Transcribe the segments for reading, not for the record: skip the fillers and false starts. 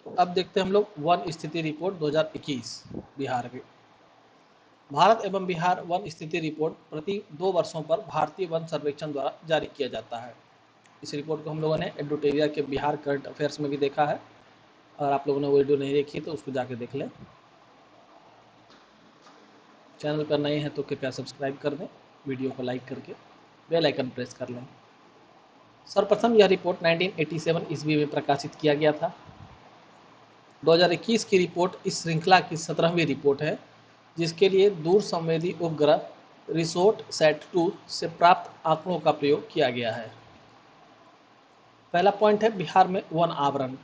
अब देखते हैं हम लोग वन स्थिति रिपोर्ट 2021 बिहार की। भारत एवं बिहार वन स्थिति रिपोर्ट प्रति 2 वर्षों पर भारतीय वन सर्वेक्षण द्वारा जारी किया जाता है। इस रिपोर्ट को हम लोगों ने एडुटेरिया के बिहार करंट अफेयर्स में भी देखा है। अगर आप लोगों ने वीडियो नहीं देखी तो उसको जाके देख लें। चैनल पर नए हैं तो कृपया सब्सक्राइब कर दें, वीडियो को लाइक करके बेल आइकन प्रेस कर लें। सर्वप्रथम यह रिपोर्ट 1987 ईस्वी में प्रकाशित किया गया था। 2021 की रिपोर्ट इस श्रृंखला की 17वीं रिपोर्ट है, जिसके लिए दूर संवेदी उपग्रह रिसोट सैट 2 से प्राप्त आंकड़ों का प्रयोग किया गया है। पहला पॉइंट है बिहार में वन आवरण।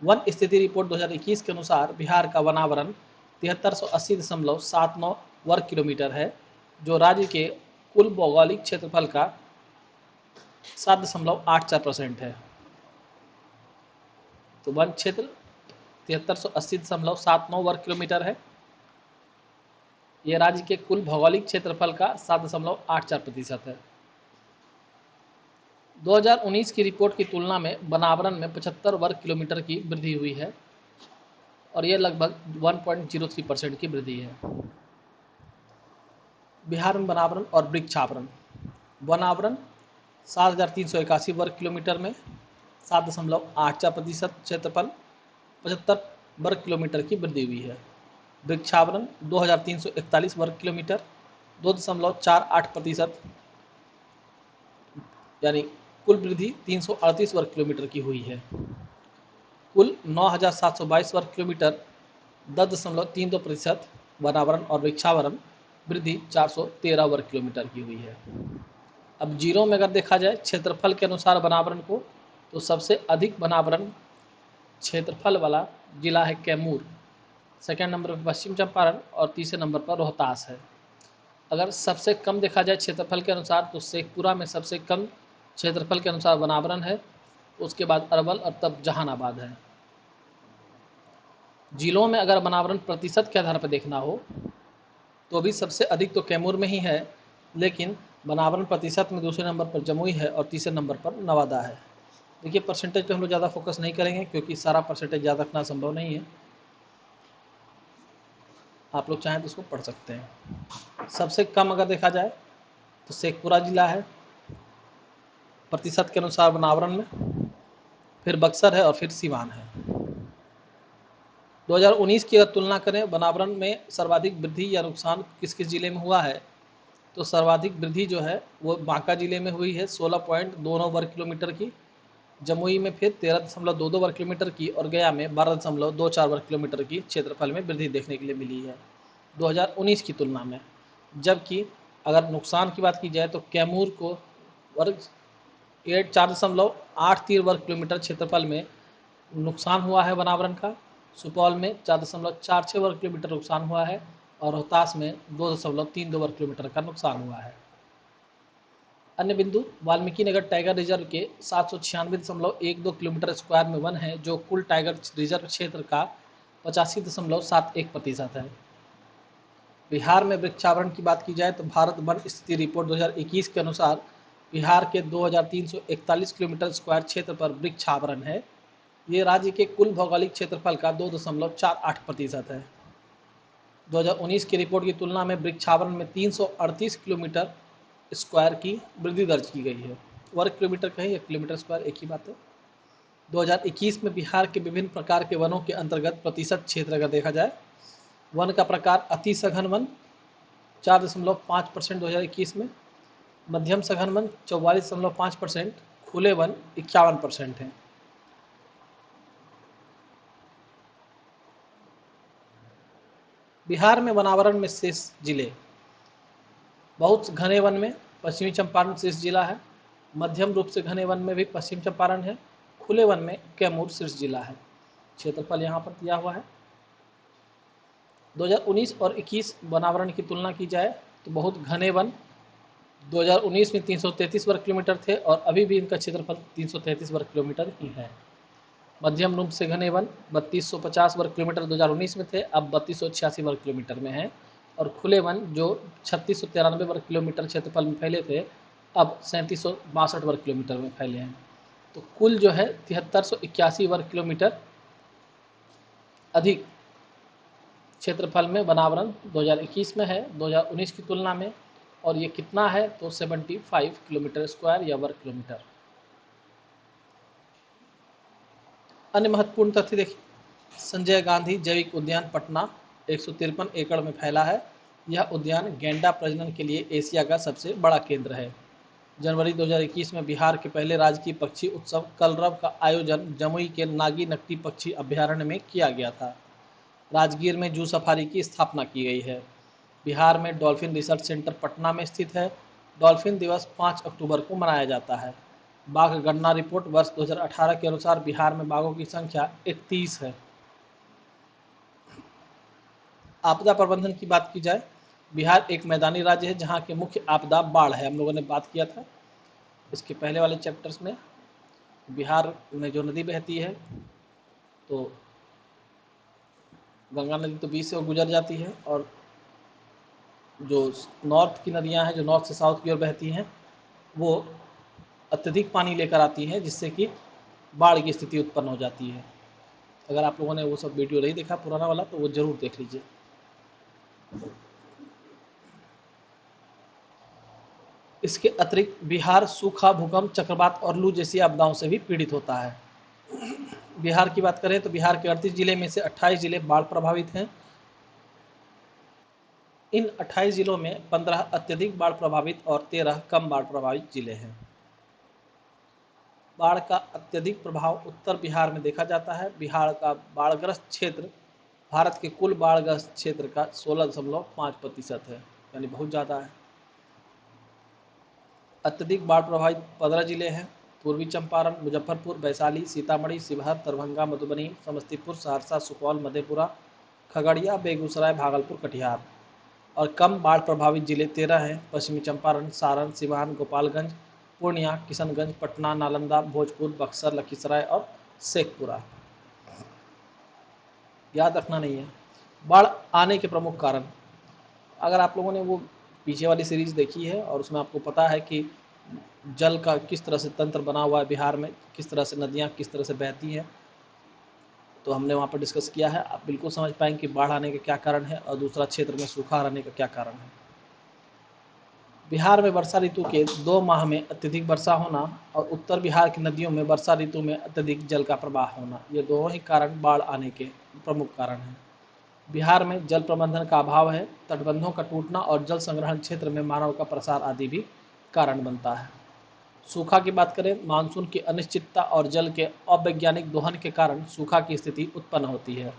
वन स्थिति रिपोर्ट 2021 के अनुसार बिहार का वन आवरण 7380.79 वर्ग किलोमीटर है, जो राज्य के कुल भौगोलिक क्षेत्रफल का 7.84% है। तो वन क्षेत्र 7380.79 वर्ग किलोमीटर है। यह राज्य के कुल भौगोलिक क्षेत्रफल का 7.84% है। 2019 की रिपोर्ट की तुलना में वनावरण में 75 वर्ग किलोमीटर की वृद्धि हुई है और यह लगभग 1.03% की वृद्धि है। बिहार में वनावरण और वृक्षावरण। वनावरण 7381 वर्ग किलोमीटर में 7.84% क्षेत्रफल 75 वर्ग किलोमीटर की वृद्धि हुई है। वृक्षावरण 2341 वर्ग किलोमीटर 2.48%, यानी कुल वृद्धि 338 वर्ग किलोमीटर की हुई है। कुल 9722 वर्ग किलोमीटर 10.32% वनावरण और वृक्षावरण वृद्धि 413 वर्ग किलोमीटर की हुई है। अब जीरो में अगर देखा जाए क्षेत्रफल के अनुसार वनावरण को, तो सबसे अधिक वनावरण क्षेत्रफल वाला जिला है कैमूर, सेकेंड नंबर पर पश्चिम चंपारण और तीसरे नंबर पर रोहतास है। अगर सबसे कम देखा जाए क्षेत्रफल के अनुसार, तो शेखपुरा में सबसे कम क्षेत्रफल के अनुसार वनावरण है, उसके बाद अरवल और तब जहानाबाद है। जिलों में अगर वनावरण प्रतिशत के आधार पर देखना हो तो भी सबसे अधिक तो कैमूर में ही है, लेकिन वनावरण प्रतिशत में दूसरे नंबर पर जमुई है और तीसरे नंबर पर नवादा है। देखिए परसेंटेज पे हम लोग ज़्यादा फोकस नहीं करेंगे क्योंकि सारा परसेंटेज याद रखना संभव नहीं है। आप लोग चाहें तो उसको पढ़ सकते हैं। सबसे कम अगर देखा जाए तो शेखपुरा जिला है प्रतिशत के अनुसार वनावरण में, फिर बक्सर है और फिर सिवान है। 2019 की अगर तुलना करें वनावरण में सर्वाधिक वृद्धि या नुकसान किस किस जिले में हुआ है, तो सर्वाधिक वृद्धि जो है वो बांका जिले में हुई है 16.29 वर्ग किलोमीटर की, जमुई में फिर 13.22 वर्ग किलोमीटर की और गया में 12.24 वर्ग किलोमीटर की क्षेत्रफल में वृद्धि देखने के लिए मिली है 2019 की तुलना में। जबकि अगर नुकसान की बात की जाए तो कैमूर को वर्ग 4.83 वर्ग किलोमीटर क्षेत्रफल में नुकसान हुआ है वनावरण का, सुपौल में 4.46 वर्ग किलोमीटर नुकसान हुआ है और रोहतास में 2.32 वर्ग किलोमीटर का नुकसान हुआ है। अन्य बिंदु वाल्मीकि नगर टाइगर रिजर्व के 796.12 किलोमीटर स्क्वायर में वन है, जो कुल टाइगर रिजर्व क्षेत्र का 85.71% है। बिहार में वृक्षावरण की बात की जाए तो भारत वन स्थिति रिपोर्ट 2021 के अनुसार बिहार के 2341 किलोमीटर स्क्वायर क्षेत्र पर वृक्षावरण है। ये राज्य के कुल भौगोलिक क्षेत्रफल का 2.48% है। 2019 की रिपोर्ट की तुलना में वृक्षावरण में 338 किलोमीटर स्क्वायर की वृद्धि दर्ज की गई है। वर्ग किलोमीटर कहें या किलोमीटर स्क्वायर एक ही बात है। 2021 में बिहार के विभिन्न प्रकार के वनों के अंतर्गत प्रतिशत क्षेत्र अगर देखा जाए, वन का प्रकार अति सघन वन 4.5% 2021 में, मध्यम सघन वन 44.5%, खुले वन 51% हैं। बिहार में वनावरण में शेष जिले, बहुत घने वन में पश्चिमी चंपारण शीर्ष जिला है, मध्यम रूप से घने वन में भी पश्चिम चंपारण है, खुले वन में कैमूर शीर्ष जिला है। क्षेत्रफल यहाँ पर दिया हुआ है। 2019 और 21 वनावरण की तुलना की जाए तो बहुत घने वन 2019 में 333 वर्ग किलोमीटर थे और अभी भी इनका क्षेत्रफल 333 वर्ग किलोमीटर ही है। मध्यम रूप से घने वन 3250 वर्ग किलोमीटर 2019 में थे, अब 3286 वर्ग किलोमीटर में हैं। और खुले वन जो 3693 वर्ग किलोमीटर क्षेत्रफल में फैले थे, अब 3762 वर्ग किलोमीटर में फैले हैं। तो कुल जो है 7381 वर्ग किलोमीटर अधिक क्षेत्रफल में वनावरण 2021 में है 2019 की तुलना में, और ये कितना है तो 75 किलोमीटर स्क्वायर या वर्ग किलोमीटर। अन्य महत्वपूर्ण तथ्य देखिए, संजय गांधी जैविक उद्यान पटना 153 एकड़ में फैला है। यह उद्यान गैंडा प्रजनन के लिए एशिया का सबसे बड़ा केंद्र है। जनवरी 2021 में बिहार के पहले राजकीय पक्षी उत्सव कलरव का आयोजन जमुई के नागी नकटी पक्षी अभ्यारण्य में किया गया था। राजगीर में जू सफारी की स्थापना की गई है। बिहार में डॉल्फिन रिसर्च सेंटर पटना में स्थित है। डॉल्फिन दिवस 5 अक्टूबर को मनाया जाता है। बाघ गणना रिपोर्ट वर्ष 2018 के अनुसार बिहार में बाघों की संख्या 31 है। आपदा प्रबंधन की बात की जाए, बिहार एक मैदानी राज्य है जहाँ की मुख्य आपदा बाढ़ है। हम लोगों ने बात किया था इसके पहले वाले चैप्टर्स में। बिहार में जो नदी बहती है तो गंगा नदी तो बीच से गुजर जाती है, और जो नॉर्थ की नदियाँ हैं जो नॉर्थ से साउथ की ओर बहती हैं वो अत्यधिक पानी लेकर आती हैं, जिससे कि बाढ़ की स्थिति उत्पन्न हो जाती है। अगर आप लोगों ने वो सब वीडियो नहीं देखा पुराना वाला तो वो जरूर देख लीजिए। इसके अतिरिक्त बिहार सूखा, भूकंप, चक्रवात और लू जैसी आपदाओं से भी पीड़ित होता है। बिहार की बात करें तो बिहार के 38 जिले में से 28 जिले बाढ़ प्रभावित हैं। इन 28 जिलों में 15 अत्यधिक बाढ़ प्रभावित और 13 कम बाढ़ प्रभावित जिले हैं। बाढ़ का अत्यधिक प्रभाव उत्तर बिहार में देखा जाता है। बिहार का बाढ़ग्रस्त क्षेत्र भारत के कुल बाढ़ग्रस्त क्षेत्र का 16.5% है, यानी बहुत ज़्यादा है। अत्यधिक बाढ़ प्रभावित 15 जिले हैं। पूर्वी चंपारण, मुजफ्फरपुर, वैशाली, सीतामढ़ी, शिवहर, दरभंगा, मधुबनी, समस्तीपुर, सहरसा, सुपौल, मधेपुरा, खगड़िया, बेगूसराय, भागलपुर, कटिहार। और कम बाढ़ प्रभावित जिले 13 हैं। पश्चिमी चंपारण, सारण, सिवान, गोपालगंज, पूर्णिया, किशनगंज, पटना, नालंदा, भोजपुर, बक्सर, लखीसराय और शेखपुरा। याद रखना नहीं है। बाढ़ आने के प्रमुख कारण, अगर आप लोगों ने वो पीछे वाली सीरीज देखी है और उसमें आपको पता है कि जल का किस तरह से तंत्र बना हुआ है बिहार में, किस तरह से नदियाँ किस तरह से बहती हैं, तो हमने वहाँ पर डिस्कस किया है। आप बिल्कुल समझ पाएंगे कि बाढ़ आने के क्या कारण है और दूसरा क्षेत्र में सूखा रहने का क्या कारण है। बिहार में वर्षा ऋतु के 2 माह में अत्यधिक वर्षा होना और उत्तर बिहार की नदियों में वर्षा ऋतु में अत्यधिक जल का प्रवाह होना, ये दोनों ही कारण बाढ़ आने के प्रमुख कारण हैं। बिहार में जल प्रबंधन का अभाव है। तटबंधों का टूटना और जल संग्रहण क्षेत्र में मानव का प्रसार आदि भी कारण बनता है। सूखा की बात करें, मानसून की अनिश्चितता और जल के अवैज्ञानिक दोहन के कारण सूखा की स्थिति उत्पन्न होती है।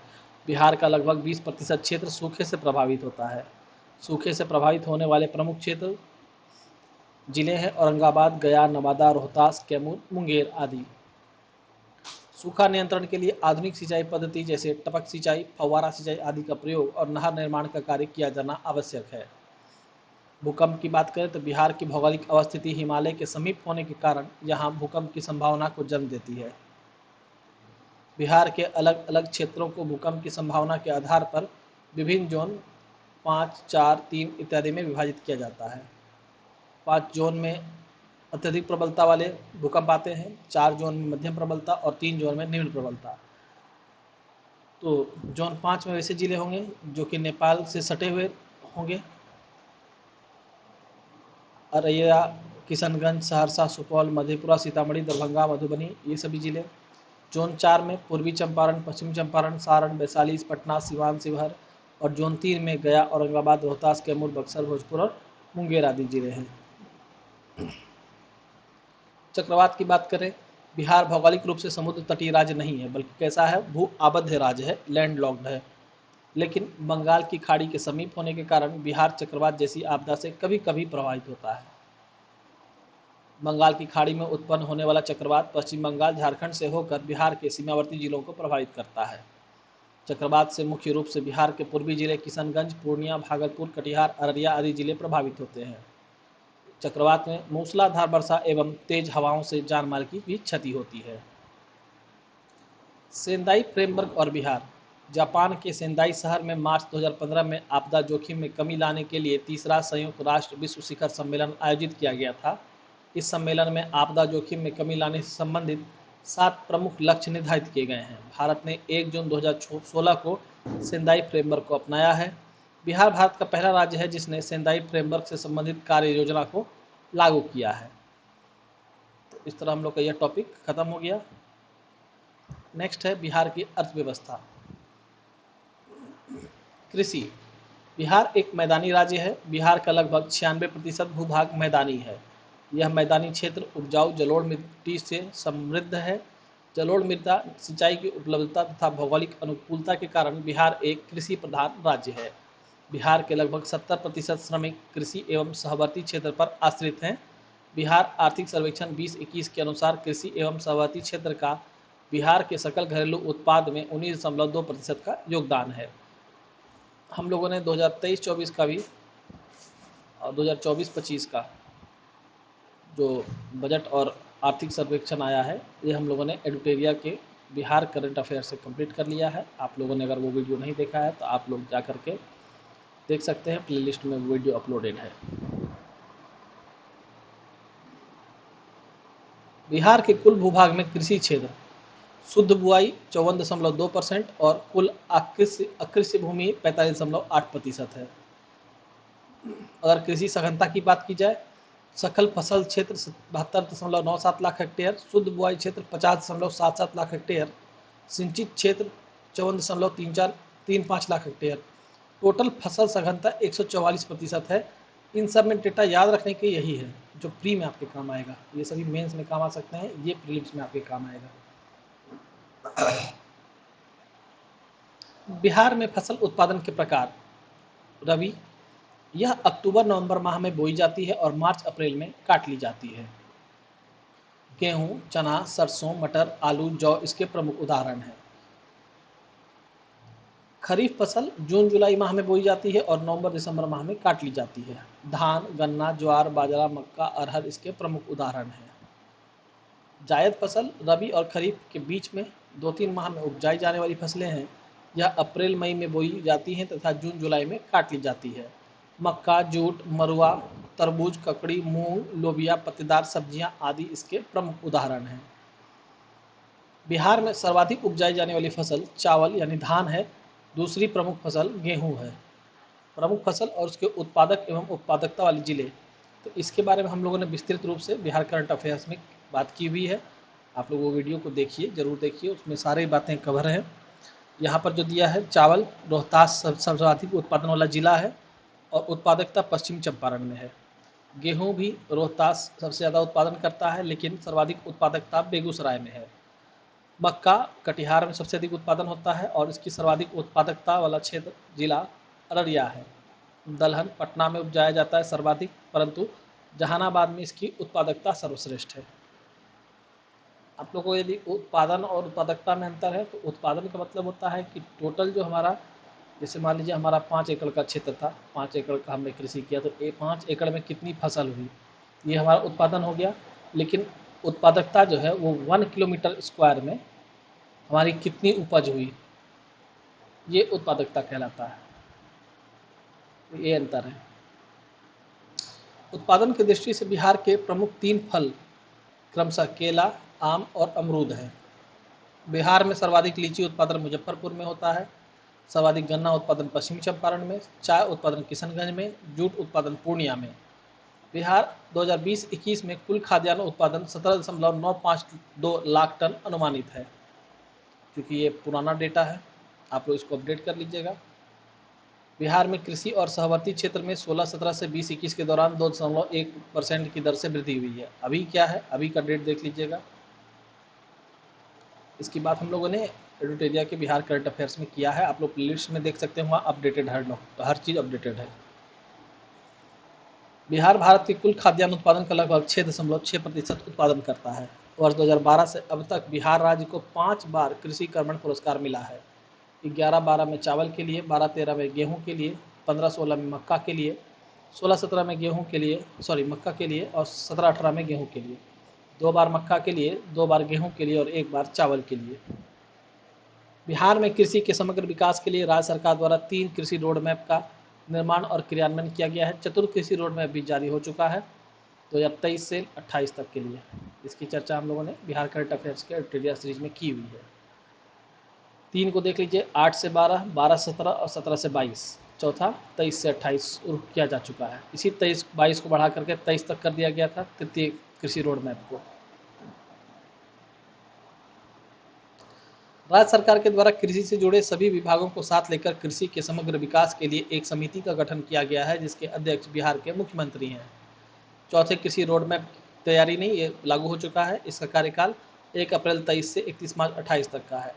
बिहार का लगभग 20% क्षेत्र सूखे से प्रभावित होता है। सूखे से प्रभावित होने वाले प्रमुख क्षेत्र जिले हैं औरंगाबाद, गया, नवादा, रोहतास, कैमूर, मुंगेर आदि। सूखा नियंत्रण के लिए आधुनिक सिंचाई पद्धति जैसे टपक सिंचाई, फव्वारा सिंचाई आदि का प्रयोग और नहर निर्माण का कार्य किया जाना आवश्यक है। भूकंप की बात करें तो बिहार की भौगोलिक अवस्थिति हिमालय के समीप होने के कारण यहाँ भूकंप की संभावना को जन्म देती है। बिहार के अलग अलग क्षेत्रों को भूकंप की संभावना के आधार पर विभिन्न जोन 5, 4, 3 इत्यादि में विभाजित किया जाता है। 5 जोन में अत्यधिक प्रबलता वाले भूकंप आते हैं, 4 जोन में मध्यम प्रबलता और 3 जोन में निम्न प्रबलता। तो जोन 5 में वैसे जिले होंगे जो कि नेपाल से सटे हुए होंगे, अररिया, किशनगंज, सहरसा, सुपौल, मधेपुरा, सीतामढ़ी, दरभंगा, मधुबनी, ये सभी जिले। जोन 4 में पूर्वी चंपारण, पश्चिमी चंपारण, सारण, वैशाली, पटना, सिवान, शिवहर, और जोन 3 में गया, औरंगाबाद, रोहतास, कैमूर, बक्सर, भोजपुर और मुंगेर आदि जिले हैं। चक्रवात की बात करें, बिहार भौगोलिक रूप से समुद्र तटीय राज्य नहीं है, बल्कि कैसा है, भू आबद्ध राज्य है, लैंडलॉक्ड है। लेकिन बंगाल की खाड़ी के समीप होने के कारण बिहार चक्रवात जैसी आपदा से कभी कभी प्रभावित होता है। बंगाल की खाड़ी में उत्पन्न होने वाला चक्रवात पश्चिम बंगाल, झारखंड से होकर बिहार के सीमावर्ती जिलों को प्रभावित करता है। चक्रवात से मुख्य रूप से बिहार के पूर्वी जिले किशनगंज, पूर्णिया, भागलपुर, कटिहार, अररिया आदि जिले प्रभावित होते हैं। चक्रवात में मूसलाधार वर्षा एवं तेज हवाओं से जान माल की भी क्षति होती है। सेंदाई फ्रेमवर्क और बिहार, जापान के सेंदाई शहर में मार्च 2015 में आपदा जोखिम में कमी लाने के लिए तीसरा संयुक्त राष्ट्र विश्व शिखर सम्मेलन आयोजित किया गया था। इस सम्मेलन में आपदा जोखिम में कमी लाने से संबंधित 7 प्रमुख लक्ष्य निर्धारित किए गए हैं। भारत ने 1 जून 2016 को सेंदाई फ्रेमवर्क को अपनाया है। बिहार भारत का पहला राज्य है जिसने सेंदाई फ्रेमवर्क से संबंधित कार्य योजना को लागू किया है। तो इस तरह हम लोग का यह टॉपिक खत्म हो गया। नेक्स्ट है बिहार की अर्थव्यवस्था। कृषि। बिहार एक मैदानी राज्य है। बिहार का लगभग 96% भूभाग मैदानी है। यह मैदानी क्षेत्र उपजाऊ जलोढ़ मिट्टी से समृद्ध है। जलोढ़ मृदा, सिंचाई की उपलब्धता तथा भौगोलिक अनुकूलता के कारण बिहार एक कृषि प्रधान राज्य है। बिहार के लगभग 70% श्रमिक कृषि एवं सहवर्ती क्षेत्र पर आश्रित हैं। बिहार आर्थिक सर्वेक्षण 2021 के अनुसार कृषि एवं सहवर्ती क्षेत्र का बिहार के सकल घरेलू उत्पाद में 19.2% का योगदान है। हम लोगों ने 2023-24 का भी और 2024-25 का जो बजट और आर्थिक सर्वेक्षण आया है, ये हम लोगों ने एडुटेरिया के बिहार करंट अफेयर से कंप्लीट कर लिया है। आप लोगों ने अगर वो वीडियो नहीं देखा है तो आप लोग जा करके देख सकते हैं, प्लेलिस्ट में वीडियो अपलोडेड है। बिहार के कुल भूभाग में कृषि क्षेत्र शुद्ध बुआई 54.2% और कुल अकृषि भूमि 45.8% है। अगर कृषि सघनता की बात की जाए, सकल फसल क्षेत्र 72.97 लाख हेक्टेयर, शुद्ध बुआई क्षेत्र 50.77 लाख हेक्टेयर, सिंचित क्षेत्र 54.35 लाख हेक्टेयर, टोटल फसल सघनता 144% है। इन सब में डेटा याद रखने के यही है जो प्री में आपके काम आएगा। ये सभी मेंस में काम आ सकते हैं, ये प्रीलिम्स में आपके काम आएगा। बिहार में फसल उत्पादन के प्रकार। रबी, यह अक्टूबर नवंबर माह में बोई जाती है और मार्च अप्रैल में काट ली जाती है। गेहूं, चना, सरसों, मटर, आलू, जौ इसके प्रमुख उदाहरण हैं। खरीफ फसल जून जुलाई माह में बोई जाती है और नवंबर दिसंबर माह में काट ली जाती है। धान, गन्ना, ज्वार, बाजरा, मक्का, अरहर इसके प्रमुख उदाहरण हैं। जायद फसल रबी और खरीफ के बीच में 2-3 माह में उपजाई जाने वाली फसलें हैं। यह अप्रैल मई में बोई जाती हैं तथा जून जुलाई में काट ली जाती है। मक्का, जूट, मरुआ, तरबूज, ककड़ी, मूंग, लोबिया, पत्तेदार सब्जियां आदि इसके प्रमुख उदाहरण हैं। बिहार में सर्वाधिक उपजाई जाने वाली फसल चावल यानी धान है। दूसरी प्रमुख फसल गेहूं है। प्रमुख फसल और उसके उत्पादक एवं उत्पादकता वाले जिले, तो इसके बारे में हम लोगों ने विस्तृत रूप से बिहार करंट अफेयर्स में बात की हुई है। आप लोग वो वीडियो को देखिए, ज़रूर देखिए, उसमें सारी बातें कवर हैं। यहाँ पर जो दिया है, चावल रोहतास सर्वाधिक उत्पादन वाला जिला है और उत्पादकता पश्चिम चंपारण में है। गेहूं भी रोहतास सबसे ज़्यादा उत्पादन करता है, लेकिन सर्वाधिक उत्पादकता बेगूसराय में है। मक्का कटिहार में सबसे अधिक उत्पादन होता है और इसकी सर्वाधिक उत्पादकता वाला क्षेत्र जिला अररिया है। दलहन पटना में उपजाया जाता है सर्वाधिक, परंतु जहानाबाद में इसकी उत्पादकता सर्वश्रेष्ठ है। आप लोगों को यदि उत्पादन और उत्पादकता में अंतर है, तो उत्पादन का मतलब होता है कि टोटल जो हमारा, जैसे मान लीजिए हमारा 5 एकड़ का क्षेत्र था, 5 एकड़ का हमने कृषि किया, तो 5 एकड़ में कितनी फसल हुई, ये हमारा उत्पादन हो गया। लेकिन उत्पादकता जो है वो 1 किलोमीटर स्क्वायर में हमारी कितनी उपज हुई, ये उत्पादकता कहलाता है। ये अंतर है। उत्पादन की दृष्टि से बिहार के प्रमुख 3 फल क्रमशः केला, आम और अमरूद है। बिहार में सर्वाधिक लीची उत्पादन मुजफ्फरपुर में होता है। सर्वाधिक गन्ना उत्पादन पश्चिमी चंपारण में, चाय उत्पादन किशनगंज में, जूट उत्पादन पूर्णिया में। बिहार 2020-21 में कुल खाद्यान्न उत्पादन 17.952 लाख टन अनुमानित है। क्योंकि ये पुराना डेटा है, आप लोग इसको अपडेट कर लीजिएगा। बिहार में कृषि और सहवर्ती क्षेत्र में 16-17 से 20-21 के दौरान 2.1% की दर से वृद्धि हुई है। अभी क्या है, अभी का डेट देख लीजिएगा। इसकी बात हम लोगों ने एडुटेरिया के बिहार करंट अफेयर्स में किया है, आप लोग प्लेलिस्ट में देख सकते हैं, वहाँ अपडेटेड हर चीज़ अपडेटेड है। बिहार भारत के कुल खाद्यान्न उत्पादन का लगभग 6.6% उत्पादन करता है। वर्ष 2012 से अब तक बिहार राज्य को 5 बार कृषि कर्मण पुरस्कार मिला है। 11-12 में चावल के लिए, 12-13 में गेहूं के लिए, 15-16 में मक्का के लिए, 16-17 में गेहूं के लिए, मक्का के लिए, और 17-18 में गेहूं के लिए। 2 बार मक्का के लिए, 2 बार गेहूं के लिए और 1 बार चावल के लिए। बिहार में कृषि के समग्र विकास के लिए राज्य सरकार द्वारा 3 कृषि रोड मैप का निर्माण और क्रियान्वयन किया गया है। चतुर्थ कृषि रोड मैप भी जारी हो चुका है 2023 से 28 तक के लिए। इसकी चर्चा हम लोगों ने बिहार करंट अफेयर्स के ट्रिविया सीरीज में की हुई है। 3 को देख लीजिए, 8 से 12, 12 से 17 और 17 से 22। चौथा 23 से 28 किया जा चुका है। इसी 23-22 को बढ़ा करके 23 तक कर दिया गया था तृतीय कृषि रोड मैप को। राज्य सरकार के द्वारा कृषि से जुड़े सभी विभागों को साथ लेकर कृषि के समग्र विकास के लिए एक समिति का गठन किया गया है, जिसके अध्यक्ष बिहार के मुख्यमंत्री हैं। चौथे कृषि रोड मैप तैयारी नहीं, ये लागू हो चुका है। इसका कार्यकाल 1 अप्रैल 23 से 31 मार्च 28 तक का है।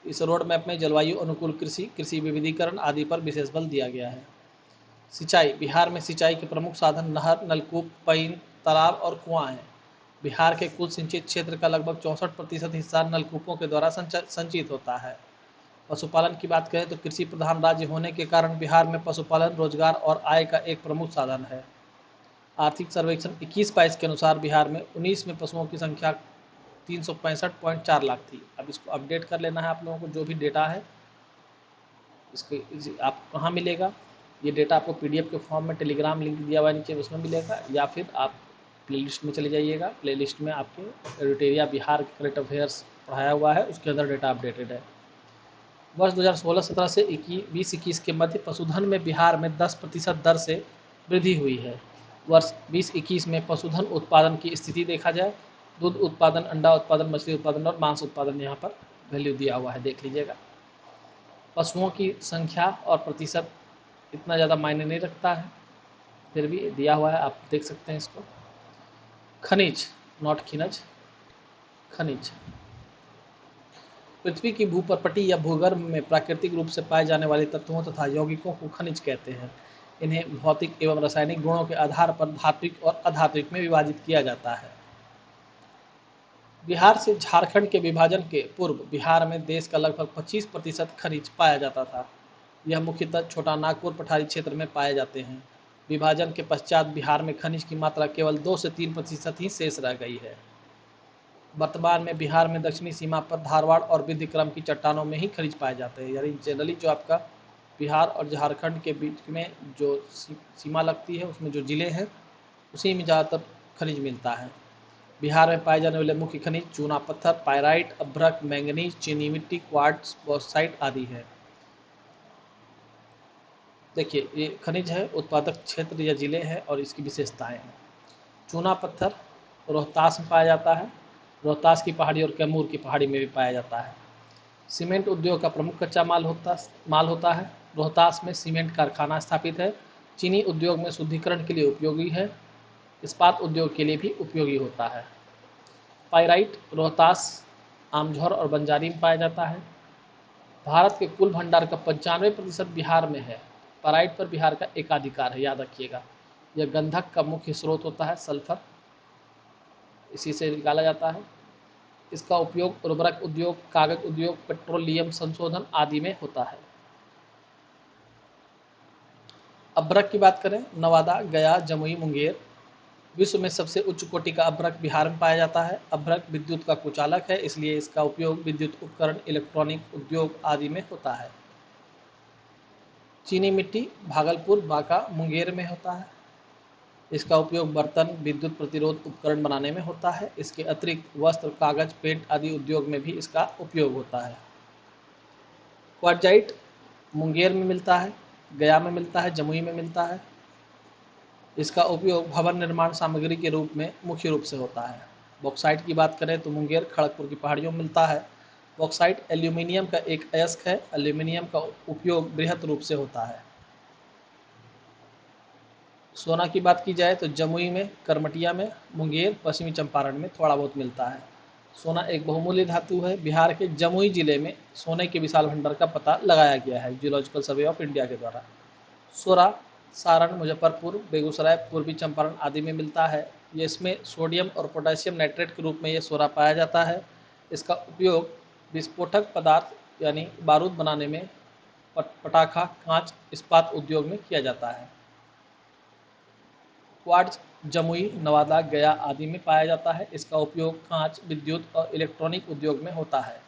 इस रोड मैप में जलवायु अनुकूल कृषि, कृषि विविधीकरण आदि पर विशेष बल दिया गया है। सिंचाई, बिहार में सिंचाई के प्रमुख साधन नहर, नलकूप, पईन, तालाब और कुआं हैं। बिहार के कुल सिंचित क्षेत्र का लगभग 64% हिस्सा नलकूपों के द्वारा संचित होता है। पशुपालन की बात करें तो कृषि प्रधान राज्य होने के कारण बिहार में पशुपालन रोजगार और आय का एक प्रमुख साधन है। आर्थिक सर्वेक्षण 21-22 के अनुसार बिहार में 19 में पशुओं की संख्या 365.4 लाख थी। अब इसको अपडेट कर लेना है आप लोगों को, जो भी डेटा है इसके आप कहाँ मिलेगा, ये डेटा आपको PDF के फॉर्म में टेलीग्राम लिंक दिया हुआ है नीचे, उसमें मिलेगा, या फिर आप प्लेलिस्ट में चले जाइएगा। प्लेलिस्ट में आपके एडिटोरिया बिहार करंट अफेयर्स पढ़ाया हुआ है, उसके अंदर डेटा अपडेटेड है। वर्ष 2016-17 से 20-21 के मध्य पशुधन में बिहार में 10% दर से वृद्धि हुई है। वर्ष 20-21 में पशुधन उत्पादन की स्थिति देखा जाए, दूध उत्पादन, अंडा उत्पादन, मछली उत्पादन और मांस उत्पादन यहाँ पर वैल्यू दिया हुआ है, देख लीजिएगा। पशुओं की संख्या और प्रतिशत इतना ज़्यादा मायने नहीं रखता है, फिर भी दिया हुआ है, आप देख सकते हैं इसको। खनिज, नॉट खनिज, खनिज पृथ्वी की भूपर्पटी या भूगर्भ में प्राकृतिक रूप से पाए जाने वाले तत्वों तथा यौगिकों को खनिज कहते हैं। इन्हें भौतिक एवं रासायनिक गुणों के आधार पर धात्विक और अधात्विक में विभाजित किया जाता है। बिहार से झारखंड के विभाजन के पूर्व बिहार में देश का लगभग 25% खनिज पाया जाता था। यह मुख्यतः छोटा नागपुर पठारी क्षेत्र में पाए जाते हैं। विभाजन के पश्चात बिहार में खनिज की मात्रा केवल 2 से 3% ही शेष रह गई है। वर्तमान में बिहार में दक्षिणी सीमा पर धारवाड़ और विंध्यक्रम की चट्टानों में ही खनिज पाए जाते हैं। यानी जनरली जो आपका बिहार और झारखंड के बीच में जो सीमा लगती है, उसमें जो ज़िले हैं उसी में ज़्यादातर खनिज मिलता है। बिहार में पाए जाने वाले मुख्य खनिज चूना पत्थर, पायराइट, अभ्रक, मैंगनीज, चीनी मिट्टी, क्वार्ट्ज, बॉक्साइट आदि है। देखिए, ये खनिज है, उत्पादक क्षेत्र या जिले हैं और इसकी विशेषताएं हैं। चूना पत्थर रोहतास में पाया जाता है। रोहतास की पहाड़ी और कैमूर की पहाड़ी में भी पाया जाता है। सीमेंट उद्योग का प्रमुख कच्चा माल होता है। रोहतास में सीमेंट कारखाना स्थापित है। चीनी उद्योग में शुद्धिकरण के लिए उपयोगी है। इस्पात उद्योग के लिए भी उपयोगी होता है। पाइराइट रोहतास, आमझौर और बंजारी में पाया जाता है। भारत के कुल भंडार का 95% बिहार में है। पाइराइट पर बिहार का एकाधिकार है, याद रखिएगा। यह गंधक का मुख्य स्रोत होता है, सल्फर इसी से निकाला जाता है। इसका उपयोग उर्वरक उद्योग, कागज उद्योग, पेट्रोलियम संशोधन आदि में होता है। अभ्रक की बात करें, नवादा, गया, जमुई, मुंगेर। विश्व में सबसे उच्च कोटि का अभ्रक बिहार में पाया जाता है। अभ्रक विद्युत का कुचालक है, इसलिए इसका उपयोग विद्युत उपकरण, इलेक्ट्रॉनिक उद्योग आदि में होता है। चीनी मिट्टी भागलपुर, बांका, मुंगेर में होता है। इसका उपयोग बर्तन, विद्युत प्रतिरोध उपकरण बनाने में होता है। इसके अतिरिक्त वस्त्र, कागज, पेंट आदि उद्योग में भी इसका उपयोग होता है। क्वार्टजाइट मुंगेर में मिलता है, गया में मिलता है, जमुई में मिलता है। इसका उपयोग भवन निर्माण सामग्री के रूप में मुख्य रूप से होता है। बॉक्साइट की बात करें तो मुंगेर, खड़गपुर की पहाड़ियों में मिलता है। बॉक्साइट एल्यूमिनियम का एक अयस्क है। एल्यूमिनियम का उपयोग बृहत रूप से होता है। सोना की बात की जाए तो जमुई में, करमटिया में, मुंगेर, पश्चिमी चंपारण में थोड़ा बहुत मिलता है। सोना एक बहुमूल्य धातु है। बिहार के जमुई जिले में सोने के विशाल भंडार का पता लगाया गया है जियोलॉजिकल सर्वे ऑफ इंडिया के द्वारा। सोरा सारण, मुजफ्फरपुर, बेगूसराय, पूर्वी चंपारण आदि में मिलता है। ये इसमें सोडियम और पोटेशियम नाइट्रेट के रूप में ये सोरा पाया जाता है। इसका उपयोग विस्फोटक पदार्थ यानी बारूद बनाने में, पटाखा, कांच, इस्पात उद्योग में किया जाता है। क्वार्ट्ज जमुई, नवादा, गया आदि में पाया जाता है। इसका उपयोग कांच, विद्युत और इलेक्ट्रॉनिक उद्योग में होता है।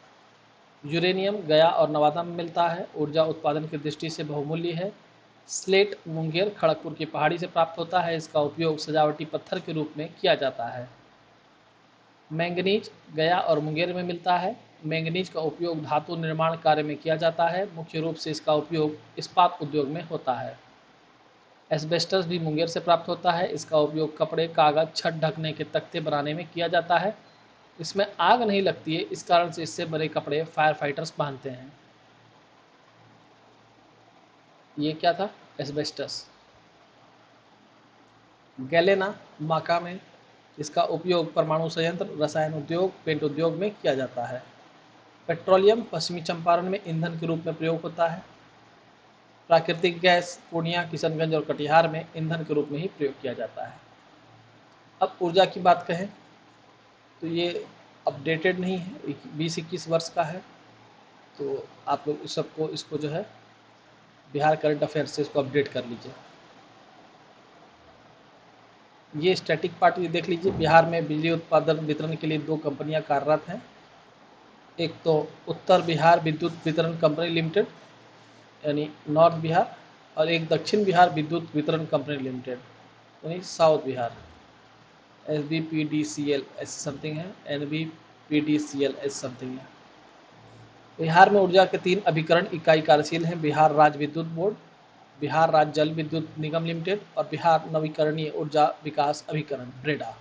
यूरेनियम गया और नवादा में मिलता है, ऊर्जा उत्पादन की दृष्टि से बहुमूल्य है। स्लेट मुंगेर, खड़गपुर की पहाड़ी से प्राप्त होता है। इसका उपयोग सजावटी पत्थर के रूप में किया जाता है। मैंगनीज गया और मुंगेर में मिलता है। मैंगनीज का उपयोग धातु निर्माण कार्य में किया जाता है। मुख्य रूप से इसका उपयोग इस्पात उद्योग में होता है। एस्बेस्टस भी मुंगेर से प्राप्त होता है। इसका उपयोग कपड़े, कागज, छत ढकने के तख्ते बनाने में किया जाता है। इसमें आग नहीं लगती है, इस कारण से इससे बने कपड़े फायर फाइटर्स पहनते हैं। ये क्या था? एस्बेस्टस। गैलेना माका में इसका उपयोग परमाणु संयंत्र, रसायन उद्योग, पेंट उद्योग में किया जाता है। पेट्रोलियम पश्चिमी चंपारण में ईंधन के रूप में प्रयोग होता है। प्राकृतिक गैस पूर्णिया, किशनगंज और कटिहार में ईंधन के रूप में ही प्रयोग किया जाता है। अब ऊर्जा की बात कहें तो ये अपडेटेड नहीं है, 20-21 वर्ष का है, तो आप लोग इस सबको इसको जो है बिहार करंट अफेयर से इसको अपडेट कर लीजिए। ये स्टैटिक पार्ट ये देख लीजिए। बिहार में बिजली उत्पादन वितरण के लिए 2 कंपनियां कार्यरत हैं। एक तो उत्तर बिहार विद्युत वितरण कंपनी लिमिटेड यानी नॉर्थ बिहार, और एक दक्षिण बिहार विद्युत वितरण कंपनी लिमिटेड यानी साउथ बिहार, SBPDCL ऐसे समथिंग है, NBPDCL ऐसे समथिंग है। बिहार में ऊर्जा के 3 अभिकरण इकाई कार्यशील हैं: बिहार राज्य विद्युत बोर्ड, बिहार राज्य जल विद्युत निगम लिमिटेड और बिहार नवीकरणीय ऊर्जा विकास अभिकरण ब्रेडा।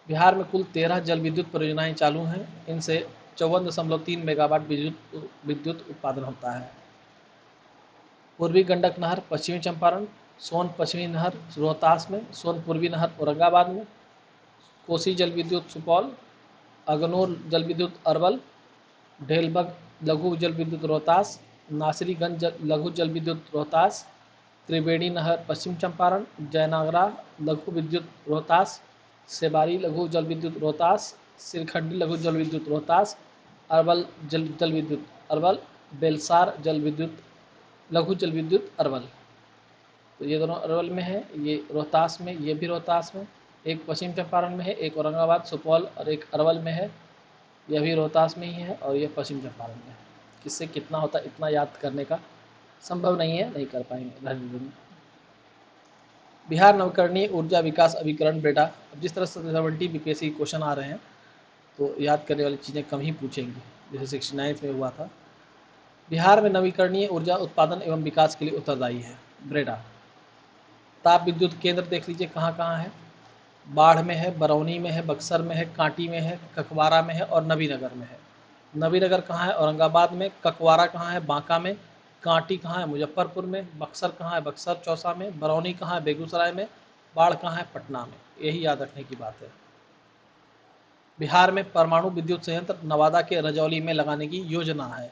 बिहार में कुल 13 जल विद्युत परियोजनाएं चालू हैं। इनसे 54.3 मेगावाट विद्युत उत्पादन होता है। पूर्वी गंडक नहर पश्चिमी चंपारण, सोन पश्चिमी नहर रोहतास में, सोन पूर्वी नहर औरंगाबाद में, कोसी जल विद्युत सुपौल, अगनूर जल विद्युत अरवल, ढेलबग लघु जल विद्युत रोहतास, नासरीगंज लघु जल विद्युत रोहतास, त्रिवेणी नहर पश्चिम चंपारण, जयनागरा लघु विद्युत रोहतास, सेबारी लघु जल विद्युत रोहतास, सिरखंडी लघु जल विद्युत रोहतास, अरवल जल विद्युत अरवल, बेलसार जल विद्युत लघु जल विद्युत अरवल। तो ये दोनों अरवल में है, ये रोहतास में, ये भी रोहतास में। एक पश्चिम चंपारण में है, एक औरंगाबाद सुपौल और एक अरवल में है। यह भी रोहतास में ही है और यह पश्चिम चंपारण में है। किससे कितना होता है इतना याद करने का संभव नहीं है, नहीं कर पाएंगे। बिहार नवकरणीय ऊर्जा विकास अभिकरण बेटा। अब जिस तरह से 70 बीपीएससी क्वेश्चन आ रहे हैं तो याद करने वाली चीज़ें कम ही पूछेंगी, जैसे 69 में हुआ था। बिहार में नवीकरणीय ऊर्जा उत्पादन एवं विकास के लिए उत्तरदायी है ब्रेडा। ताप विद्युत केंद्र देख लीजिए कहाँ कहाँ है। बाढ़ में है, बरौनी में है, बक्सर में है, कांटी में है, ककवारा में है और नबीनगर में है। नबीनगर कहाँ है? औरंगाबाद में। ककवारा कहाँ है? बांका में। कांटी कहाँ है? मुजफ्फरपुर में। बक्सर कहाँ है? बक्सर चौसा में। बरौनी कहाँ है? बेगूसराय में। बाढ़ कहाँ है? पटना में। यही याद रखने की बात है। बिहार में परमाणु विद्युत संयंत्र नवादा के रजौली में लगाने की योजना है।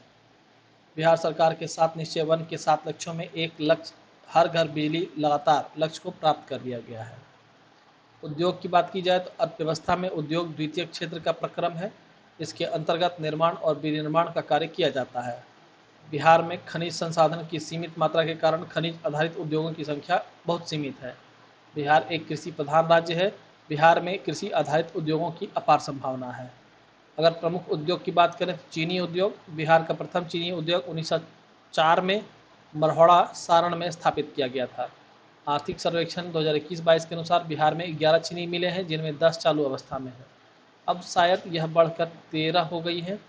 बिहार सरकार के 7 निश्चय वन के 7 लक्ष्यों में एक लक्ष्य हर घर बिजली लगातार लक्ष्य को प्राप्त कर लिया गया है। उद्योग की बात की जाए तो अर्थव्यवस्था में उद्योग द्वितीय क्षेत्र का प्रक्रम है। इसके अंतर्गत निर्माण और विनिर्माण का कार्य किया जाता है। बिहार में खनिज संसाधन की सीमित मात्रा के कारण खनिज आधारित उद्योगों की संख्या बहुत सीमित है। बिहार एक कृषि प्रधान राज्य है। बिहार में कृषि आधारित उद्योगों की अपार संभावना है। अगर प्रमुख उद्योग की बात करें तो चीनी उद्योग। बिहार का प्रथम चीनी उद्योग 1904 में मरहौड़ा सारण में स्थापित किया गया था। आर्थिक सर्वेक्षण 2021-22 के अनुसार बिहार में 11 चीनी मिलें हैं जिनमें 10 चालू अवस्था में है। अब शायद यह बढ़कर 13 हो गई है,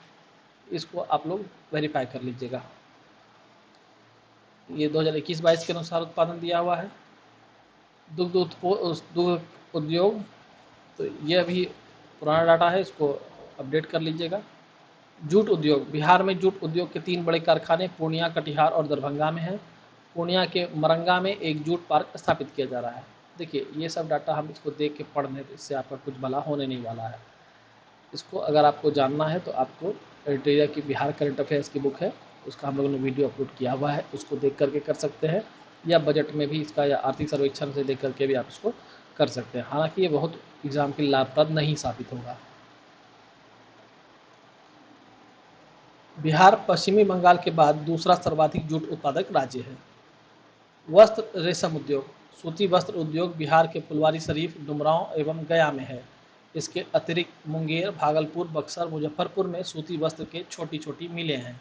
इसको आप लोग वेरीफाई कर लीजिएगा। ये 2021-22 के अनुसार उत्पादन दिया हुआ है। दुग्ध उद्योग तो यह भी पुराना डाटा है, इसको अपडेट कर लीजिएगा। जूट उद्योग। बिहार में जूट उद्योग के 3 बड़े कारखाने पूर्णिया, कटिहार और दरभंगा में हैं। पूर्णिया के मरंगा में एक जूट पार्क स्थापित किया जा रहा है। देखिए ये सब डाटा हम इसको देख के पढ़ लें तो इससे आपका कुछ भला होने नहीं वाला है। इसको अगर आपको जानना है तो आपको एडिटोरिया की बिहार करंट अफेयर्स की बुक है, उसका हम लोगों ने वीडियो अपलोड किया हुआ है, उसको देख करके कर सकते हैं, या बजट में भी इसका या आर्थिक सर्वेक्षण से देख करके भी आप इसको कर सकते हैं। हालांकि ये बहुत एग्जाम के लाभप्रद नहीं साबित होगा। बिहार पश्चिमी बंगाल के बाद दूसरा सर्वाधिक जूट उत्पादक राज्य है। वस्त्र रेशम उद्योग। सूती वस्त्र उद्योग बिहार के फुलवारी शरीफ, डुमरांव एवं गया में है। इसके अतिरिक्त मुंगेर, भागलपुर, बक्सर, मुजफ्फरपुर में सूती वस्त्र के छोटी छोटी मिलें हैं।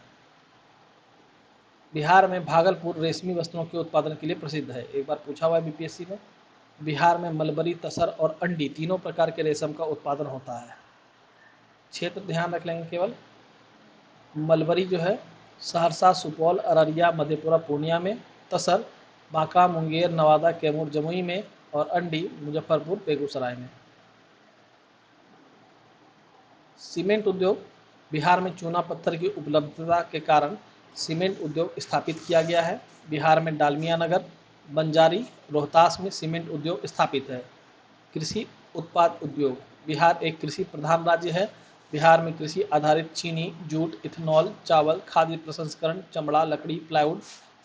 बिहार में भागलपुर रेशमी वस्त्रों के उत्पादन के लिए प्रसिद्ध है। एक बार पूछा हुआ है बीपीएससी में। बिहार में मलबरी, तसर और अंडी तीनों प्रकार के रेशम का उत्पादन होता है। क्षेत्र ध्यान रख लेंगे केवल। मलबरी जो है सहरसा, सुपौल, अररिया, मधेपुरा, पूर्णिया में। तसर बांका, मुंगेर, नवादा, कैमूर, जमुई में। और अंडी मुजफ्फरपुर, बेगूसराय में। सीमेंट उद्योग बिहार में चूना पत्थर की उपलब्धता के कारण सीमेंट उद्योग स्थापित किया गया है। बिहार में डालमिया नगर, बंजारी, रोहतास में सीमेंट उद्योग स्थापित है। कृषि उत्पाद उद्योग बिहार एक कृषि प्रधान राज्य है। बिहार में कृषि आधारित चीनी, जूट, इथेनॉल, चावल, खाद्य प्रसंस्करण, चमड़ा, लकड़ी, प्लाईवुड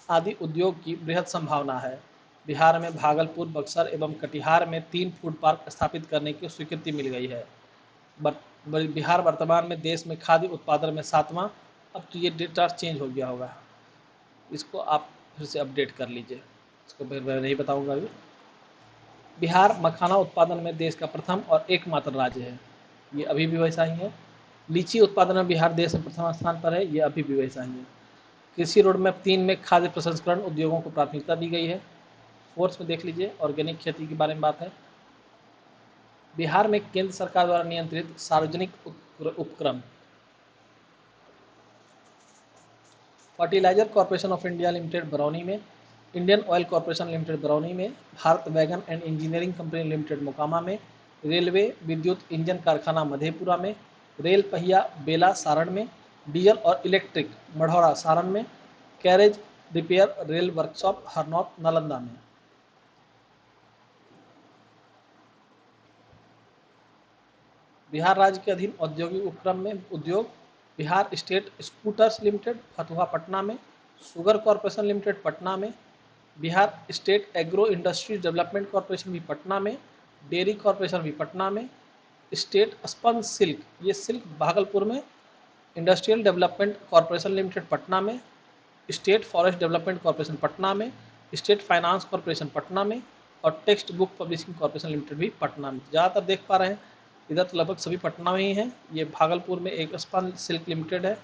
आदि उद्योग की बृहद संभावना है। बिहार में भागलपुर, बक्सर एवं कटिहार में 3 फूड पार्क स्थापित करने की स्वीकृति मिल गई है। बिहार वर्तमान में देश में खाद्य उत्पादन में 7वां। अब तो ये डेटा चेंज हो गया होगा, इसको आप फिर से अपडेट कर लीजिए, इसको फिर मैं नहीं बताऊंगा अभी। बिहार मखाना उत्पादन में देश का प्रथम और एकमात्र राज्य है, ये अभी भी वैसा ही है। लीची उत्पादन में बिहार देश में प्रथम स्थान पर है, ये अभी भी वैसा ही है। कृषि रोड मैप 3 में खाद्य प्रसंस्करण उद्योगों को प्राथमिकता दी गई है। फोर्थ में देख लीजिए, ऑर्गेनिक खेती के बारे में बात है। बिहार में केंद्र सरकार द्वारा नियंत्रित सार्वजनिक उपक्रम fertilizer corporation of India limited Barauni में, Indian oil corporation limited Barauni में, Bharat wagon and engineering company limited Mokama में, रेलवे विद्युत इंजन कारखाना मधेपुरा में, रेल पहिया बेला सारण में, डीजल और इलेक्ट्रिक मढ़ौरा सारण में, carriage repair rail workshop Harnaut Nalanda में। बिहार राज्य के अधीन औद्योगिक उपक्रम में उद्योग Bihar state scooters limited Fatuha Patna में, शुगर कॉर्पोरेशन लिमिटेड पटना में, Bihar state agro industries development corporation भी पटना में, डेयरी कॉर्पोरेशन भी पटना में, स्टेट स्पंज सिल्क ये सिल्क भागलपुर में, industrial development corporation limited Patna में, state forest development corporation Patna में, स्टेट फाइनेंस कॉर्पोरेशन पटना में और text book publishing corporation limited भी पटना में। ज़्यादातर देख पा रहे हैं इधर तो लगभग सभी पटना में ही हैं। ये भागलपुर में एक स्पंज सिल्क लिमिटेड है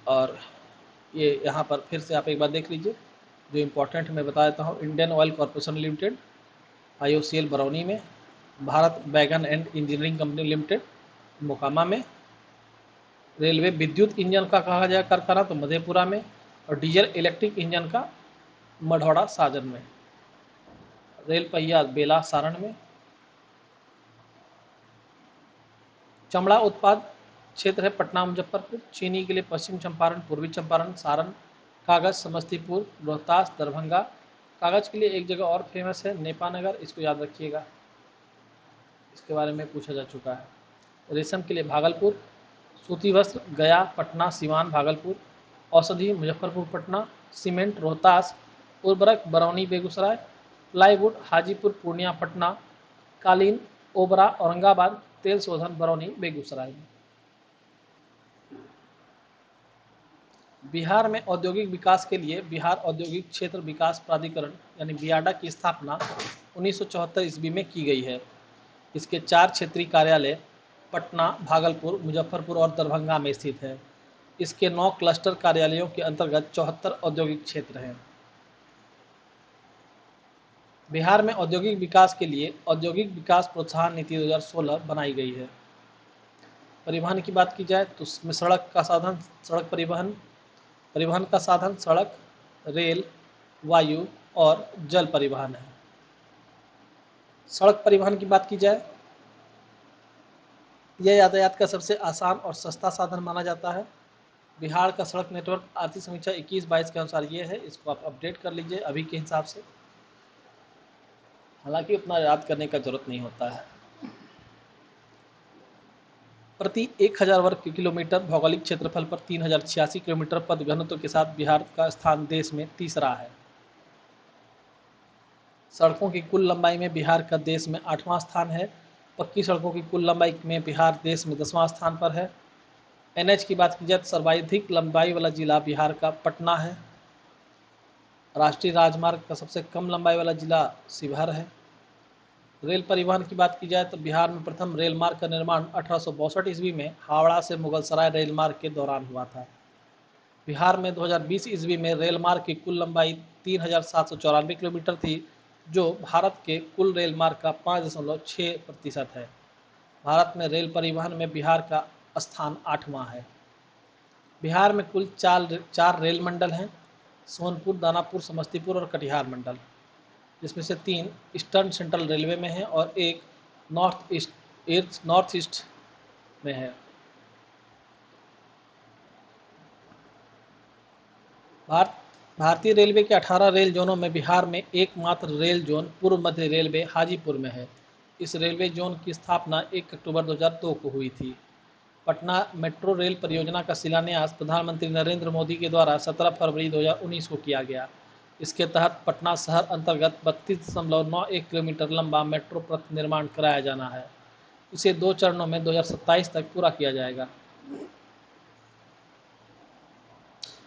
और ये यहाँ पर फिर से आप एक बार देख लीजिए जो इम्पोर्टेंट मैं बता देता हूँ। Indian oil corporation limited IOCL Barauni में, Bharat wagon and engineering company limited Mokama में, रेलवे विद्युत इंजन का कहा जाए कारखाना तो मधेपुरा में और डीजल इलेक्ट्रिक इंजन का मढ़ौरा साजन में, रेल पहिया बेला सारण में। चमड़ा उत्पाद क्षेत्र है पटना मुजफ्फरपुर, चीनी के लिए पश्चिम चंपारण, पूर्वी चंपारण, सारण, कागज समस्तीपुर, रोहतास, दरभंगा। कागज़ के लिए एक जगह और फेमस है नेपानगर, इसको याद रखिएगा, इसके बारे में पूछा जा चुका है। रेशम के लिए भागलपुर, सूती वस्त्र गया, पटना, सिवान, भागलपुर, औषधि मुजफ्फरपुर, पटना, सीमेंट रोहतास, उर्वरक बरौनी, बेगूसराय, प्लाईवुड हाजीपुर, पूर्णिया, पटना, कालीन ओबरा औरंगाबाद, तेल शोधन बरौनी, बेगूसराय। बिहार में औद्योगिक विकास के लिए बिहार औद्योगिक क्षेत्र विकास प्राधिकरण यानी बियाडा की स्थापना 1974 ईस्वी में की गई है। इसके 4 क्षेत्रीय कार्यालय पटना, भागलपुर, मुजफ्फरपुर और दरभंगा में स्थित है। इसके 9 क्लस्टर कार्यालयों के अंतर्गत 74 औद्योगिक क्षेत्र हैं। बिहार में औद्योगिक विकास के लिए औद्योगिक विकास प्रोत्साहन नीति 2016 बनाई गई है। परिवहन की बात की जाए तो इसमें सड़क का साधन, सड़क परिवहन, परिवहन का साधन सड़क, रेल, वायु और जल परिवहन है। सड़क परिवहन की बात की जाए, यह यातायात का सबसे आसान और सस्ता साधन माना जाता है। बिहार का सड़क नेटवर्क आर्थिक समीक्षा 21-22 के अनुसार ये है, इसको आप अपडेट कर लीजिए अभी के हिसाब से, हालांकि उतना याद करने का जरूरत नहीं होता है। प्रति 1000 वर्ग किलोमीटर भौगोलिक क्षेत्रफल पर 3086 किलोमीटर पद घनत्व के साथ बिहार का स्थान देश में तीसरा है। सड़कों की कुल लंबाई में बिहार का देश में 8वां स्थान है। पक्की सड़कों की कुल लंबाई में बिहार देश में 10वां स्थान पर है। NH की बात की जाए तो सर्वाधिक लंबाई वाला जिला बिहार का पटना है। राष्ट्रीय राजमार्ग का सबसे कम लंबाई वाला जिला शिवहर है। रेल परिवहन की बात की जाए तो बिहार में प्रथम रेल मार्ग का निर्माण 1862 ईस्वी में हावड़ा से मुगलसराय रेल मार्ग के दौरान हुआ था। बिहार में 2020 ईस्वी में रेल मार्ग की कुल लंबाई 3794 किलोमीटर थी, जो भारत के कुल रेल मार्ग का 5.6% है। भारत में रेल परिवहन में बिहार का स्थान 8वां है। बिहार में कुल चार रेल मंडल हैं: सोनपुर, दानापुर, समस्तीपुर और कटिहार मंडल, जिसमें से 3 ईस्टर्न सेंट्रल रेलवे में है और एक नॉर्थ ईस्ट में है। भारतीय रेलवे के 18 रेल जोनों में बिहार में एकमात्र रेल जोन पूर्व मध्य रेलवे हाजीपुर में है। इस रेलवे जोन की स्थापना 1 अक्टूबर 2002 को हुई थी। पटना मेट्रो रेल परियोजना का शिलान्यास प्रधानमंत्री नरेंद्र मोदी के द्वारा 17 फरवरी 2019 को किया गया। इसके तहत पटना शहर अंतर्गत 32.91 किलोमीटर लंबा मेट्रो पथ निर्माण कराया जाना है। इसे 2 चरणों में 2027 तक पूरा किया जाएगा।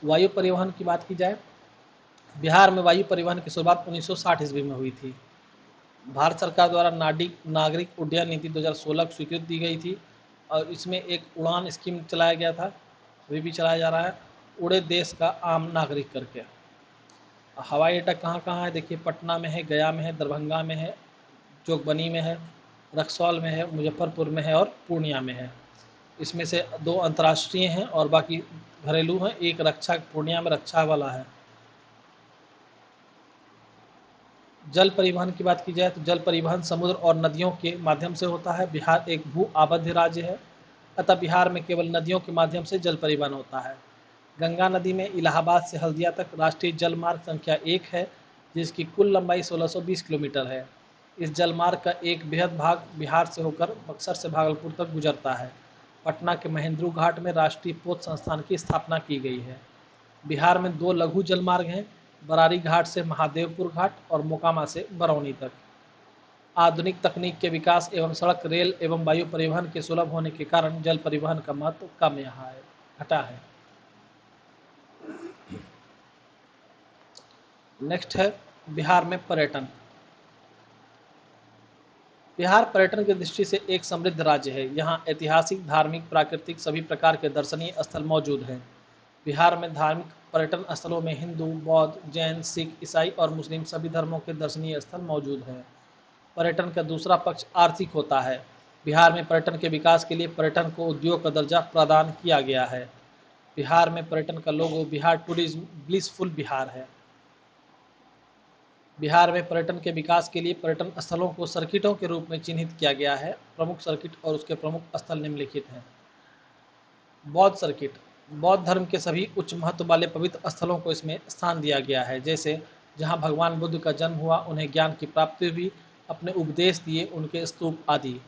वायु परिवहन की बात की जाए, बिहार में वायु परिवहन की शुरुआत 1960 ईस्वी में हुई थी। भारत सरकार द्वारा नागरिक उड्डयन नीति 2016 को स्वीकृति दी गई थी और इसमें एक उड़ान स्कीम चलाया गया था, अभी भी चलाया जा रहा है, उड़े देश का आम नागरिक करके। हवाई अड्डा कहाँ कहाँ है देखिए, पटना में है, गया में है, दरभंगा में है, जोगबनी में है, रक्सौल में है, मुजफ्फरपुर में है और पूर्णिया में है। इसमें से 2 अंतर्राष्ट्रीय हैं और बाकी घरेलू हैं। एक रक्षा, पूर्णिया में रक्षा वाला है। जल परिवहन की बात की जाए तो जल परिवहन समुद्र और नदियों के माध्यम से होता है। बिहार एक भू आबद्ध राज्य है, अतः बिहार में केवल नदियों के माध्यम से जल परिवहन होता है। गंगा नदी में इलाहाबाद से हल्दिया तक राष्ट्रीय जल मार्ग संख्या 1 है, जिसकी कुल लंबाई 1620 किलोमीटर है। इस जल मार्ग का एक बृहद भाग बिहार से होकर बक्सर से भागलपुर तक गुजरता है। पटना के महेंद्रू घाट में राष्ट्रीय पोत संस्थान की स्थापना की गई है। बिहार में 2 लघु जल मार्ग हैं: बरारी घाट से महादेवपुर घाट और मोकामा से बरौनी तक। आधुनिक तकनीक के विकास एवं सड़क, रेल एवं वायु परिवहन के सुलभ होने के कारण जल परिवहन का महत्व कम यहाँ है, घटा है। नेक्स्ट है बिहार में पर्यटन। बिहार पर्यटन की दृष्टि से एक समृद्ध राज्य है। यहाँ ऐतिहासिक, धार्मिक, प्राकृतिक सभी प्रकार के दर्शनीय स्थल मौजूद हैं। बिहार में धार्मिक पर्यटन स्थलों में हिंदू, बौद्ध, जैन, सिख, ईसाई और मुस्लिम सभी धर्मों के दर्शनीय स्थल मौजूद हैं। पर्यटन का दूसरा पक्ष आर्थिक होता है। बिहार में पर्यटन के विकास के लिए पर्यटन को उद्योग का दर्जा प्रदान किया गया है। बिहार में पर्यटन का लोगो बिहार टूरिज्म ब्लिसफुल बिहार है। बिहार में पर्यटन के विकास के लिए पर्यटन स्थलों को सर्किटों के रूप में चिन्हित किया गया है। प्रमुख सर्किट और उसके प्रमुख स्थल निम्नलिखित हैं। बौद्ध सर्किट, बौद्ध धर्म के सभी उच्च महत्व वाले पवित्र स्थलों को इसमें स्थान दिया गया है, जैसे जहाँ भगवान बुद्ध का जन्म हुआ, उन्हें ज्ञान की प्राप्ति हुई, अपने उपदेश दिए, उनके स्तूप आदि।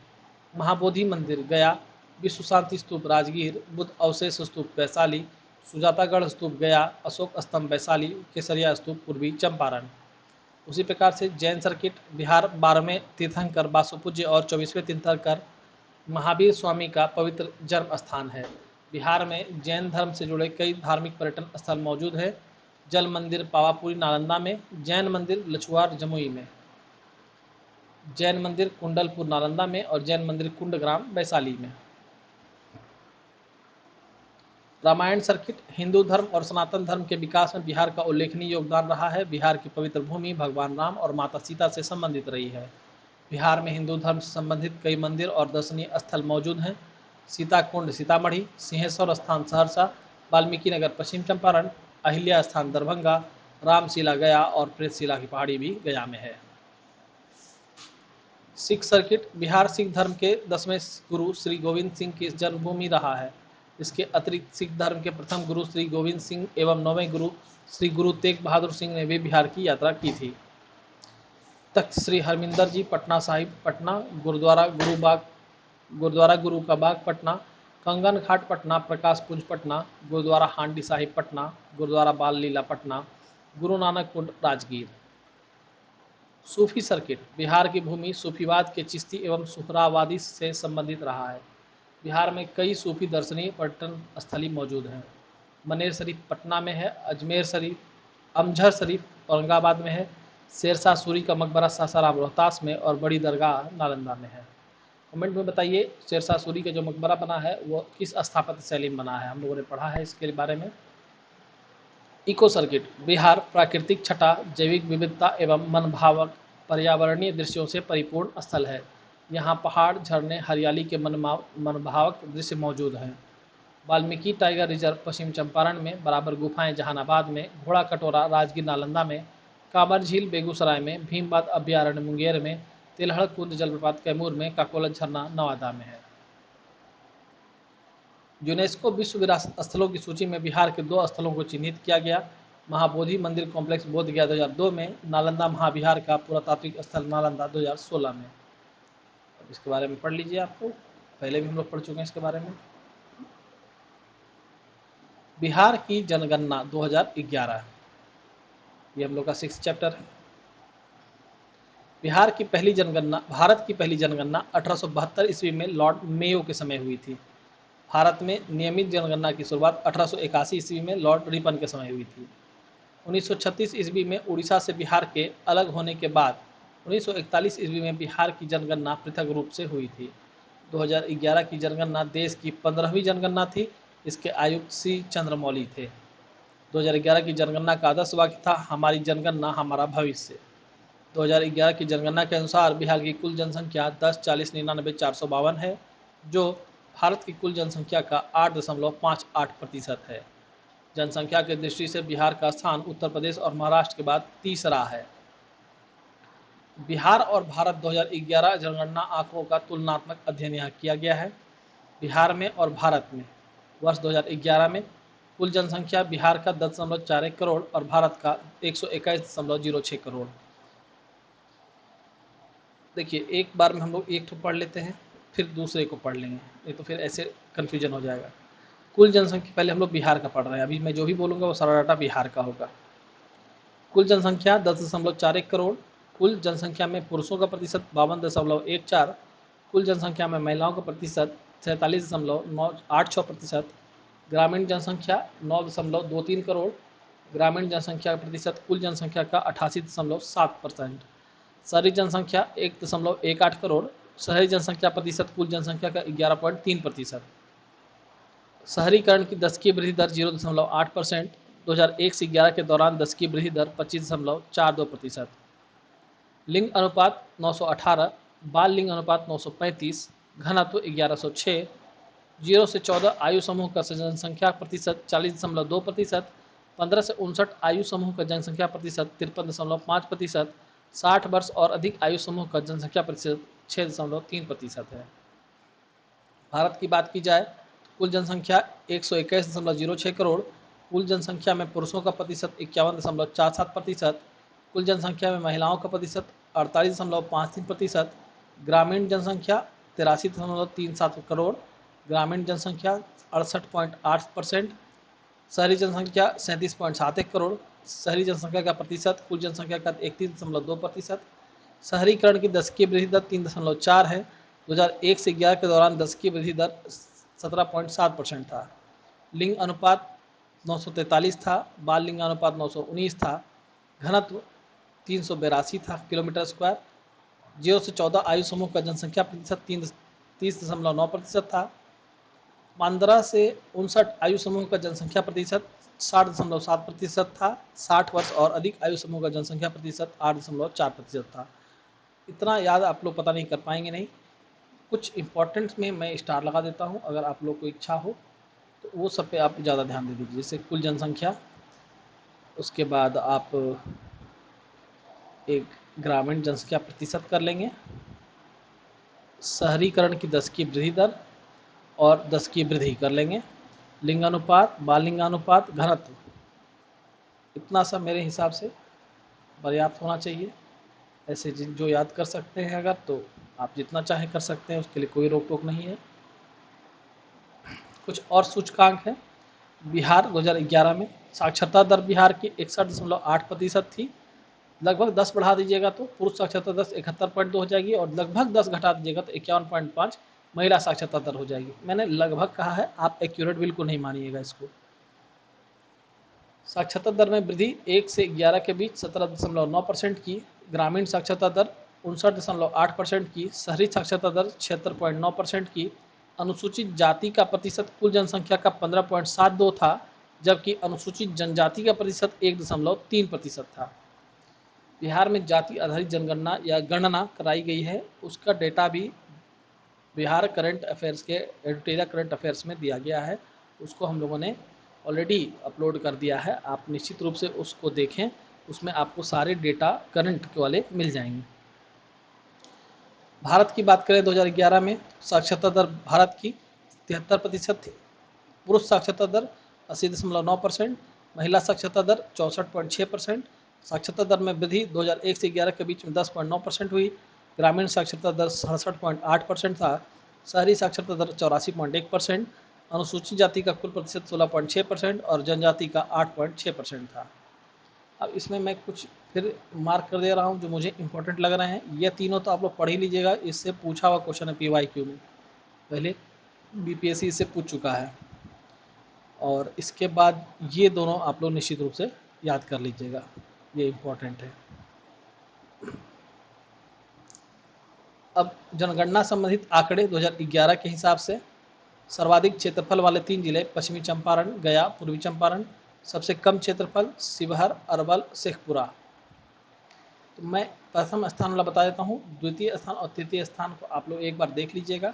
महाबोधि मंदिर गया, विश्व शांति स्तूप राजगीर, बुद्ध अवशेष स्तूप वैशाली, सुजातागढ़ स्तूप गया, अशोक स्तंभ वैशाली, केसरिया स्तूप पूर्वी चंपारण। उसी प्रकार से जैन सर्किट, बिहार 12वें तीर्थंकर वासुपूज्य और 24वें तीर्थंकर महावीर स्वामी का पवित्र जन्म स्थान है। बिहार में जैन धर्म से जुड़े कई धार्मिक पर्यटन स्थल मौजूद है। जल मंदिर पावापुरी नालंदा में, जैन मंदिर लछुआर जमुई में, जैन मंदिर कुंडलपुर नालंदा में और जैन मंदिर कुंडग्राम वैशाली में। रामायण सर्किट, हिंदू धर्म और सनातन धर्म के विकास में बिहार का उल्लेखनीय योगदान रहा है। बिहार की पवित्र भूमि भगवान राम और माता सीता से संबंधित रही है। बिहार में हिंदू धर्म से संबंधित कई मंदिर और दर्शनीय स्थल मौजूद हैं। सीता कुंड सीतामढ़ी, सिंहेश्वर स्थान सहरसा, वाल्मीकि नगर पश्चिम चंपारण, अहिल्या स्थान दरभंगा, रामशिला गया और प्रेतशिला की पहाड़ी भी गया में है। सिख सर्किट, बिहार सिख धर्म के 10वें गुरु श्री गोविंद सिंह की जन्मभूमि रहा है। इसके अतिरिक्त सिख धर्म के प्रथम गुरु श्री गोविंद सिंह एवं 9वें गुरु श्री गुरु तेग बहादुर सिंह ने भी बिहार की यात्रा की थी। तख्त श्री हरमिंदर जी पटना साहिब पटना, गुरुद्वारा गुरु का बाग पटना, कंगन घाट पटना, प्रकाश पुंज पटना, गुरुद्वारा हांडी साहिब पटना, गुरुद्वारा बाल लीला पटना, गुरु नानक कुंड राजगीर। सूफी सर्किट, बिहार की भूमि सूफीवाद के चिश्ती एवं सुहरावादी से संबंधित रहा है। बिहार में कई सूफी दर्शनीय पर्यटन स्थली मौजूद हैं। मनेर शरीफ पटना में है, अजमेर शरीफ, अमझर शरीफ औरंगाबाद में है, शेरशाह सूरी का मकबरा सासाराम रोहतास में और बड़ी दरगाह नालंदा में है। कमेंट में बताइए शेरशाह सूरी का जो मकबरा बना है वो किस स्थापत्य शैली में बना है, हम लोगों ने पढ़ा है इसके बारे में। इको सर्किट, बिहार प्राकृतिक छटा, जैविक विविधता एवं मनभावक पर्यावरणीय दृश्यों से परिपूर्ण स्थल है। यहाँ पहाड़, झरने, हरियाली के मनभावक दृश्य मौजूद हैं। वाल्मीकि टाइगर रिजर्व पश्चिम चंपारण में, बराबर गुफाएं जहानाबाद में, घोड़ा कटोरा राजगीर नालंदा में, कांवर झील बेगूसराय में, भीमबाद अभ्यारण्य मुंगेर में, तिलहड़ कुंड जलप्रपात कैमूर में, काकोला झरना नवादा में है। यूनेस्को विश्व विरासत स्थलों की सूची में बिहार के 2 स्थलों को चिन्हित किया गया। महाबोधि मंदिर कॉम्प्लेक्स बोधगया 2002 में, नालंदा महाविहार का पुरातात्विक स्थल नालंदा 2016 में। अब इसके बारे में पढ़ लीजिए, आपको पहले भी हम लोग पढ़ चुके हैं इसके बारे में। बिहार की जनगणना 2011, ये हम लोग का 6th चैप्टर है। भारत की पहली जनगणना 1872 ईस्वी में लॉर्ड मेयो के समय हुई थी। भारत में नियमित जनगणना की शुरुआत 1881 ईस्वी में लॉर्ड रिपन के समय हुई थी। 1936 ईस्वी में उड़ीसा से बिहार के अलग होने के बाद 1941 ईस्वी में बिहार की जनगणना पृथक रूप से हुई थी। 2011 की जनगणना देश की 15वीं जनगणना थी। इसके आयुक्त सी चंद्रमौली थे। 2011 की जनगणना का आदर्श वाक्य था, हमारी जनगणना हमारा भविष्य। 2011 की जनगणना के अनुसार बिहार की कुल जनसंख्या 10,40,99,452 है, जो भारत की कुल जनसंख्या का 8.58% है। जनसंख्या की दृष्टि से बिहार का स्थान उत्तर प्रदेश और महाराष्ट्र के बाद तीसरा है। बिहार और भारत 2011 जनगणना आंकड़ों का तुलनात्मक अध्ययन यहाँ किया गया है। बिहार में और भारत में वर्ष 2011 में कुल जनसंख्या बिहार का 10.41 करोड़ और भारत का 121.06 करोड़। देखिए, एक बार में हम लोग एक तो पढ़ लेते हैं, फिर दूसरे को पढ़ लेंगे, नहीं तो फिर ऐसे कन्फ्यूजन हो जाएगा। कुल जनसंख्या पहले हम लोग बिहार का पढ़ रहे हैं, अभी मैं जो भी बोलूँगा वो सारा डाटा बिहार का होगा। कुल जनसंख्या 10.41 करोड़। कुल जनसंख्या में पुरुषों का प्रतिशत 52.14, कुल जनसंख्या में महिलाओं का प्रतिशत 47.86%, ग्रामीण जनसंख्या 9.23 करोड़, ग्रामीण जनसंख्या का प्रतिशत कुल जनसंख्या का 88.7%, शहरी जनसंख्या 1.18 करोड़, शहरी जनसंख्या प्रतिशत कुल जनसंख्या का 11.3%, शहरीकरण की 10 की वृद्धि दर 0.8%, 2001 से 11 के दौरान 10 की वृद्धि दर 25.42%, लिंग अनुपात 918, बाल लिंग अनुपात 935, घनत्व 1106, 0 से 14 आयु समूह का जनसंख्या प्रतिशत 40.2%, 15 से 59 आयु समूह का जनसंख्या प्रतिशत 53.5%, 60 वर्ष और अधिक आयु समूह का जनसंख्या प्रतिशत 6.3% है। भारत की बात की जाए, कुल जनसंख्या 121.06 करोड़, कुल जनसंख्या में पुरुषों का प्रतिशत 51.47%, कुल जनसंख्या में महिलाओं का प्रतिशत 48.53%, ग्रामीण जनसंख्या 83.37 करोड़, ग्रामीण जनसंख्या 68.8%, शहरी जनसंख्या 37.71 करोड़, शहरी जनसंख्या का प्रतिशत कुल जनसंख्या का 31.2%, शहरीकरण की 10 की वृद्धि दर 3.4 है। 2001 से 11 के दौरान 10 की वृद्धि दर 17.7% था। लिंग अनुपात 943 था, बाल लिंग अनुपात 919 था, घनत्व 382 था किलोमीटर स्क्वायर, 0 से 14 आयु समूह का जनसंख्या प्रतिशत 30.9% था, 15 से 59 आयु समूह का जनसंख्या प्रतिशत 60.7% था, 60 वर्ष और अधिक आयु समूह का जनसंख्या प्रतिशत 8.4% था। इतना याद आप लोग पता नहीं कर पाएंगे नहीं, कुछ इंपॉर्टेंट में मैं स्टार लगा देता हूँ, अगर आप लोग को इच्छा हो तो वो सब पे आप ज़्यादा ध्यान दे दीजिए। जैसे कुल जनसंख्या, उसके बाद आप एक ग्रामीण जनसंख्या प्रतिशत कर लेंगे, शहरीकरण की 10 की वृद्धि दर और 10 की वृद्धि कर लेंगे, लिंगानुपात, बाल लिंगानुपात, घनत्व, इतना सब मेरे हिसाब से पर्याप्त होना चाहिए। ऐसे जो याद कर सकते हैं अगर, तो आप जितना चाहे कर सकते हैं, उसके लिए कोई रोक टोक नहीं है। कुछ और सूचकांक है। बिहार 2011 में साक्षरता दर बिहार की 61.8% थी। लगभग 10 बढ़ा दीजिएगा तो पुरुष साक्षरता दर 71.2 हो जाएगी, और लगभग 10 घटा दीजिएगा तो 51.5 महिला साक्षरता दर हो जाएगी। मैंने लगभग कहा है, आप एक्यूरेट बिल्कुल नहीं मानिएगा इसको। साक्षरता दर में वृद्धि 1 से 11 के बीच 17.9% की, ग्रामीण साक्षरता दर 59.8% की, शहरी साक्षरता दर 76.9% की, अनुसूचित जाति का प्रतिशत कुल जनसंख्या का 15.72 था, जबकि अनुसूचित जनजाति का प्रतिशत 1.3% था। बिहार में जाति आधारित जनगणना या गणना कराई गई है, उसका डेटा भी बिहार करंट अफेयर्स के एडिटोरियल करंट अफेयर्स में दिया गया है। उसको हम लोगों ने ऑलरेडी अपलोड कर दिया है, आप निश्चित रूप से उसको देखें, उसमें आपको सारे डेटा करंट के वाले मिल जाएंगे। भारत की बात करें 2011 में साक्षरता दर भारत की 73% थी। पुरुष साक्षरता दर 80.9%, महिला साक्षरता दर 64.6%। साक्षरता दर में वृद्धि 2001 से 11 के बीच में 10.9% हुई। ग्रामीण साक्षरता दर 67.8% था। शहरी साक्षरता दर 84.1%। अनुसूचित जाति का कुल प्रतिशत 16.6% और जनजाति का 8.6% था। अब इसमें मैं कुछ फिर मार्क कर दे रहा हूँ जो मुझे इंपॉर्टेंट लग रहे हैं। ये तीनों तो आप लोग पढ़ ही लीजिएगा, इससे पूछा हुआ क्वेश्चन है PYQ में, पहले BPSC इससे पूछ चुका है। और इसके बाद ये दोनों आप लोग निश्चित रूप से याद कर लीजिएगा, ये इम्पोर्टेंट है। अब जनगणना संबंधित आंकड़े 2011 के हिसाब से सर्वाधिक क्षेत्रफल वाले 3 जिले पश्चिमी चंपारण, गया, पूर्वी चंपारण। सबसे कम क्षेत्रफल शिवहर, अरवल, शेखपुरा। तो मैं प्रथम स्थान वाला बता देता हूँ, द्वितीय स्थान और तृतीय स्थान को आप लोग एक बार देख लीजिएगा।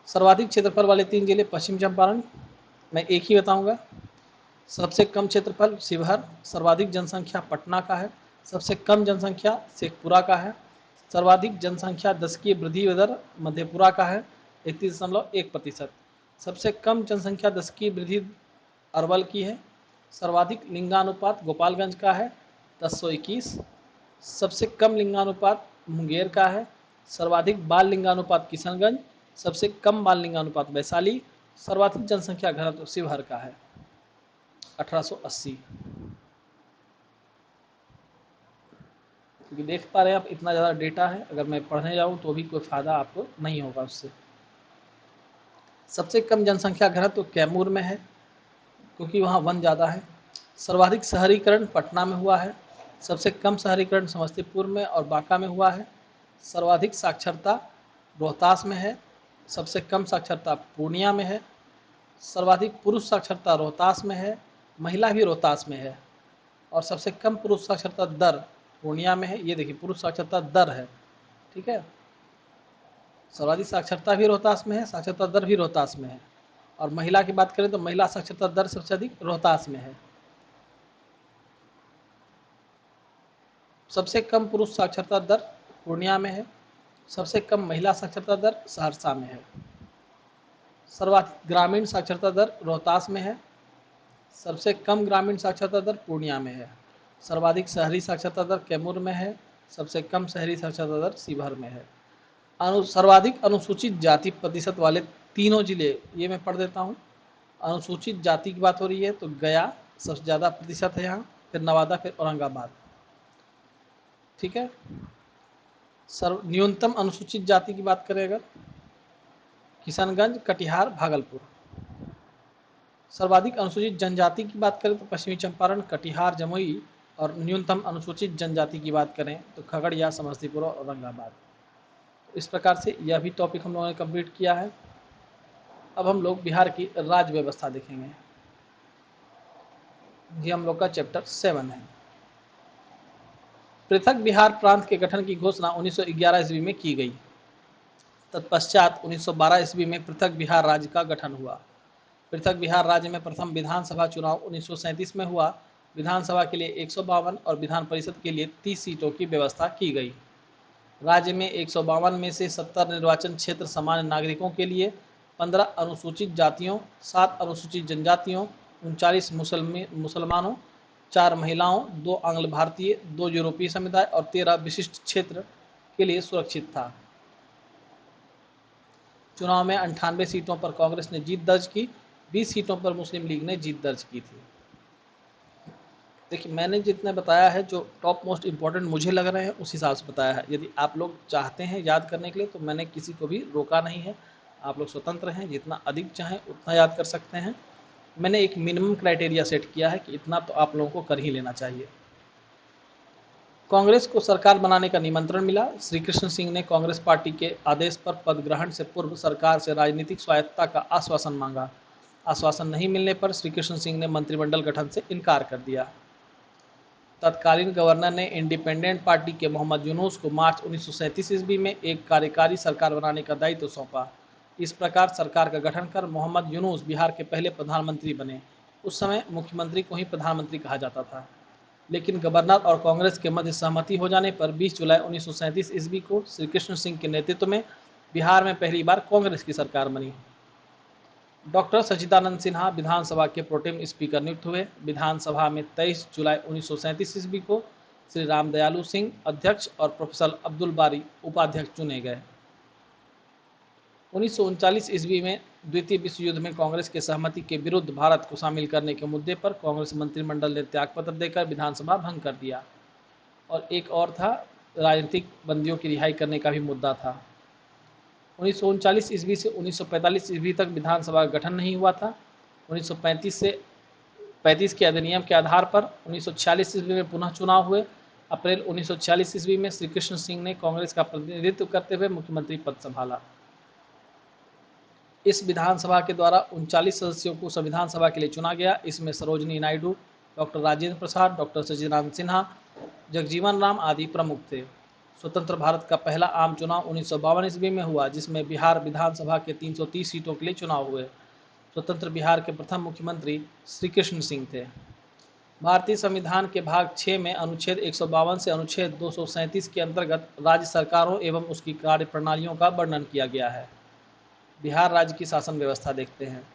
सर्वाधिक क्षेत्रफल वाले 3 जिले पश्चिम चंपारण, मैं एक ही बताऊंगा। सबसे कम क्षेत्रफल शिवहर, सर्वाधिक जनसंख्या पटना का है, सबसे कम जनसंख्या शेखपुरा का है, सर्वाधिक जनसंख्या दशकीय वृद्धि दर मधेपुरा का है 31.1%। सबसे कम जनसंख्या दशकीय वृद्धि अरवल की है। सर्वाधिक लिंगानुपात गोपालगंज का है 1021। सबसे कम लिंगानुपात मुंगेर का है। सर्वाधिक बाल लिंगानुपात किशनगंज, सबसे कम बाल लिंगानुपात वैशाली। सर्वाधिक जनसंख्या घनत्व शिवहर का है 1880। क्योंकि देख पा रहे हैं आप इतना ज़्यादा डेटा है, अगर मैं पढ़ने जाऊँ तो भी कोई फ़ायदा आपको नहीं होगा उससे। सबसे कम जनसंख्या घनत्व कैमूर में है क्योंकि वहाँ वन ज़्यादा है। सर्वाधिक शहरीकरण पटना में हुआ है, सबसे कम शहरीकरण समस्तीपुर में और बांका में हुआ है। सर्वाधिक साक्षरता रोहतास में है, सबसे कम साक्षरता पूर्णिया में है। सर्वाधिक पुरुष साक्षरता रोहतास में है, महिला भी रोहतास में है। और सबसे कम पुरुष साक्षरता दर पूर्णिया में है। ये देखिए पुरुष साक्षरता दर है, ठीक है। सर्वाधिक साक्षरता भी रोहतास में है, साक्षरता दर भी रोहतास में है। और महिला की बात करें तो महिला साक्षरता दर सबसे अधिक रोहतास में है। सबसे कम पुरुष साक्षरता दर पूर्णिया में है, सबसे कम महिला साक्षरता दर सहरसा में है। सर्वाधिक ग्रामीण साक्षरता दर रोहतास में है, सबसे कम ग्रामीण साक्षरता दर पूर्णिया में है। सर्वाधिक शहरी साक्षरता दर कैमूर में है, सबसे कम शहरी साक्षरता दर शिवहर में है। सर्वाधिक अनुसूचित जाति प्रतिशत वाले तीनों जिले, ये मैं पढ़ देता हूँ। अनुसूचित जाति की बात हो रही है तो गया सबसे ज़्यादा प्रतिशत है यहाँ, फिर नवादा, फिर औरंगाबाद, ठीक है। न्यूनतम अनुसूचित जाति की बात करें अगर, किशनगंज, कटिहार, भागलपुर। सर्वाधिक अनुसूचित जनजाति की बात करें तो पश्चिमी चंपारण, कटिहार, जमुई। और न्यूनतम अनुसूचित जनजाति की बात करें तो खगड़िया, समस्तीपुर और औरंगाबाद। इस प्रकार से यह भी टॉपिक हम लोगों ने कंप्लीट किया है। अब हम लोग बिहार की राज्य व्यवस्था देखेंगे, ये हम लोग का चैप्टर 7 है। पृथक बिहार प्रांत के गठन की घोषणा 1911 ईस्वी में की गई। तत्पश्चात 1912 ईस्वी में पृथक बिहार राज्य का गठन हुआ। पृथक बिहार राज्य में प्रथम विधानसभा चुनाव 1937 में हुआ। विधानसभा के लिए 152 और विधान परिषद के लिए 30 सीटों की व्यवस्था की गई। राज्य में 152 में से 70 निर्वाचन क्षेत्र सामान्य नागरिकों के लिए, 15 अनुसूचित जातियों, 7 अनुसूचित जनजातियों, 39 मुसलमानों, 4 महिलाओं, 2 आंग्ल भारतीय, 2 यूरोपीय समुदाय और 13 विशिष्ट क्षेत्र के लिए सुरक्षित था। चुनाव में 98 सीटों पर कांग्रेस ने जीत दर्ज की, 20 सीटों पर मुस्लिम लीग ने जीत दर्ज की थी। देखिए मैंने जितने बताया है, जो टॉप मोस्ट इम्पॉर्टेंट मुझे लग रहे हैं उस हिसाब से बताया है। यदि आप लोग चाहते हैं याद करने के लिए तो मैंने किसी को भी रोका नहीं है, आप लोग स्वतंत्र हैं, जितना अधिक चाहें उतना याद कर सकते हैं। मैंने एक मिनिमम क्राइटेरिया सेट किया है कि इतना तो आप लोगों को कर ही लेना चाहिए। कांग्रेस को सरकार बनाने का निमंत्रण मिला। श्री कृष्ण सिंह ने कांग्रेस पार्टी के आदेश पर पद ग्रहण से पूर्व सरकार से राजनीतिक स्वायत्तता का आश्वासन मांगा। आश्वासन नहीं मिलने पर श्री कृष्ण सिंह ने मंत्रिमंडल गठन से इनकार कर दिया। तत्कालीन गवर्नर ने इंडिपेंडेंट पार्टी के मोहम्मद यूनुस को मार्च 1937 ईस्वी में एक कार्यकारी सरकार बनाने का दायित्व सौंपा। इस प्रकार सरकार का गठन कर मोहम्मद यूनुस बिहार के पहले प्रधानमंत्री बने। उस समय मुख्यमंत्री को ही प्रधानमंत्री कहा जाता था, लेकिन गवर्नर और कांग्रेस के मध्य सहमति हो जाने पर 20 जुलाई 1937 ईस्वी को श्री कृष्ण सिंह के नेतृत्व में बिहार में पहली बार कांग्रेस की सरकार बनी। डॉक्टर सच्चिदानंद सिन्हा विधानसभा के प्रोटेम स्पीकर नियुक्त हुए। विधानसभा में 23 जुलाई 1937 ईस्वी को श्री रामदयालु सिंह अध्यक्ष और प्रोफेसर अब्दुल बारी उपाध्यक्ष चुने गए। 1939 ईस्वी में द्वितीय विश्व युद्ध में कांग्रेस के सहमति के विरुद्ध भारत को शामिल करने के मुद्दे पर कांग्रेस मंत्रिमंडल ने त्यागपत्र देकर विधानसभा भंग कर दिया। और एक और था, राजनीतिक बंदियों की रिहाई करने का भी मुद्दा था। 1939 ईस्वी से 1945 ईस्वी तक विधानसभा का गठन नहीं हुआ था। 1935 के अधिनियम के आधार पर 1946 ईस्वी में पुनः चुनाव हुए। अप्रैल 1946 ईस्वी में श्री कृष्ण सिंह ने कांग्रेस का प्रतिनिधित्व करते हुए मुख्यमंत्री पद संभाला। इस विधानसभा के द्वारा 39 सदस्यों को संविधान सभा के लिए चुना गया। इसमें सरोजिनी नायडू, डॉक्टर राजेंद्र प्रसाद, डॉक्टर सच्चिदानंद सिन्हा, जगजीवन राम आदि प्रमुख थे। स्वतंत्र भारत का पहला आम चुनाव 1952 ईस्वी में हुआ, जिसमें बिहार विधानसभा के 330 सीटों के लिए चुनाव हुए। स्वतंत्र बिहार के प्रथम मुख्यमंत्री श्री कृष्ण सिंह थे। भारतीय संविधान के भाग 6 में अनुच्छेद 152 से अनुच्छेद 237 के अंतर्गत राज्य सरकारों एवं उसकी कार्यप्रणालियों का वर्णन किया गया है। बिहार राज्य की शासन व्यवस्था देखते हैं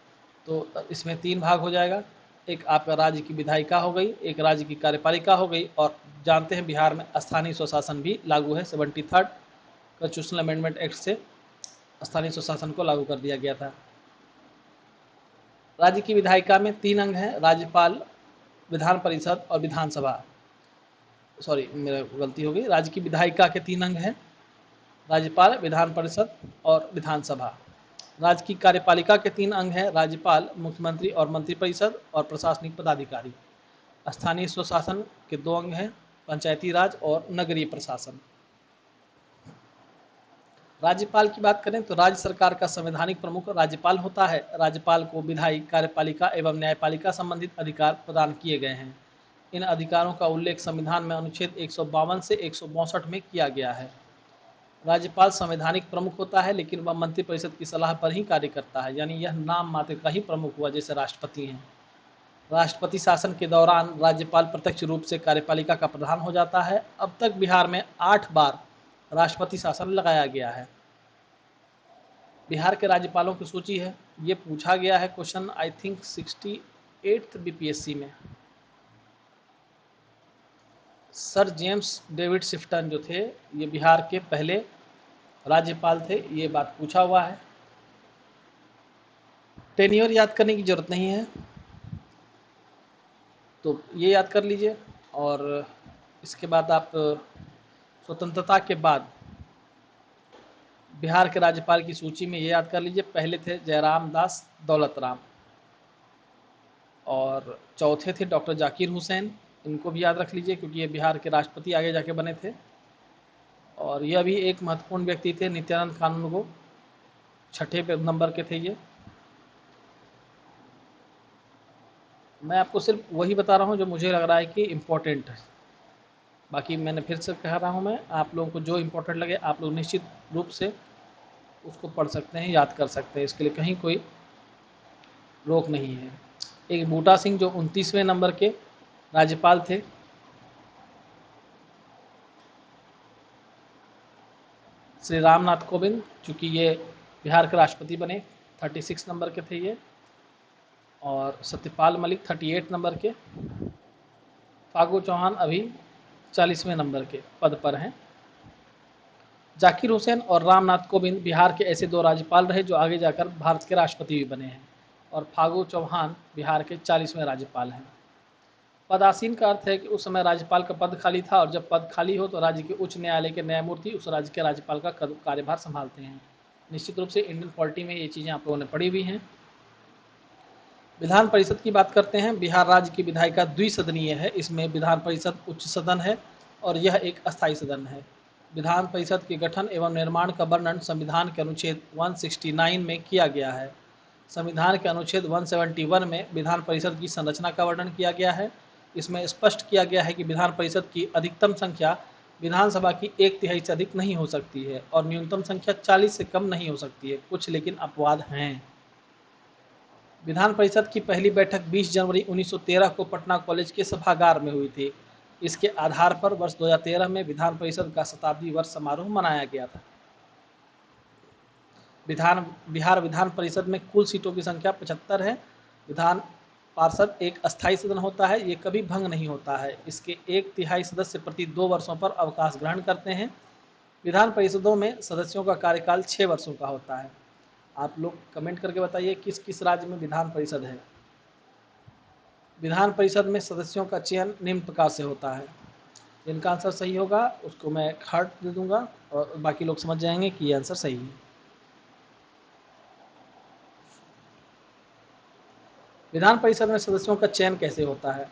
तो इसमें 3 भाग हो जाएगा। एक आपका राज्य की विधायिका हो गई, एक राज्य की कार्यपालिका हो गई, और जानते हैं बिहार में स्थानीय स्वशासन भी लागू है। 73rd कॉन्स्टिट्यूशनल अमेंडमेंट एक्ट से स्थानीय स्वशासन को लागू कर दिया गया था। राज्य की विधायिका में 3 अंग हैं, राज्यपाल, विधान परिषद और विधानसभा। सॉरी, मेरा गलती हो गई। राज्य की विधायिका के 3 अंग हैं, राज्यपाल, विधान परिषद और विधानसभा। राज्य की कार्यपालिका के 3 अंग हैं, राज्यपाल, मुख्यमंत्री और मंत्रिपरिषद और प्रशासनिक पदाधिकारी। स्थानीय स्वशासन के 2 अंग हैं, पंचायती राज और नगरीय प्रशासन। राज्यपाल की बात करें तो राज्य सरकार का संवैधानिक प्रमुख राज्यपाल होता है। राज्यपाल को विधायी, कार्यपालिका एवं न्यायपालिका संबंधित अधिकार प्रदान किए गए हैं। इन अधिकारों का उल्लेख संविधान में अनुच्छेद 152 से 162 में किया गया है। राज्यपाल संवैधानिक प्रमुख होता है, लेकिन वह मंत्रिपरिषद की सलाह पर ही कार्य करता है, यानी यह नाम मात्र का ही प्रमुख हुआ, जैसे राष्ट्रपति हैं। राष्ट्रपति शासन के दौरान राज्यपाल प्रत्यक्ष रूप से कार्यपालिका का प्रधान हो जाता है। अब तक बिहार में 8 बार राष्ट्रपति शासन लगाया गया है। बिहार के राज्यपालों की सूची है, ये पूछा गया है question, I think 68th BPSC में। सर जेम्स डेविड शिफ्टन जो थे, ये बिहार के पहले राज्यपाल थे, ये बात पूछा हुआ है। टेन्योर याद करने की जरूरत नहीं है, तो ये याद कर लीजिए। और इसके बाद आप स्वतंत्रता के बाद बिहार के राज्यपाल की सूची में ये याद कर लीजिए, पहले थे जयराम दास दौलत राम, और चौथे थे डॉक्टर जाकिर हुसैन। इनको भी याद रख लीजिए क्योंकि ये बिहार के राष्ट्रपति आगे जाके बने थे। और यह भी एक महत्वपूर्ण व्यक्ति थे, नित्यानंद कानूनगो, 6ठे नंबर के थे ये। मैं आपको सिर्फ वही बता रहा हूँ जो मुझे लग रहा है कि इम्पोर्टेंट है। बाकी मैंने फिर से कह रहा हूँ, मैं आप लोगों को जो इम्पोर्टेंट लगे आप लोग निश्चित रूप से उसको पढ़ सकते हैं, याद कर सकते हैं, इसके लिए कहीं कोई रोक नहीं है। एक बूटा सिंह जो 29वें नंबर के राज्यपाल थे। श्री रामनाथ कोविंद, चूँकि ये बिहार के राष्ट्रपति बने, 36 नंबर के थे ये। और सत्यपाल मलिक 38 नंबर के। फागू चौहान अभी 40वें नंबर के पद पर हैं। जाकिर हुसैन और रामनाथ कोविंद बिहार के ऐसे 2 राज्यपाल रहे जो आगे जाकर भारत के राष्ट्रपति भी बने हैं। और फागू चौहान बिहार के 40वें राज्यपाल हैं। पदासीन का अर्थ है कि उस समय राज्यपाल का पद खाली था, और जब पद खाली हो तो राज्य के उच्च न्यायालय के न्यायमूर्ति उस राज्य के राज्यपाल का कार्यभार संभालते हैं। निश्चित रूप से इंडियन पॉलिटी में ये चीज़ें आप लोगों ने पढ़ी हुई हैं। विधान परिषद की बात करते हैं। बिहार राज्य की विधायिका द्विसदनीय है। इसमें विधान परिषद उच्च सदन है और यह एक अस्थायी सदन है। विधान परिषद के गठन एवं निर्माण का वर्णन संविधान के अनुच्छेद 169 में किया गया है। संविधान के अनुच्छेद 171 में विधान परिषद की संरचना का वर्णन किया गया है। इसमें स्पष्ट किया गया है कि विधान परिषद की अधिकतम संख्या विधानसभा की 1/3 से अधिक नहीं हो सकती है और न्यूनतम संख्या 40 से कम नहीं हो सकती है। कुछ लेकिन अपवाद हैं। विधान परिषद की पहली बैठक 20 जनवरी 1913 को पटना कॉलेज के सभागार में हुई थी। इसके आधार पर वर्ष 2013 में विधान परिषद का शताब्दी वर्ष समारोह मनाया गया था। बिहार विधान परिषद में कुल सीटों की संख्या 75 है। विधान पार्षद एक अस्थायी सदन होता है, ये कभी भंग नहीं होता है। इसके 1/3 सदस्य प्रति 2 वर्षों पर अवकाश ग्रहण करते हैं। विधान परिषदों में सदस्यों का कार्यकाल 6 वर्षों का होता है। आप लोग कमेंट करके बताइए किस किस राज्य में विधान परिषद है। विधान परिषद में सदस्यों का चयन निम्न प्रकार से होता है। जिनका आंसर सही होगा उसको मैं हार्ट दे दूंगा और बाकी लोग समझ जाएंगे कि ये आंसर सही है। विधान परिषद में सदस्यों का चयन कैसे होता है?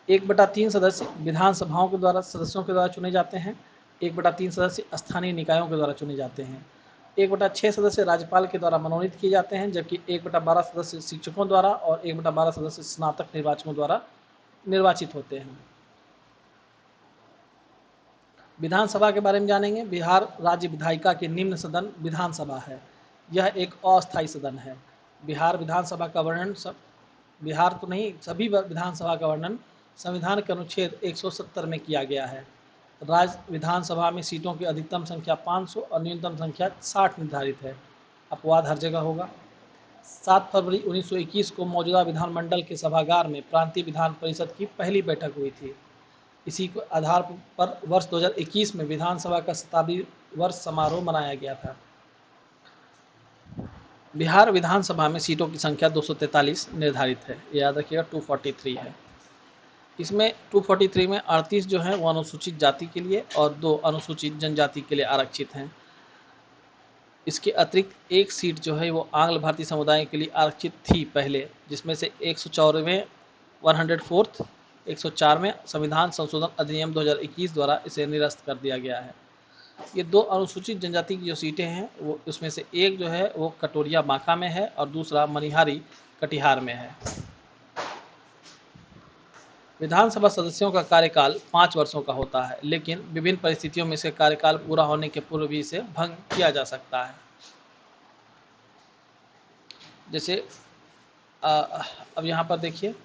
1/3 सदस्य विधानसभाओं के द्वारा सदस्यों के द्वारा चुने जाते हैं। 1/3 सदस्य स्थानीय निकायों के द्वारा चुने जाते हैं। 1/6 सदस्य राज्यपाल के द्वारा मनोनीत किए जाते हैं, जबकि 1/12 सदस्य शिक्षकों द्वारा और 1/12 सदस्य स्नातक निर्वाचकों द्वारा निर्वाचित होते हैं। विधानसभा के बारे में जानेंगे। बिहार राज्य विधायिका के निम्न सदन विधानसभा है। यह एक अस्थायी सदन है। बिहार विधानसभा का वर्णन बिहार तो नहीं, सभी विधानसभा का वर्णन संविधान के अनुच्छेद 170 में किया गया है। राज्य विधानसभा में सीटों की अधिकतम संख्या 500 और न्यूनतम संख्या 60 निर्धारित है। अपवाद हर जगह होगा। 7 फरवरी 1921 को मौजूदा विधानमंडल के सभागार में प्रांतीय विधान परिषद की पहली बैठक हुई थी। इसी के आधार पर वर्ष 2021 में विधानसभा का शताब्दी वर्ष समारोह मनाया गया था। बिहार विधानसभा में सीटों की संख्या 243 निर्धारित है। याद रखिएगा 243 है। इसमें 243 में 38 जो है वो अनुसूचित जाति के लिए और 2 अनुसूचित जनजाति के लिए आरक्षित हैं। इसके अतिरिक्त एक सीट जो है वो आंग्ल भारतीय समुदाय के लिए आरक्षित थी पहले, जिसमें से 104वें 104th 104 में संविधान संशोधन अधिनियम 2021 द्वारा इसे निरस्त कर दिया गया है। ये 2 अनुसूचित जनजाति की जो सीटें हैं वो उसमें से एक जो है वो कटोरिया बांका में है और दूसरा मनिहारी कटिहार में है। विधानसभा सदस्यों का कार्यकाल 5 वर्षों का होता है, लेकिन विभिन्न परिस्थितियों में से कार्यकाल पूरा होने के पूर्व भी इसे भंग किया जा सकता है। जैसे अब यहाँ पर देखिए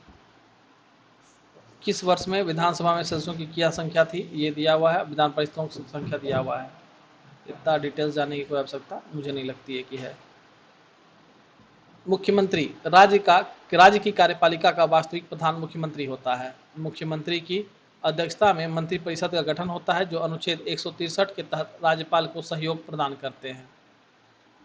किस वर्ष में विधानसभा में सदस्यों की क्या संख्या थी, ये दिया हुआ है। विधान परिषदों की संख्या दिया हुआ है। इतना डिटेल्स जानने की कोई आवश्यकता मुझे नहीं लगती है कि है। मुख्यमंत्री राज्य की कार्यपालिका का वास्तविक प्रधान मुख्यमंत्री होता है। मुख्यमंत्री की अध्यक्षता में मंत्रिपरिषद का गठन होता है, जो अनुच्छेद 163 के तहत राज्यपाल को सहयोग प्रदान करते हैं।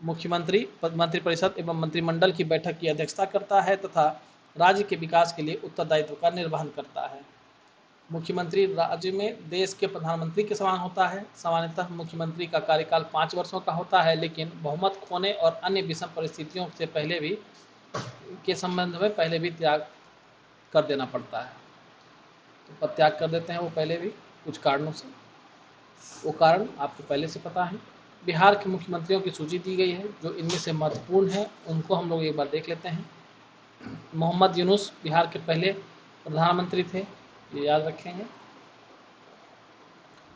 मुख्यमंत्री मंत्रिपरिषद एवं मंत्रिमंडल की बैठक की अध्यक्षता करता है तथा राज्य के विकास के लिए उत्तरदायित्व का निर्वहन करता है। मुख्यमंत्री राज्य में देश के प्रधानमंत्री के समान होता है। सामान्यतः मुख्यमंत्री का कार्यकाल 5 वर्षों का होता है, लेकिन बहुमत खोने और अन्य विषम परिस्थितियों से पहले भी के संबंध में पहले भी त्याग कर देना पड़ता है। तो त्याग कर देते हैं वो पहले भी कुछ कारणों से। वो कारण आपको पहले से पता है। बिहार के मुख्यमंत्रियों की सूची दी गई है, जो इनमें से महत्वपूर्ण है उनको हम लोग एक बार देख लेते हैं। मोहम्मद यूनुस बिहार के पहले प्रधानमंत्री थे, ये याद रखेंगे।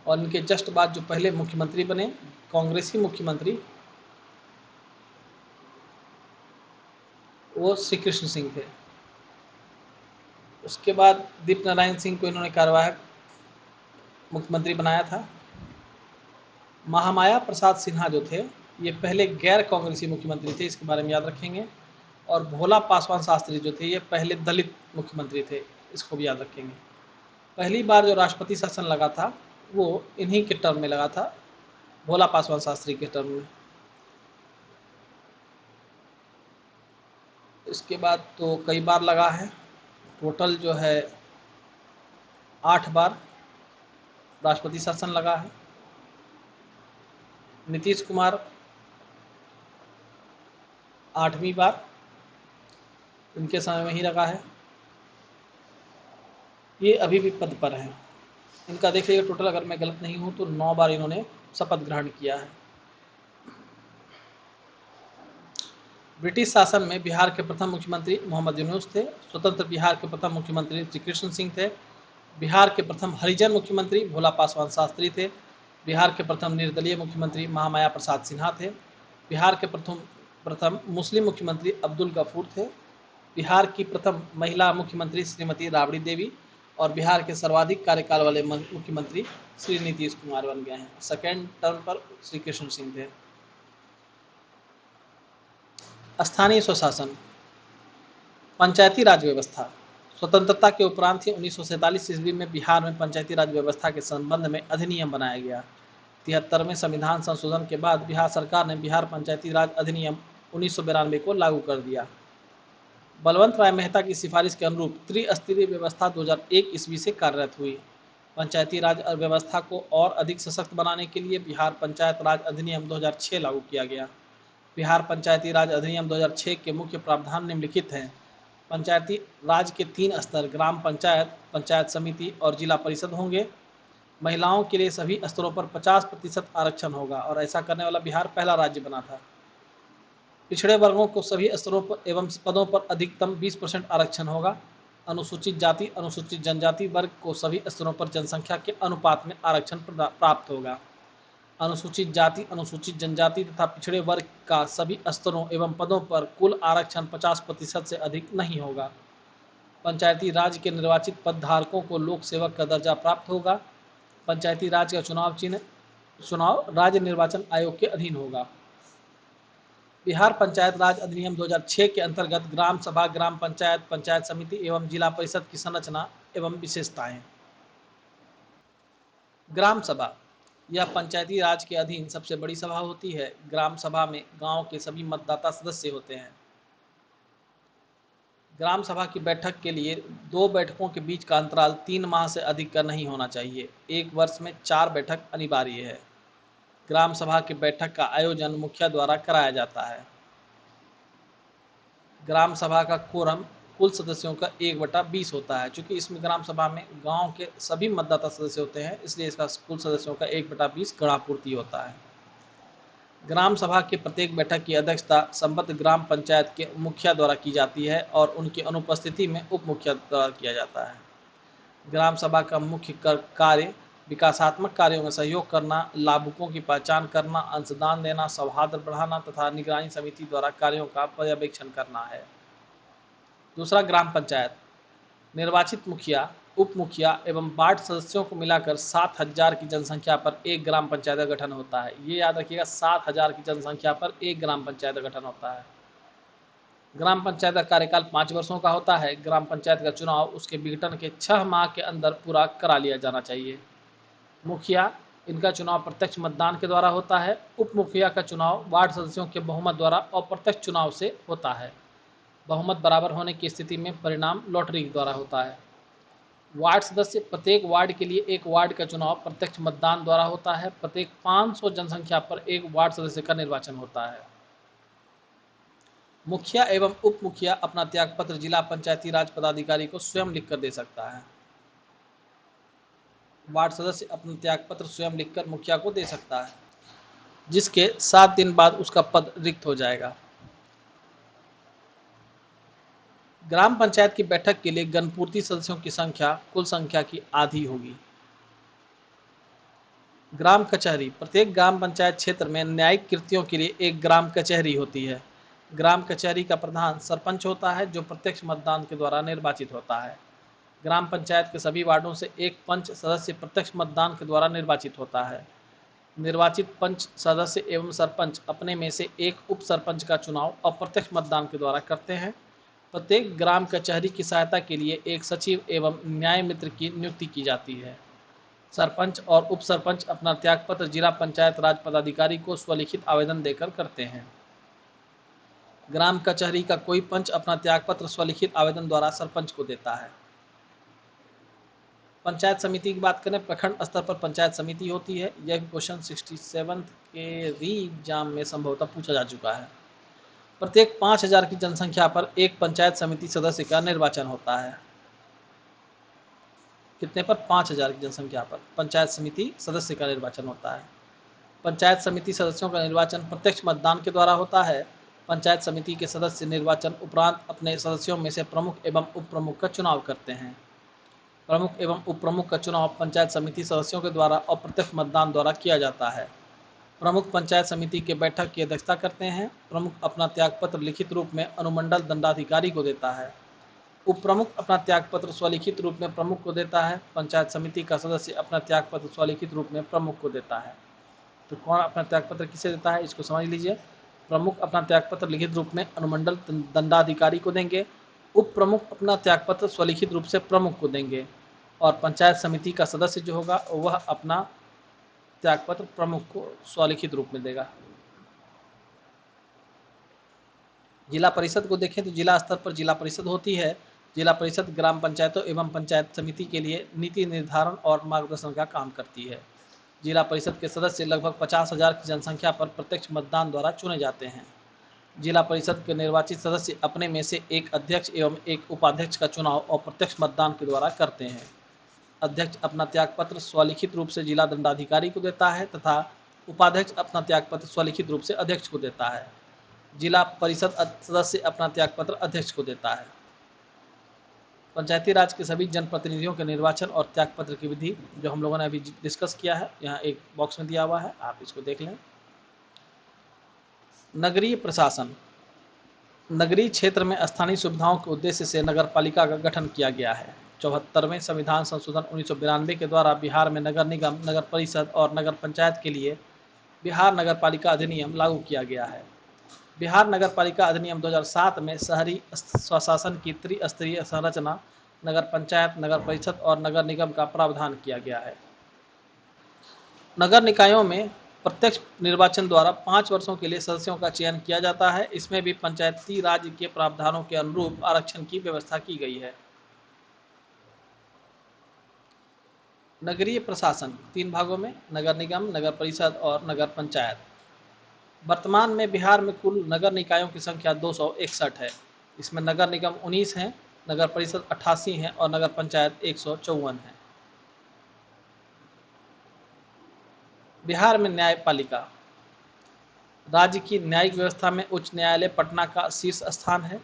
और इनके जस्ट बाद जो पहले मुख्यमंत्री बने कांग्रेसी मुख्यमंत्री, वो श्री कृष्ण सिंह थे। उसके बाद दीप नारायण सिंह को इन्होंने कार्यवाहक मुख्यमंत्री बनाया था। महामाया प्रसाद सिन्हा जो थे ये पहले गैर कांग्रेसी मुख्यमंत्री थे, इसके बारे में याद रखेंगे। और भोला पासवान शास्त्री जो थे ये पहले दलित मुख्यमंत्री थे, इसको भी याद रखेंगे। पहली बार जो राष्ट्रपति शासन लगा था वो इन्हीं के टर्म में लगा था, भोला पासवान शास्त्री के टर्म में। इसके बाद तो कई बार लगा है, टोटल जो है 8 बार राष्ट्रपति शासन लगा है। नीतीश कुमार 8वीं बार इनके समय में ही लगा है। ये अभी भी पद पर हैं। इनका देखिएगा टोटल, अगर मैं गलत नहीं हूँ तो 9 बार इन्होंने शपथ ग्रहण किया है। ब्रिटिश शासन में बिहार के प्रथम मुख्यमंत्री मोहम्मद यूनुस थे। स्वतंत्र बिहार के प्रथम मुख्यमंत्री श्री कृष्ण सिंह थे। बिहार के प्रथम हरिजन मुख्यमंत्री भोला पासवान शास्त्री थे। बिहार के प्रथम निर्दलीय मुख्यमंत्री महामाया प्रसाद सिन्हा थे। बिहार के प्रथम मुस्लिम मुख्यमंत्री अब्दुल गफूर थे। बिहार की प्रथम महिला मुख्यमंत्री श्रीमती राबड़ी देवी और बिहार के सर्वाधिक कार्यकाल वाले मुख्यमंत्री श्री नीतीश कुमार बन गए हैं। सेकेंड टर्म पर श्री कृष्ण सिंह थे। स्थानीय स्वशासन, पंचायती राज व्यवस्था। स्वतंत्रता के उपरांत ही 1947 ईस्वी में बिहार में पंचायती राज व्यवस्था के संबंध में अधिनियम बनाया गया। 73वें संविधान संशोधन के बाद बिहार सरकार ने बिहार पंचायती राज अधिनियम 1992 को लागू कर दिया। बलवंत राय मेहता की सिफारिश के अनुरूप त्रिस्तरीय व्यवस्था 2001 ईस्वी से कार्यरत हुई। पंचायती राज व्यवस्था को और अधिक सशक्त बनाने के लिए बिहार पंचायत राज अधिनियम 2006 लागू किया गया। बिहार पंचायती राज अधिनियम 2006 के मुख्य प्रावधान निम्नलिखित हैं। पंचायती राज के 3 स्तर ग्राम पंचायत, पंचायत समिति और जिला परिषद होंगे। महिलाओं के लिए सभी स्तरों पर 50% आरक्षण होगा और ऐसा करने वाला बिहार पहला राज्य बना था। पिछड़े वर्गों को सभी स्तरों पर एवं पदों पर अधिकतम 20% आरक्षण होगा। अनुसूचित जाति, अनुसूचित जनजाति वर्ग को सभी स्तरों पर जनसंख्या के अनुपात में आरक्षण प्राप्त होगा। अनुसूचित जाति, अनुसूचित जनजाति तथा पिछड़े वर्ग का सभी स्तरों एवं पदों पर कुल आरक्षण 50% से अधिक नहीं होगा। पंचायती राज के निर्वाचित पद धारकों को लोक सेवक का दर्जा प्राप्त होगा। पंचायती राज का चुनाव राज्य निर्वाचन आयोग के अधीन होगा। बिहार पंचायत राज अधिनियम 2006 के अंतर्गत ग्राम सभा, ग्राम पंचायत, पंचायत समिति एवं जिला परिषद की संरचना एवं विशेषताएं। ग्राम सभा यह पंचायती राज के अधीन सबसे बड़ी सभा होती है। ग्राम सभा में गांव के सभी मतदाता सदस्य होते हैं। ग्राम सभा की बैठक के लिए 2 बैठकों के बीच का अंतराल 3 माह से अधिक का नहीं होना चाहिए। 1 वर्ष में 4 बैठक अनिवार्य है। ग्राम सभा की बैठक का आयोजन मुखिया द्वारा कराया जाता है। ग्राम सभा का कोरम कुल सदस्यों का 1/20 होता है। चूँकि इसमें ग्राम सभा में गांव के सभी मतदाता सदस्य होते हैं, इसलिए इसका कुल सदस्यों का 1/20 गणापूर्ति होता है। ग्राम सभा की प्रत्येक बैठक की अध्यक्षता संबद्ध ग्राम पंचायत के मुखिया द्वारा की जाती है और उनकी अनुपस्थिति में उप मुखिया द्वारा किया जाता है। ग्राम सभा का मुख्य कार्य विकासात्मक कार्यों में सहयोग करना, लाभुकों की पहचान करना, अंशदान देना, सौहार्द बढ़ाना तथा निगरानी समिति द्वारा कार्यों का पर्यवेक्षण करना है। दूसरा, ग्राम पंचायत निर्वाचित मुखिया, उप मुखिया एवं वार्ड सदस्यों को मिलाकर 7000 की जनसंख्या पर एक ग्राम पंचायत का गठन होता है। ये याद रखिएगा, 7000 की जनसंख्या पर एक ग्राम पंचायत का गठन होता है। ग्राम पंचायत का कार्यकाल 5 वर्षों का होता है। ग्राम पंचायत का चुनाव उसके विघटन के 6 माह के अंदर पूरा करा लिया जाना चाहिए। मुखिया, इनका चुनाव प्रत्यक्ष मतदान के द्वारा होता है। उप मुखिया का चुनाव वार्ड सदस्यों के बहुमत द्वारा अप्रत्यक्ष चुनाव से होता है। बहुमत बराबर होने की स्थिति में परिणाम लॉटरी द्वारा होता है। वार्ड सदस्य, प्रत्येक वार्ड के लिए एक वार्ड का चुनाव प्रत्यक्ष मतदान द्वारा होता है। प्रत्येक 500 जनसंख्या पर एक वार्ड सदस्य का निर्वाचन होता है। मुखिया एवं उप मुखिया अपना त्यागपत्र जिला पंचायती राज पदाधिकारी को स्वयं लिखकर दे सकता है। वार्ड सदस्य अपना त्यागपत्र स्वयं लिखकर मुखिया को दे सकता है, जिसके 7 दिन बाद उसका पद रिक्त हो जाएगा। ग्राम पंचायत की बैठक के लिए गणपूर्ति सदस्यों की संख्या कुल संख्या की आधी होगी। ग्राम कचहरी, प्रत्येक ग्राम पंचायत क्षेत्र में न्यायिक कृत्यों के लिए एक ग्राम कचहरी होती है। ग्राम कचहरी का प्रधान सरपंच होता है, जो प्रत्यक्ष मतदान के द्वारा निर्वाचित होता है। ग्राम पंचायत के सभी वार्डों से एक पंच सदस्य प्रत्यक्ष मतदान के द्वारा निर्वाचित होता है। निर्वाचित पंच सदस्य एवं सरपंच अपने में से एक उप सरपंच का चुनाव अप्रत्यक्ष मतदान के द्वारा करते हैं। प्रत्येक ग्राम कचहरी की सहायता के लिए एक सचिव एवं न्याय मित्र की नियुक्ति की जाती है। सरपंच और उप सरपंच अपना त्यागपत्र जिला पंचायत राज पदाधिकारी को स्वलिखित आवेदन देकर करते हैं। ग्राम कचहरी का कोई पंच अपना त्यागपत्र स्वलिखित आवेदन द्वारा सरपंच को देता है। पंचायत समिति की बात करें, प्रखंड स्तर पर पंचायत समिति होती है। यह क्वेश्चन 67 के री एग्जाम में संभवतः पूछा जा चुका है। प्रत्येक 5000 की जनसंख्या पर एक पंचायत समिति सदस्य का निर्वाचन होता है। कितने पर? 5000 की जनसंख्या पर पंचायत समिति सदस्य का निर्वाचन होता है। पंचायत समिति सदस्यों का निर्वाचन प्रत्यक्ष मतदान के द्वारा होता है। पंचायत समिति के सदस्य निर्वाचन उपरांत अपने सदस्यों में से प्रमुख एवं उप प्रमुख का चुनाव करते हैं। प्रमुख एवं उप प्रमुख का चुनाव पंचायत समिति सदस्यों के द्वारा अप्रत्यक्ष मतदान द्वारा किया जाता है। प्रमुख पंचायत समिति के बैठक की अध्यक्षता करते हैं। प्रमुख अपना त्यागपत्र लिखित रूप में अनुमंडल दंडाधिकारी को देता है। उप प्रमुख अपना त्यागपत्र स्वलिखित रूप में प्रमुख को देता है। पंचायत समिति का सदस्य अपना त्यागपत्र स्वलिखित रूप में प्रमुख को देता है। तो कौन अपना त्यागपत्र किसे देता है, इसको समझ लीजिए। प्रमुख अपना त्यागपत्र लिखित रूप में अनुमंडल दंडाधिकारी को देंगे। उप प्रमुख अपना त्यागपत्र स्वलिखित रूप से प्रमुख को देंगे और पंचायत समिति का सदस्य जो होगा वह अपना त्यागपत्र प्रमुख को स्वलिखित रूप में देगा। जिला परिषद को देखें तो जिला स्तर पर जिला परिषद होती है। जिला परिषद ग्राम पंचायतों एवं पंचायत समिति के लिए नीति निर्धारण और मार्गदर्शन का काम करती है। जिला परिषद के सदस्य लगभग 50,000 की जनसंख्या पर प्रत्यक्ष मतदान द्वारा चुने जाते हैं। जिला परिषद के निर्वाचित सदस्य अपने में से एक अध्यक्ष एवं एक उपाध्यक्ष का चुनाव अप्रत्यक्ष मतदान के द्वारा करते हैं। अध्यक्ष अपना त्यागपत्र स्वलिखित रूप से जिला दंडाधिकारी को देता है तथा उपाध्यक्ष अपना त्यागपत्र स्वलिखित रूप से अध्यक्ष को देता है। जिला परिषद सदस्य अपना त्यागपत्र अध्यक्ष को देता है। पंचायती राज के सभी जनप्रतिनिधियों के निर्वाचन और त्यागपत्र की विधि जो हम लोगों ने अभी डिस्कस किया है, यहाँ एक बॉक्स में दिया हुआ है, आप इसको देख लें। नगरीय प्रशासन। नगरीय क्षेत्र में स्थानीय सुविधाओं के उद्देश्य से नगरपालिका का गठन किया गया है। 74वें संविधान संशोधन 1992 के द्वारा बिहार में नगर निगम, नगर परिषद और नगर पंचायत के लिए बिहार नगरपालिका अधिनियम लागू किया गया है। बिहार नगरपालिका अधिनियम 2007 में शहरी स्वशासन की त्रिस्तरीय संरचना, नगर पंचायत, नगर परिषद और नगर निगम का प्रावधान किया गया है। नगर निकायों में प्रत्यक्ष निर्वाचन द्वारा 5 वर्षों के लिए सदस्यों का चयन किया जाता है। इसमें भी पंचायती राज के प्रावधानों के अनुरूप आरक्षण की व्यवस्था की गई है। नगरीय प्रशासन 3 भागों में, नगर निगम, नगर परिषद और नगर पंचायत। वर्तमान में बिहार में कुल नगर निकायों की संख्या 261 है। इसमें नगर निगम 19 हैं, नगर परिषद 88 हैं और नगर पंचायत 154 है। बिहार में न्यायपालिका। राज्य की न्यायिक व्यवस्था में उच्च न्यायालय पटना का शीर्ष स्थान है।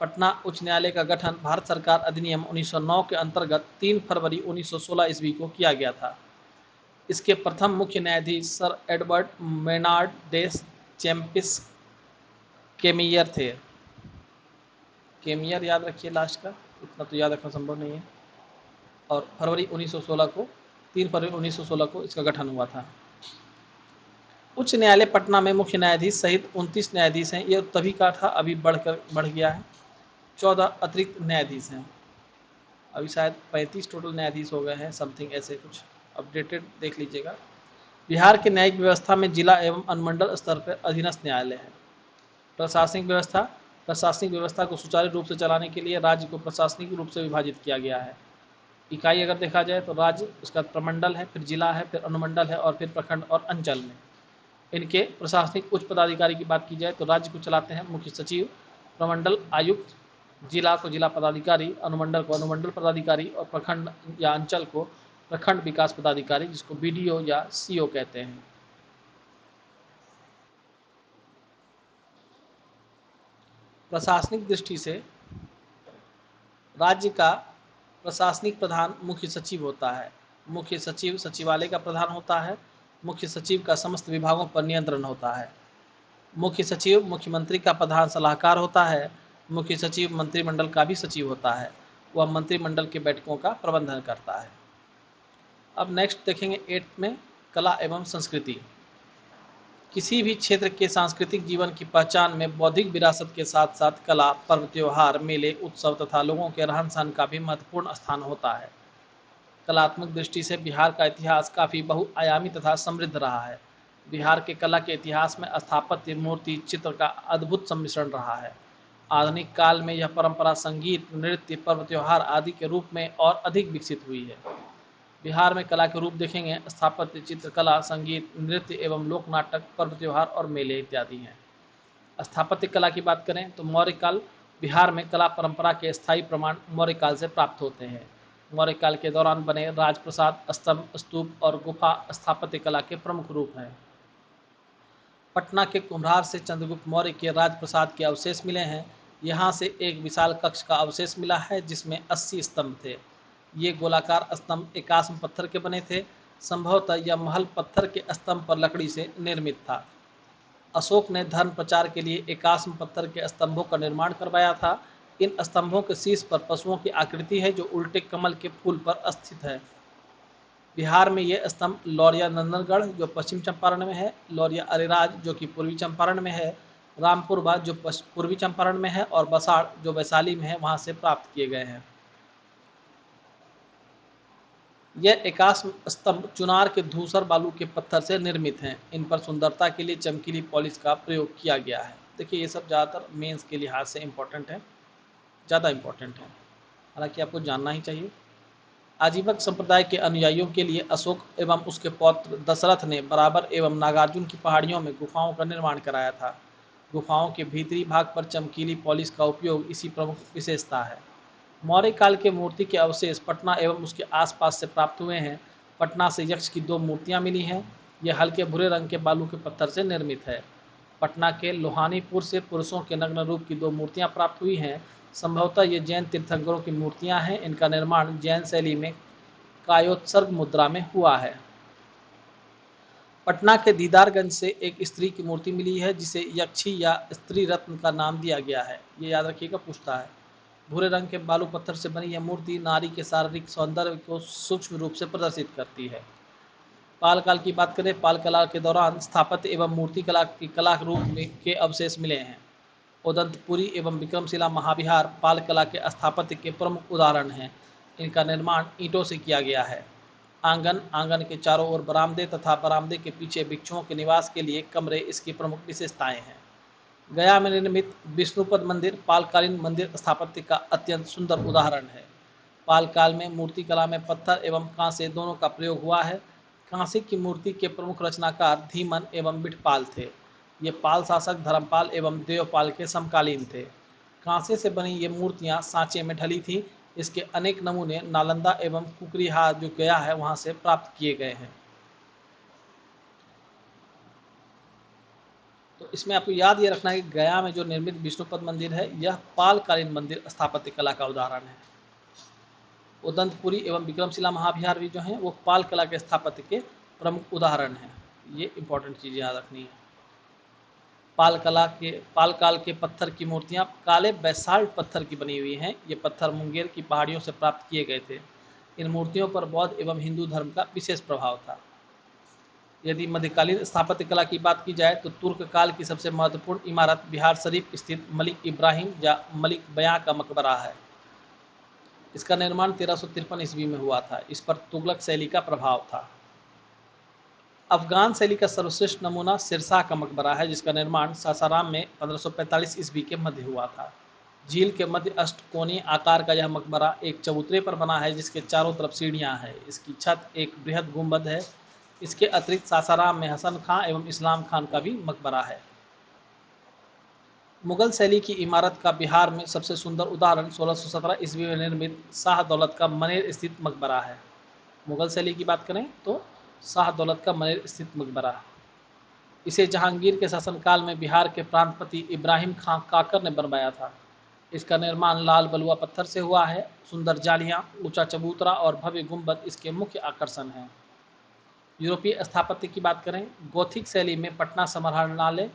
पटना उच्च न्यायालय का गठन भारत सरकार अधिनियम 1909 के अंतर्गत 3 फरवरी 1916 ईस्वी को किया गया था। इसके प्रथम मुख्य न्यायाधीश सर एडवर्ड मेनार्ड डेस चैम्पिस केमियर थे। केमियर याद रखिए लास्ट का, इतना तो याद रखना संभव नहीं है। और फरवरी 1916 को 3 फरवरी 1916 को इसका गठन हुआ था। उच्च न्यायालय पटना में मुख्य न्यायाधीश सहित 29 न्यायाधीश हैं। ये तभी का था, अभी बढ़ गया है। 14 अतिरिक्त न्यायाधीश हैं। अभी शायद 35 टोटल न्यायाधीश हो गए हैं, समथिंग ऐसे कुछ, अपडेटेड देख लीजिएगा। बिहार के न्यायिक व्यवस्था में जिला एवं अनुमंडल स्तर पर अधीनस्थ न्यायालय है। प्रशासनिक व्यवस्था। प्रशासनिक व्यवस्था को सुचारू रूप से चलाने के लिए राज्य को प्रशासनिक रूप से विभाजित किया गया है। इकाई अगर देखा जाए तो राज्य, उसका प्रमंडल है, फिर जिला है, फिर अनुमंडल है और फिर प्रखंड और अंचल में। इनके प्रशासनिक उच्च पदाधिकारी की बात की जाए तो राज्य को चलाते हैं मुख्य सचिव, प्रमंडल आयुक्त, जिला को जिला पदाधिकारी, अनुमंडल को अनुमंडल पदाधिकारी और प्रखंड या अंचल को प्रखंड विकास पदाधिकारी, जिसको बीडीओ या सीओ कहते हैं। प्रशासनिक दृष्टि से राज्य का प्रशासनिक प्रधान मुख्य सचिव होता है। मुख्य सचिव सचिवालय का प्रधान होता है। मुख्य सचिव का समस्त विभागों पर नियंत्रण होता है। मुख्य सचिव मुख्यमंत्री का प्रधान सलाहकार होता है। मुख्य सचिव मंत्रिमंडल का भी सचिव होता है। वह मंत्रिमंडल के बैठकों का प्रबंधन करता है। अब नेक्स्ट देखेंगे 8 में, कला एवं संस्कृति। किसी भी क्षेत्र के सांस्कृतिक जीवन की पहचान में बौद्धिक विरासत के साथ साथ कला, पर्व, त्योहार, मेले, उत्सव तथा लोगों के रहन सहन का भी महत्वपूर्ण स्थान होता है। कलात्मक दृष्टि से बिहार का इतिहास काफ़ी बहुआयामी तथा समृद्ध रहा है। बिहार के कला के इतिहास में स्थापत्य, मूर्ति, चित्र का अद्भुत सम्मिश्रण रहा है। आधुनिक काल में यह परंपरा संगीत, नृत्य, पर्व, त्योहार आदि के रूप में और अधिक विकसित हुई है। बिहार में कला के रूप देखेंगे स्थापत्य, चित्रकला, संगीत, नृत्य एवं लोक नाटक, पर्व, त्योहार और मेले इत्यादि हैं। स्थापत्य कला की बात करें तो मौर्य काल। बिहार में कला परंपरा के स्थायी प्रमाण मौर्य काल से प्राप्त होते हैं। मौर्य काल के दौरान बने राजप्रसाद, स्तंभ, स्तूप और गुफा स्थापत्य कला के प्रमुख रूप हैं। पटना के कुम्हार से चंद्रगुप्त मौर्य के राजप्रसाद के अवशेष मिले हैं। यहाँ से एक विशाल कक्ष का अवशेष मिला है जिसमें 80 स्तंभ थे। ये गोलाकार स्तंभ एकास्म पत्थर के बने थे। संभवतः यह महल पत्थर के स्तंभ पर लकड़ी से निर्मित था। अशोक ने धर्म प्रचार के लिए एकास्म पत्थर के स्तंभों का निर्माण करवाया था। इन स्तंभों के शीर्ष पर पशुओं की आकृति है जो उल्टे कमल के फूल पर स्थित है। बिहार में ये स्तंभ लौरिया नंदनगढ़ जो पश्चिम चंपारण में है, लौरिया अरेराज जो कि पूर्वी चंपारण में है, रामपुरबा जो पूर्वी चंपारण में है और बसाड़ जो वैशाली में है, वहां से प्राप्त किए गए हैं। यह एकास्म स्तंभ चुनार के धूसर बालू के पत्थर से निर्मित हैं। इन पर सुंदरता के लिए चमकीली पॉलिश का प्रयोग किया गया है। देखिए ये सब ज़्यादातर मेंस के लिहाज से इम्पोर्टेंट है, ज़्यादा इम्पोर्टेंट है, हालांकि आपको जानना ही चाहिए। आजीवक संप्रदाय के अनुयायियों के लिए अशोक एवं उसके पौत्र दशरथ ने बराबर एवं नागार्जुन की पहाड़ियों में गुफाओं का निर्माण कराया था। गुफाओं के भीतरी भाग पर चमकीली पॉलिश का उपयोग इसी प्रमुख विशेषता है। मौर्य काल के मूर्ति के अवशेष पटना एवं उसके आसपास से प्राप्त हुए हैं। पटना से यक्ष की 2 मूर्तियां मिली हैं। यह हल्के भूरे रंग के बालू के पत्थर से निर्मित है। पटना के लोहानीपुर से पुरुषों के नग्न रूप की 2 मूर्तियां प्राप्त हुई हैं। संभवतः ये जैन तीर्थंकरों की मूर्तियां हैं। इनका निर्माण जैन शैली में कायोत्सर्ग मुद्रा में हुआ है। पटना के दीदारगंज से एक स्त्री की मूर्ति मिली है जिसे यक्षी या स्त्री रत्न का नाम दिया गया है। ये याद रखिएगा, पूछता है। भूरे रंग के बालू पत्थर से बनी यह मूर्ति नारी के शारीरिक सौंदर्य को सूक्ष्म रूप से प्रदर्शित करती है। पाल काल की बात करें, पाल कला के दौरान स्थापत्य एवं मूर्ति कला की कला रूप के अवशेष मिले हैं। उदंतपुरी एवं विक्रमशिला महाविहार पाल कला के स्थापत्य के प्रमुख उदाहरण हैं। इनका निर्माण ईंटों से किया गया है। आंगन के चारों ओर बरामदे तथा बरामदे के पीछे भिक्षुओं के निवास के लिए कमरे इसकी प्रमुख विशेषताएं हैं। गया में निर्मित विष्णुपद मंदिर पालकालीन मंदिर स्थापत्य का अत्यंत सुंदर उदाहरण है। पाल काल में मूर्ति कला में पत्थर एवं कांसे दोनों का प्रयोग हुआ है। कांसे की मूर्ति के प्रमुख रचनाकार धीमन एवं बिठपाल थे। ये पाल शासक धर्मपाल एवं देवपाल के समकालीन थे। कांसे से बनी ये मूर्तियां सांचे में ढली थी। इसके अनेक नमूने नालंदा एवं कुकरीहा जो गया है वहां से प्राप्त किए गए हैं। तो इसमें आपको याद ये रखना है कि गया में जो निर्मित विष्णुपद मंदिर है यह पालकालीन मंदिर स्थापत्य कला का उदाहरण है। उदंतपुरी एवं विक्रमशिला महाविहार भी जो हैं वो पाल कला के स्थापत्य के प्रमुख उदाहरण हैं। ये इंपॉर्टेंट चीज़ याद रखनी है। पाल काल के पत्थर की मूर्तियां काले बैसाल्ट पत्थर की बनी हुई हैं। ये पत्थर मुंगेर की पहाड़ियों से प्राप्त किए गए थे। इन मूर्तियों पर बौद्ध एवं हिंदू धर्म का विशेष प्रभाव था। यदि मध्यकालीन स्थापत्य कला की बात की जाए तो तुर्क काल की सबसे महत्वपूर्ण इमारत बिहार शरीफ स्थित मलिक इब्राहिम या मलिक बयां का मकबरा है। इसका निर्माण 1353 ईस्वी में हुआ था। इस पर तुगलक शैली का प्रभाव था। अफगान शैली का सर्वश्रेष्ठ नमूना सिरसा का मकबरा है जिसका निर्माण सासाराम में 1545 ईस्वी के मध्य हुआ था। झील के मध्य अष्टकोणीय आकार का यह मकबरा एक चबूतरे पर बना है जिसके चारों तरफ सीढ़ियां हैं। इसकी छत एक बृहद गुंबद है। इसके अतिरिक्त सासाराम में हसन खां एवं इस्लाम खान का भी मकबरा है। मुगल शैली की इमारत का बिहार में सबसे सुंदर उदाहरण 1617 ईस्वी में निर्मित शाह दौलत का मनेर स्थित मकबरा है। मुगल शैली की बात करें तो शाह दौलत का मनेर स्थित मकबरा। इसे जहांगीर के शासनकाल में बिहार के प्रांतपति इब्राहिम खां काकर ने बनवाया था। इसका निर्माण लाल बलुआ पत्थर से हुआ है। सुंदर जालियां, ऊंचा चबूतरा और भव्य गुंबद इसके मुख्य आकर्षण हैं। यूरोपीय स्थापत्य की बात करें, गोथिक शैली में पटना समाहरणालय,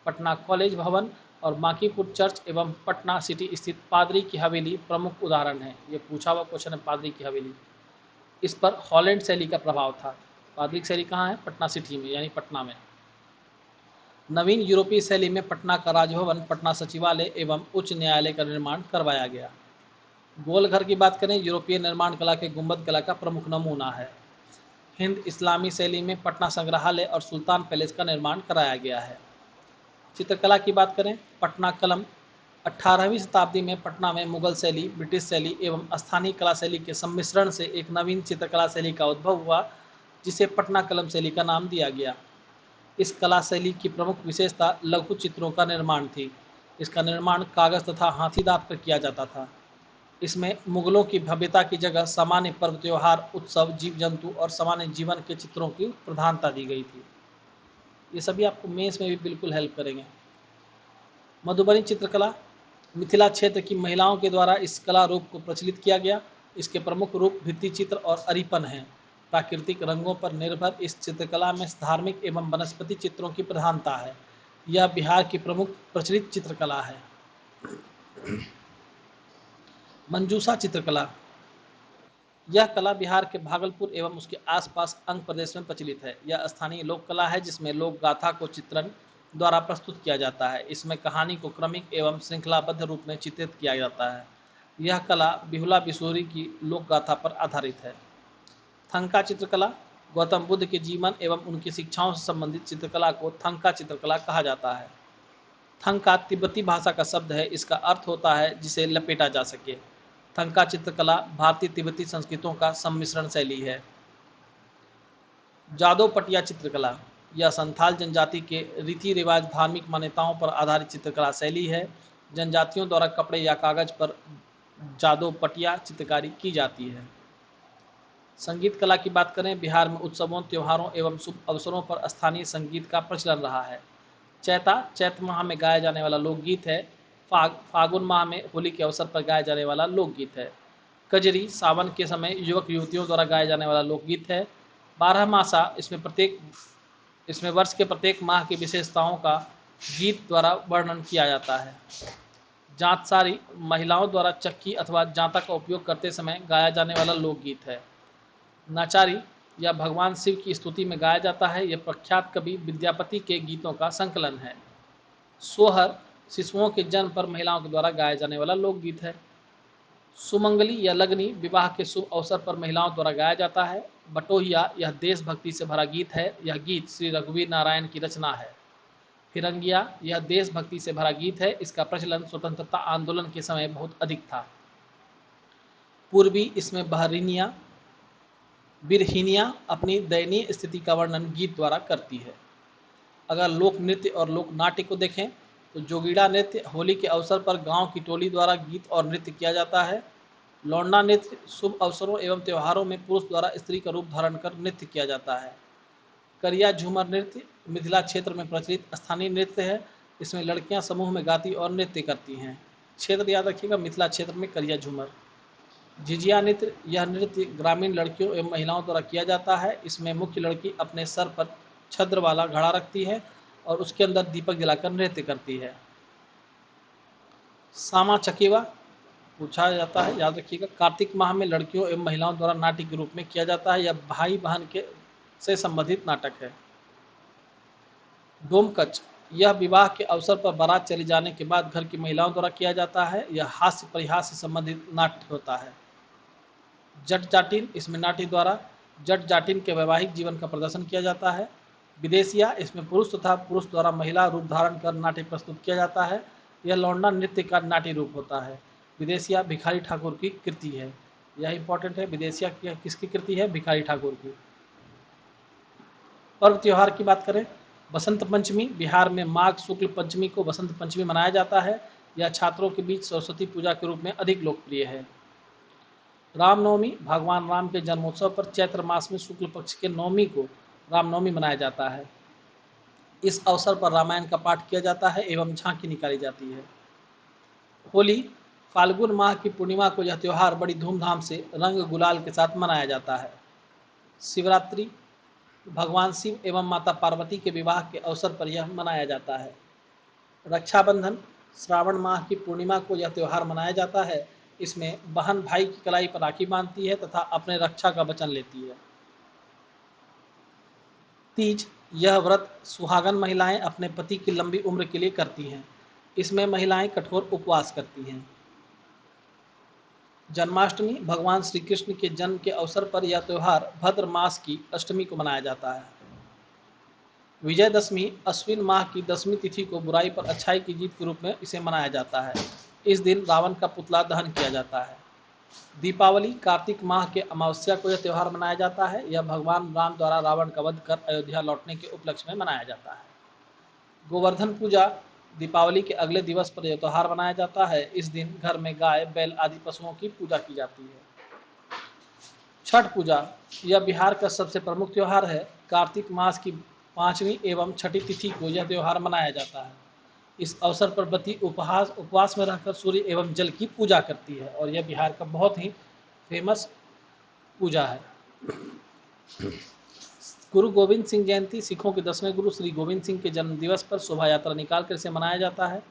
पटना कॉलेज भवन और बांकीपुर चर्च एवं पटना सिटी स्थित पादरी की हवेली प्रमुख उदाहरण है। ये पूछा हुआ क्वेश्चन है, पादरी की हवेली। इस पर हॉलैंड शैली का प्रभाव था। पादरी की शैली कहाँ है? पटना सिटी में, यानी पटना में। नवीन यूरोपीय शैली में पटना का राजभवन, पटना सचिवालय एवं उच्च न्यायालय का निर्माण करवाया गया। गोलघर की बात करें, यूरोपीय निर्माण कला के गुंबद कला का प्रमुख नमूना है। हिंद इस्लामी शैली में पटना संग्रहालय और सुल्तान पैलेस का निर्माण कराया गया है। चित्रकला की बात करें, पटना कलम 18वीं शताब्दी में पटना में मुगल शैली, ब्रिटिश शैली एवं स्थानीय कला शैली के सम्मिश्रण से एक नवीन चित्रकला शैली का उद्भव हुआ जिसे पटना कलम शैली का नाम दिया गया। इस कला शैली की प्रमुख विशेषता लघु चित्रों का निर्माण थी। इसका निर्माण कागज तथा हाथी दांत पर किया जाता था। इसमें मुगलों की भव्यता की जगह सामान्य पर्व त्योहार, उत्सव, जीव जंतु और सामान्य जीवन के चित्रों की प्रधानता दी गई थी। ये सभी आपको मेंस में भी बिल्कुल हेल्प करेंगे। मधुबनी चित्रकला, मिथिला क्षेत्र की महिलाओं के द्वारा इस कला रूप को प्रचलित किया गया। इसके प्रमुख रूप भित्ति चित्र और अरिपन हैं। प्राकृतिक रंगों पर निर्भर इस चित्रकला में धार्मिक एवं वनस्पति चित्रों की प्रधानता है। यह बिहार की प्रमुख प्रचलित चित्रकला है। मंजूषा चित्रकला। यह कला बिहार के भागलपुर एवं उसके आसपास अंग प्रदेश में प्रचलित है। यह स्थानीय लोक कला है जिसमें लोक गाथा को चित्रण द्वारा प्रस्तुत किया जाता है। इसमें कहानी को क्रमिक एवं श्रृंखलाबद्ध रूप में चित्रित किया जाता है। यह कला बिहुला बिशोरी की लोक गाथा पर आधारित है। थंका चित्रकला। गौतम बुद्ध के जीवन एवं उनकी शिक्षाओं से संबंधित चित्रकला को थंका चित्रकला कहा जाता है। थंका तिब्बती भाषा का शब्द है। इसका अर्थ होता है जिसे लपेटा जा सके। थंका चित्रकला भारतीय तिब्बती संस्कृतों का सम्मिश्रण शैली है। जादव पटिया चित्रकला। यह संथाल जनजाति के रीति रिवाज धार्मिक मान्यताओं पर आधारित चित्रकला शैली है। जनजातियों द्वारा कपड़े या कागज पर जादव पटिया चित्रकारी की जाती है। संगीत कला की बात करें, बिहार में उत्सवों, त्योहारों एवं शुभ अवसरों पर स्थानीय संगीत का प्रचलन रहा है। चैत्र माह में गाया जाने वाला लोकगीत है। फागुन माह में होली के अवसर पर गाया जाने वाला लोकगीत है। कजरी सावन के समय युवक युवतियों द्वारा गाया जाने वाला लोकगीत है। 12 मासा इसमें वर्ष के प्रत्येक माह की विशेषताओं का गीत द्वारा वर्णन किया जाता है। जांतसारी महिलाओं द्वारा चक्की अथवा जांता का उपयोग करते समय गाया जाने वाला लोकगीत है। नाचारी यह भगवान शिव की स्तुति में गाया जाता है। यह प्रख्यात कवि विद्यापति के गीतों का संकलन है। सोहर शिशुओं के जन्म पर महिलाओं के द्वारा गाया जाने वाला लोकगीत है। सुमंगली या लगनी विवाह के शुभ अवसर पर महिलाओं द्वारा गाया जाता है। बटोहिया यह देशभक्ति से भरा गीत है। यह गीत श्री रघुवीर नारायण की रचना है। फिरंगिया यह देशभक्ति से भरा गीत है। इसका प्रचलन स्वतंत्रता आंदोलन के समय बहुत अधिक था। पूर्वी इसमें बिरहिनिया अपनी दयनीय स्थिति का वर्णन गीत द्वारा करती है। अगर लोक नृत्य और लोक नाट्य को देखें तो जोगीड़ा नृत्य होली के अवसर पर गांव की टोली द्वारा गीत और नृत्य किया जाता है। लौंडा नृत्य शुभ अवसरों एवं त्योहारों में पुरुष द्वारा स्त्री का रूप धारण कर नृत्य किया जाता है। करिया झूमर नृत्य मिथिला क्षेत्र में प्रचलित स्थानीय नृत्य है। इसमें लड़कियां समूह में गाती और नृत्य करती हैं। क्षेत्र याद रखिएगा, मिथिला क्षेत्र में करिया झूमर। झिझिया नृत्य यह नृत्य ग्रामीण लड़कियों एवं महिलाओं द्वारा किया जाता है। इसमें मुख्य लड़की अपने सर पर छद्र वाला घड़ा रखती है और उसके अंदर दीपक जलाकर नृत्य करती है। सामा चकेवा पूछा जाता है, याद रखिएगा। कार्तिक माह में लड़कियों एवं महिलाओं द्वारा नाट्य के रूप में किया जाता है। यह भाई बहन के से संबंधित नाटक है। डोमकच यह विवाह के अवसर पर बारात चले जाने के बाद घर की महिलाओं द्वारा किया जाता है। यह हास्य परिहास से संबंधित नाट्य होता है। जट जाटिन इसमें नाट्य द्वारा जट जाटिन के वैवाहिक जीवन का प्रदर्शन किया जाता है। विदेशिया इसमें पुरुष तथा पुरुष द्वारा महिला रूप धारण कर नाट्य प्रस्तुत किया जाता है। यह लौंडा नृत्य का नाट्य रूप होता है। विदेशिया भिखारी ठाकुर की कृति है। यह इंपॉर्टेंट है, विदेशिया किसकी कृति है? भिखारी ठाकुर की। पर्व त्योहार की बात करें, बसंत पंचमी बिहार में माघ शुक्ल पंचमी को बसंत पंचमी मनाया जाता है। यह छात्रों के बीच सरस्वती पूजा के रूप में अधिक लोकप्रिय है। रामनवमी भगवान राम के जन्मोत्सव पर चैत्र मास में शुक्ल पक्ष के नवमी को रामनवमी मनाया जाता है। इस अवसर पर रामायण का पाठ किया जाता है एवं झांकी निकाली जाती है। होली फाल्गुन माह की पूर्णिमा को यह त्यौहार बड़ी धूमधाम से रंग गुलाल के साथ मनाया जाता है। शिवरात्रि भगवान शिव एवं माता पार्वती के विवाह के अवसर पर यह मनाया जाता है। रक्षाबंधन श्रावण माह की पूर्णिमा को यह त्यौहार मनाया जाता है। इसमें बहन भाई की कलाई पर राखी बांधती है तथा अपने रक्षा का वचन लेती है। तीज यह व्रत सुहागन महिलाएं अपने पति की लंबी उम्र के लिए करती हैं। इसमें महिलाएं कठोर उपवास करती हैं। जन्माष्टमी भगवान श्री कृष्ण के जन्म के अवसर पर यह त्यौहार भद्र मास की अष्टमी को मनाया जाता है। विजयदशमी अश्विन माह की 10वीं तिथि को बुराई पर अच्छाई की जीत के रूप में इसे मनाया जाता है। इस दिन रावण का पुतला दहन किया जाता है। दीपावली कार्तिक माह के अमावस्या को यह त्यौहार मनाया जाता है। यह भगवान राम द्वारा रावण का वध कर अयोध्या लौटने के उपलक्ष्य में मनाया जाता है। गोवर्धन पूजा दीपावली के अगले दिवस पर यह त्यौहार मनाया जाता है। इस दिन घर में गाय बैल आदि पशुओं की पूजा की जाती है। छठ पूजा यह बिहार का सबसे प्रमुख त्यौहार है। कार्तिक मास की 5वीं एवं छठी तिथि को यह त्यौहार मनाया जाता है। इस अवसर पर व्रती उपवास में रहकर सूर्य एवं जल की पूजा करती है और यह बिहार का बहुत ही फेमस पूजा है। गुरु गोविंद सिंह जयंती सिखों के 10वें गुरु श्री गोविंद सिंह के जन्म दिवस पर शोभा यात्रा निकालकर इसे मनाया जाता है।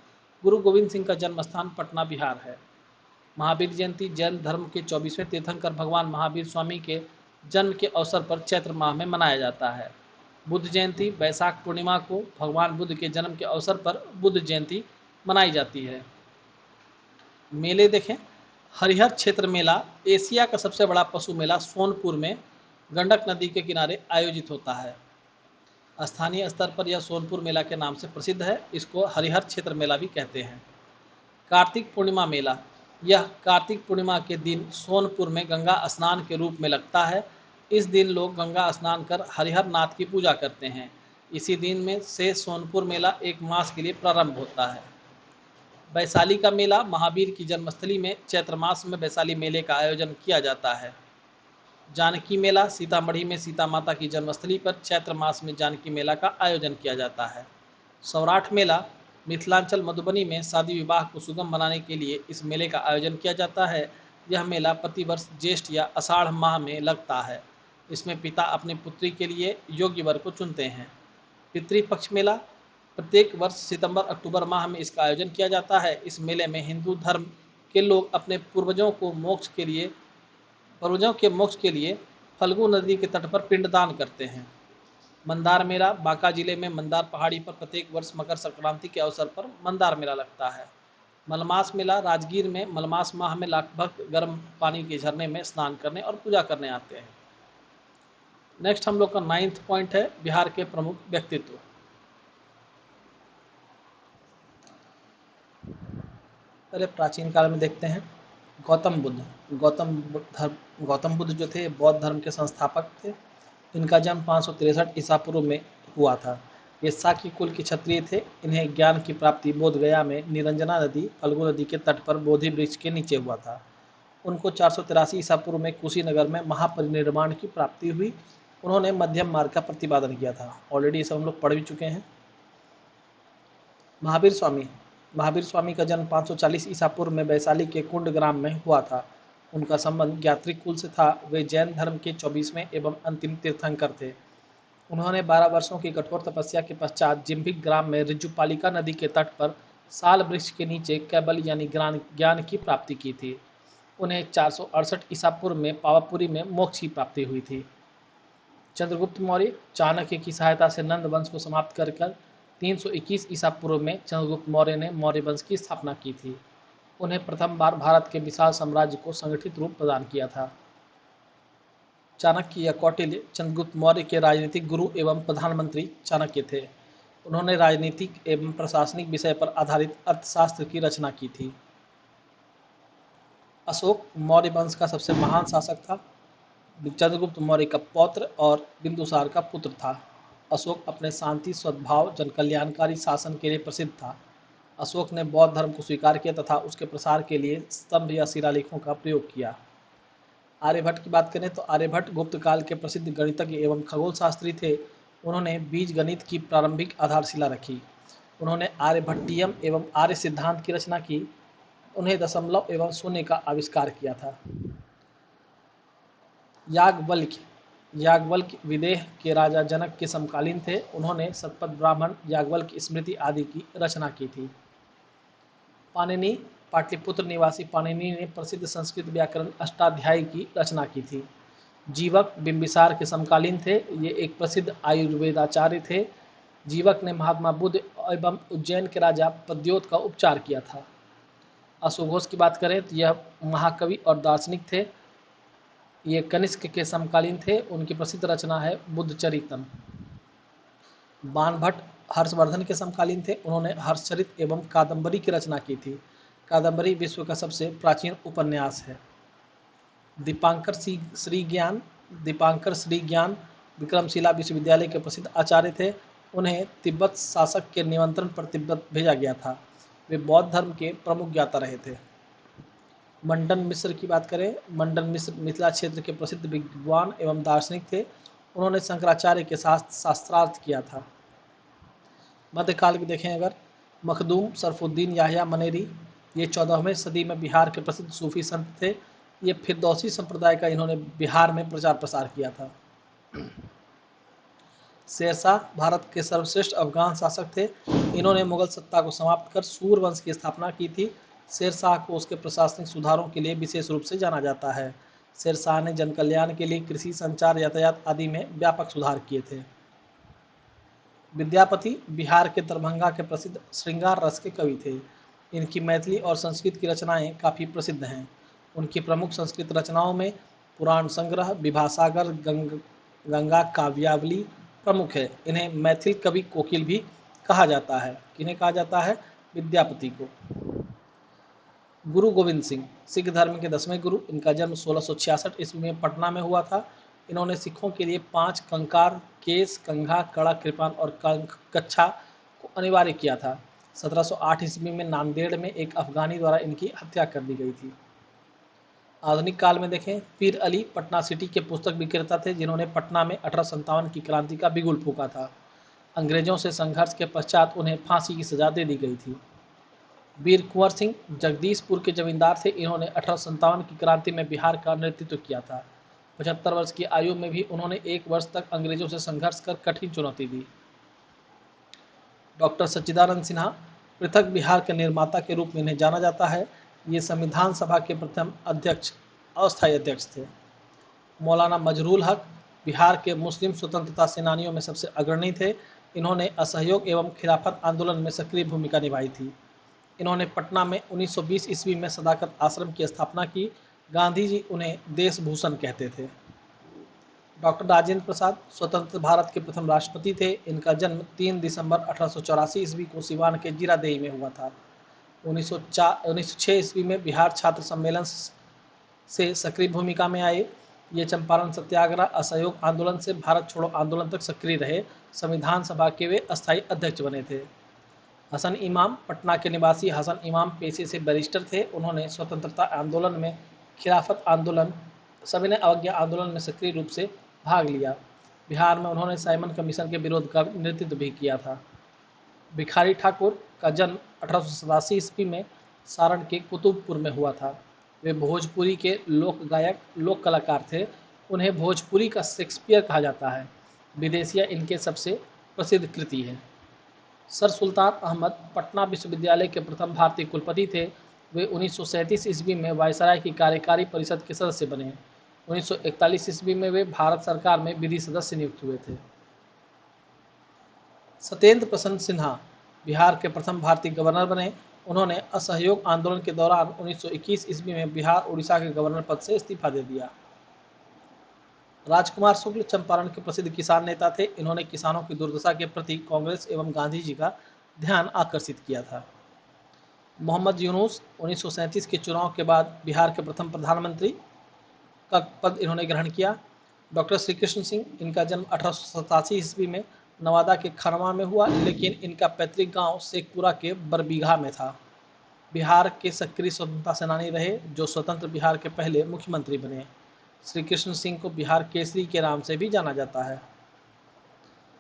गुरु गोविंद सिंह का जन्म स्थान पटना बिहार है। महावीर जयंती जैन धर्म के 24वें तीर्थंकर भगवान महावीर स्वामी के जन्म के अवसर पर चैत्र माह में मनाया जाता है। बुद्ध जयंती वैशाख पूर्णिमा को भगवान बुद्ध के जन्म के अवसर पर बुद्ध जयंती मनाई जाती है। मेले देखें, हरिहर क्षेत्र मेला एशिया का सबसे बड़ा पशु मेला सोनपुर में गंडक नदी के किनारे आयोजित होता है। स्थानीय स्तर पर यह सोनपुर मेला के नाम से प्रसिद्ध है। इसको हरिहर क्षेत्र मेला भी कहते हैं। कार्तिक पूर्णिमा मेला, यह कार्तिक पूर्णिमा के दिन सोनपुर में गंगा स्नान के रूप में लगता है। इस दिन लोग गंगा स्नान कर हरिहर नाथ की पूजा करते हैं। इसी दिन में से सोनपुर मेला एक मास के लिए प्रारंभ होता है। वैशाली का मेला, महावीर की जन्मस्थली में चैत्र मास में वैशाली मेले का आयोजन किया जाता है। जानकी मेला, सीतामढ़ी में सीता माता की जन्मस्थली पर चैत्र मास में जानकी मेला का आयोजन किया जाता है। सौराठ मेला, मिथिलांचल मधुबनी में शादी विवाह को सुगम बनाने के लिए इस मेले का आयोजन किया जाता है। यह मेला प्रतिवर्ष ज्येष्ठ या आषाढ़ माह में लगता है। इसमें पिता अपनी पुत्री के लिए योग्य वर को चुनते हैं। पितृपक्ष मेला, प्रत्येक वर्ष सितंबर अक्टूबर माह में इसका आयोजन किया जाता है। इस मेले में हिंदू धर्म के लोग अपने पूर्वजों के मोक्ष के लिए फल्गु नदी के तट पर पिंडदान करते हैं। मंदार मेला, बांका जिले में मंदार पहाड़ी पर प्रत्येक वर्ष मकर संक्रांति के अवसर पर मंदार मेला लगता है। मलमास मेला, राजगीर में मलमास माह में लाख भक्त गर्म पानी के झरने में स्नान करने और पूजा करने आते हैं। नेक्स्ट हम लोग का 9th पॉइंट है बिहार के प्रमुख व्यक्तित्व। पहले प्राचीन काल में देखते हैं। गौतम बुद्ध। गौतम बुद्ध जो थे बौद्ध धर्म के संस्थापक थे। इनका जन्म 563 ईसा पूर्व में हुआ था। ये शाक्य कुल के क्षत्रिय थे। इन्हें ज्ञान की प्राप्ति बोधगया में निरंजना नदी फल्गु नदी के तट पर बोधि वृक्ष के नीचे हुआ था। उनको 483 ईसा पूर्व में कुशीनगर में महापरिनिर्वाण की प्राप्ति हुई। उन्होंने मध्यम मार्ग का प्रतिपादन किया था। ऑलरेडी ये सब हम लोग पढ़ भी चुके हैं। महावीर स्वामी का जन्म 540 ईसा पूर्व में वैशाली के कुंड ग्राम में हुआ था। उनका संबंध ज्ञात्रिक कुल से था। वे जैन धर्म के 24वें एवं अंतिम तीर्थंकर थे। उन्होंने 12 वर्षों की कठोर तपस्या के पश्चात जिम्भिक ग्राम में ऋजुपालिका नदी के तट पर साल वृक्ष के नीचे कैबल यानी ज्ञान की प्राप्ति की थी। उन्हें 468 ईसा पूर्व में पावापुरी में मोक्ष की प्राप्ति हुई थी। चंद्रगुप्त मौर्य, चाणक्य की सहायता से नंद वंश को समाप्त कर 321 ईसा पूर्व में चंद्रगुप्त मौर्य ने मौर्य वंश की स्थापना की थी। उन्हें प्रथम बार भारत के विशाल साम्राज्य को संगठित रूप प्रदान किया था। चाणक्य या कौटिल्य चंद्रगुप्त मौर्य के राजनीतिक गुरु एवं प्रधानमंत्री चाणक्य थे। उन्होंने राजनीतिक एवं प्रशासनिक विषय पर आधारित अर्थशास्त्र की रचना की थी। अशोक मौर्य वंश का सबसे महान शासक था। चंद्रगुप्त मौर्य का पौत्र और बिंदुसार का पुत्र था। अशोक अपने शांति, सद्भाव, जनकल्याणकारी शासन के लिए प्रसिद्ध था। अशोक ने बौद्ध धर्म को स्वीकार किया तथा उसके प्रसार के लिए स्तंभ या शिलालेखों का प्रयोग किया। आर्यभट्ट की बात करें तो आर्यभट्ट गुप्त काल के प्रसिद्ध गणितज्ञ एवं खगोल शास्त्री थे। उन्होंने बीज गणित की प्रारंभिक आधारशिला रखी। उन्होंने आर्यभट्टियम एवं आर्य सिद्धांत की रचना की। उन्हें दशमलव एवं शून्य का आविष्कार किया था। याज्ञवल्क्य विदेह के राजा जनक के समकालीन थे। उन्होंने शतपथ ब्राह्मण, याज्ञवल्क्य स्मृति आदि की रचना की थी। पाणिनि, पाटलिपुत्र निवासी पाणिनि ने प्रसिद्ध संस्कृत व्याकरण अष्टाध्यायी की रचना की थी। जीवक बिंबिसार के समकालीन थे। ये एक प्रसिद्ध आयुर्वेदाचार्य थे। जीवक ने महात्मा बुद्ध एवं उज्जैन के राजा प्रद्योत का उपचार किया था। अश्वघोष की बात करें तो यह महाकवि और दार्शनिक थे। ये कनिष्क के समकालीन थे। उनकी प्रसिद्ध रचना है बुद्धचरितम। बाणभट्ट हर्षवर्धन के समकालीन थे। उन्होंने हर्षचरित एवं कादम्बरी की रचना की थी। कादम्बरी विश्व का सबसे प्राचीन उपन्यास है। दीपांकर श्री ज्ञान विक्रमशिला विश्वविद्यालय के प्रसिद्ध आचार्य थे। उन्हें तिब्बत शासक के निमंत्रण पर तिब्बत भेजा गया था। वे बौद्ध धर्म के प्रमुख ज्ञाता रहे थे। मंडन मिश्र की बात करें, मंडन मिश्र मिथिला क्षेत्र के प्रसिद्ध विद्वान एवं दार्शनिक थे। उन्होंने शंकराचार्य के साथ शास्त्रार्थ किया था। मध्यकाल की देखें अगर, मखदूम सरफुद्दीन याह्या मनेरी, ये 14वीं सदी में बिहार के प्रसिद्ध सूफी संत थे। ये फिरदौसी संप्रदाय का इन्होंने बिहार में प्रचार प्रसार किया था। शेरशाह भारत के सर्वश्रेष्ठ अफगान शासक थे। इन्होंने मुगल सत्ता को समाप्त कर सूर वंश की स्थापना की थी। शेरशाह को उसके प्रशासनिक सुधारों के लिए विशेष रूप से जाना जाता है। शेरशाह ने जन कल्याण के लिए कृषि, संचार, यातायात आदि में व्यापक सुधार किए थे। विद्यापति बिहार के दरभंगा के प्रसिद्ध श्रृंगार रस के कवि थे। इनकी मैथिली और संस्कृत की रचनाएं काफ़ी प्रसिद्ध हैं। उनकी प्रमुख संस्कृत रचनाओं में पुराण संग्रह, विभासागर, गंगा काव्यावली प्रमुख है। इन्हें मैथिल कवि कोकिल भी कहा जाता है। किन्हें कहा जाता है? विद्यापति को। गुरु गोविंद सिंह सिख धर्म के 10वें गुरु। इनका जन्म 1666 ईस्वी में पटना में हुआ था। इन्होंने सिखों के लिए 5 कंकार, केस, कंघा, कड़ा, कृपान और कच्छा को अनिवार्य किया था। 1708 ईस्वी में नांदेड़ में एक अफगानी द्वारा इनकी हत्या कर दी गई थी। आधुनिक काल में देखें, पीर अली पटना सिटी के पुस्तक विक्रेता थे, जिन्होंने पटना में 1857 की क्रांति का बिगुल फूंका था। अंग्रेजों से संघर्ष के पश्चात उन्हें फांसी की सजा दे दी गई थी। वीर कुंवर सिंह जगदीशपुर के जमींदार थे। इन्होंने 1857 की क्रांति में बिहार का नेतृत्व किया था। 75 वर्ष की आयु में भी उन्होंने 1 वर्ष तक अंग्रेजों से संघर्ष कर कठिन चुनौती दी। डॉक्टर सच्चिदानंद सिन्हा पृथक बिहार के निर्माता के रूप में इन्हें जाना जाता है। ये संविधान सभा के प्रथम अध्यक्ष, अस्थायी अध्यक्ष थे। मौलाना मजरूल हक बिहार के मुस्लिम स्वतंत्रता सेनानियों में सबसे अग्रणी थे। इन्होंने असहयोग एवं खिलाफत आंदोलन में सक्रिय भूमिका निभाई थी। इन्होंने पटना में 1920 ईस्वी में सदाकत आश्रम की स्थापना की। गांधी जी उन्हें देशभूषण कहते थे। डॉक्टर राजेंद्र प्रसाद स्वतंत्र भारत के प्रथम राष्ट्रपति थे। इनका जन्म 3 दिसंबर 1884 ईस्वी को सिवान के जीरादेई में हुआ था। 1906 ईस्वी में बिहार छात्र सम्मेलन से सक्रिय भूमिका में आए। ये चंपारण सत्याग्रह, असहयोग आंदोलन से भारत छोड़ो आंदोलन तक सक्रिय रहे। संविधान सभा के वे अस्थायी अध्यक्ष बने थे। हसन इमाम पटना के निवासी हसन इमाम पेशे से बैरिस्टर थे। उन्होंने स्वतंत्रता आंदोलन में, खिलाफत आंदोलन, सविनय अवज्ञा आंदोलन में सक्रिय रूप से भाग लिया। बिहार में उन्होंने साइमन कमीशन के विरोध का नेतृत्व भी किया था। भिखारी ठाकुर का जन्म 1887 ईस्वी में सारण के कुतुबपुर में हुआ था। वे भोजपुरी के लोक गायक, लोक कलाकार थे। उन्हें भोजपुरी का शेक्सपियर कहा जाता है। विदेशिया इनके सबसे प्रसिद्ध कृति है। सर सुल्तान अहमद पटना विश्वविद्यालय के प्रथम भारतीय कुलपति थे। वे 1937 ईस्वी में वायसराय की कार्यकारी परिषद के सदस्य बने। 1941 ईस्वी में वे भारत सरकार में विधि सदस्य नियुक्त हुए थे। सत्येंद्र प्रसन्न सिन्हा बिहार के प्रथम भारतीय गवर्नर बने। उन्होंने असहयोग आंदोलन के दौरान 1921 ईस्वी में बिहार उड़ीसा के गवर्नर पद से इस्तीफा दे दिया। राजकुमार शुक्ल चंपारण के प्रसिद्ध किसान नेता थे। इन्होंने किसानों की दुर्दशा के प्रति कांग्रेस एवं गांधी जी का ध्यान आकर्षित किया था। मोहम्मद यूनुस 1937 के चुनाव के बाद बिहार के प्रथम प्रधानमंत्री का पद इन्होंने ग्रहण किया। डॉक्टर श्री कृष्ण सिंह, इनका जन्म 1887 ईस्वी में नवादा के खनवा में हुआ, लेकिन इनका पैतृक गांव शेखपुरा के बरबीघा में था। बिहार के सक्रिय स्वतंत्रता सेनानी रहे, जो स्वतंत्र बिहार के पहले मुख्यमंत्री बने। श्री कृष्ण सिंह को बिहार केसरी के नाम से भी जाना जाता है।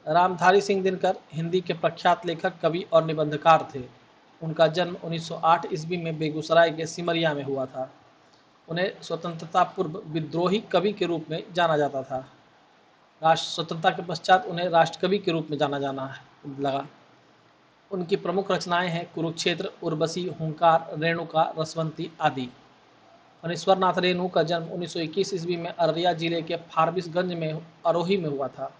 रामधारी सिंह दिनकर हिंदी के प्रख्यात लेखक, कवि और निबंधकार थे। उनका जन्म 1908 ईस्वी में बेगूसराय के सिमरिया में हुआ था। उन्हें स्वतंत्रता पूर्व विद्रोही कवि के रूप में जाना जाता था। राष्ट्र स्वतंत्रता के पश्चात उन्हें राष्ट्रकवि के रूप में जाना लगा। उनकी प्रमुख रचनाएं हैं कुरुक्षेत्र, उर्वशी, हुंकार, रेणुका, रसवंती आदि। फणीश्वर नाथ रेणु का जन्म 1921 ईस्वी में अररिया जिले के फारबिसगंज में अरोही में हुआ था।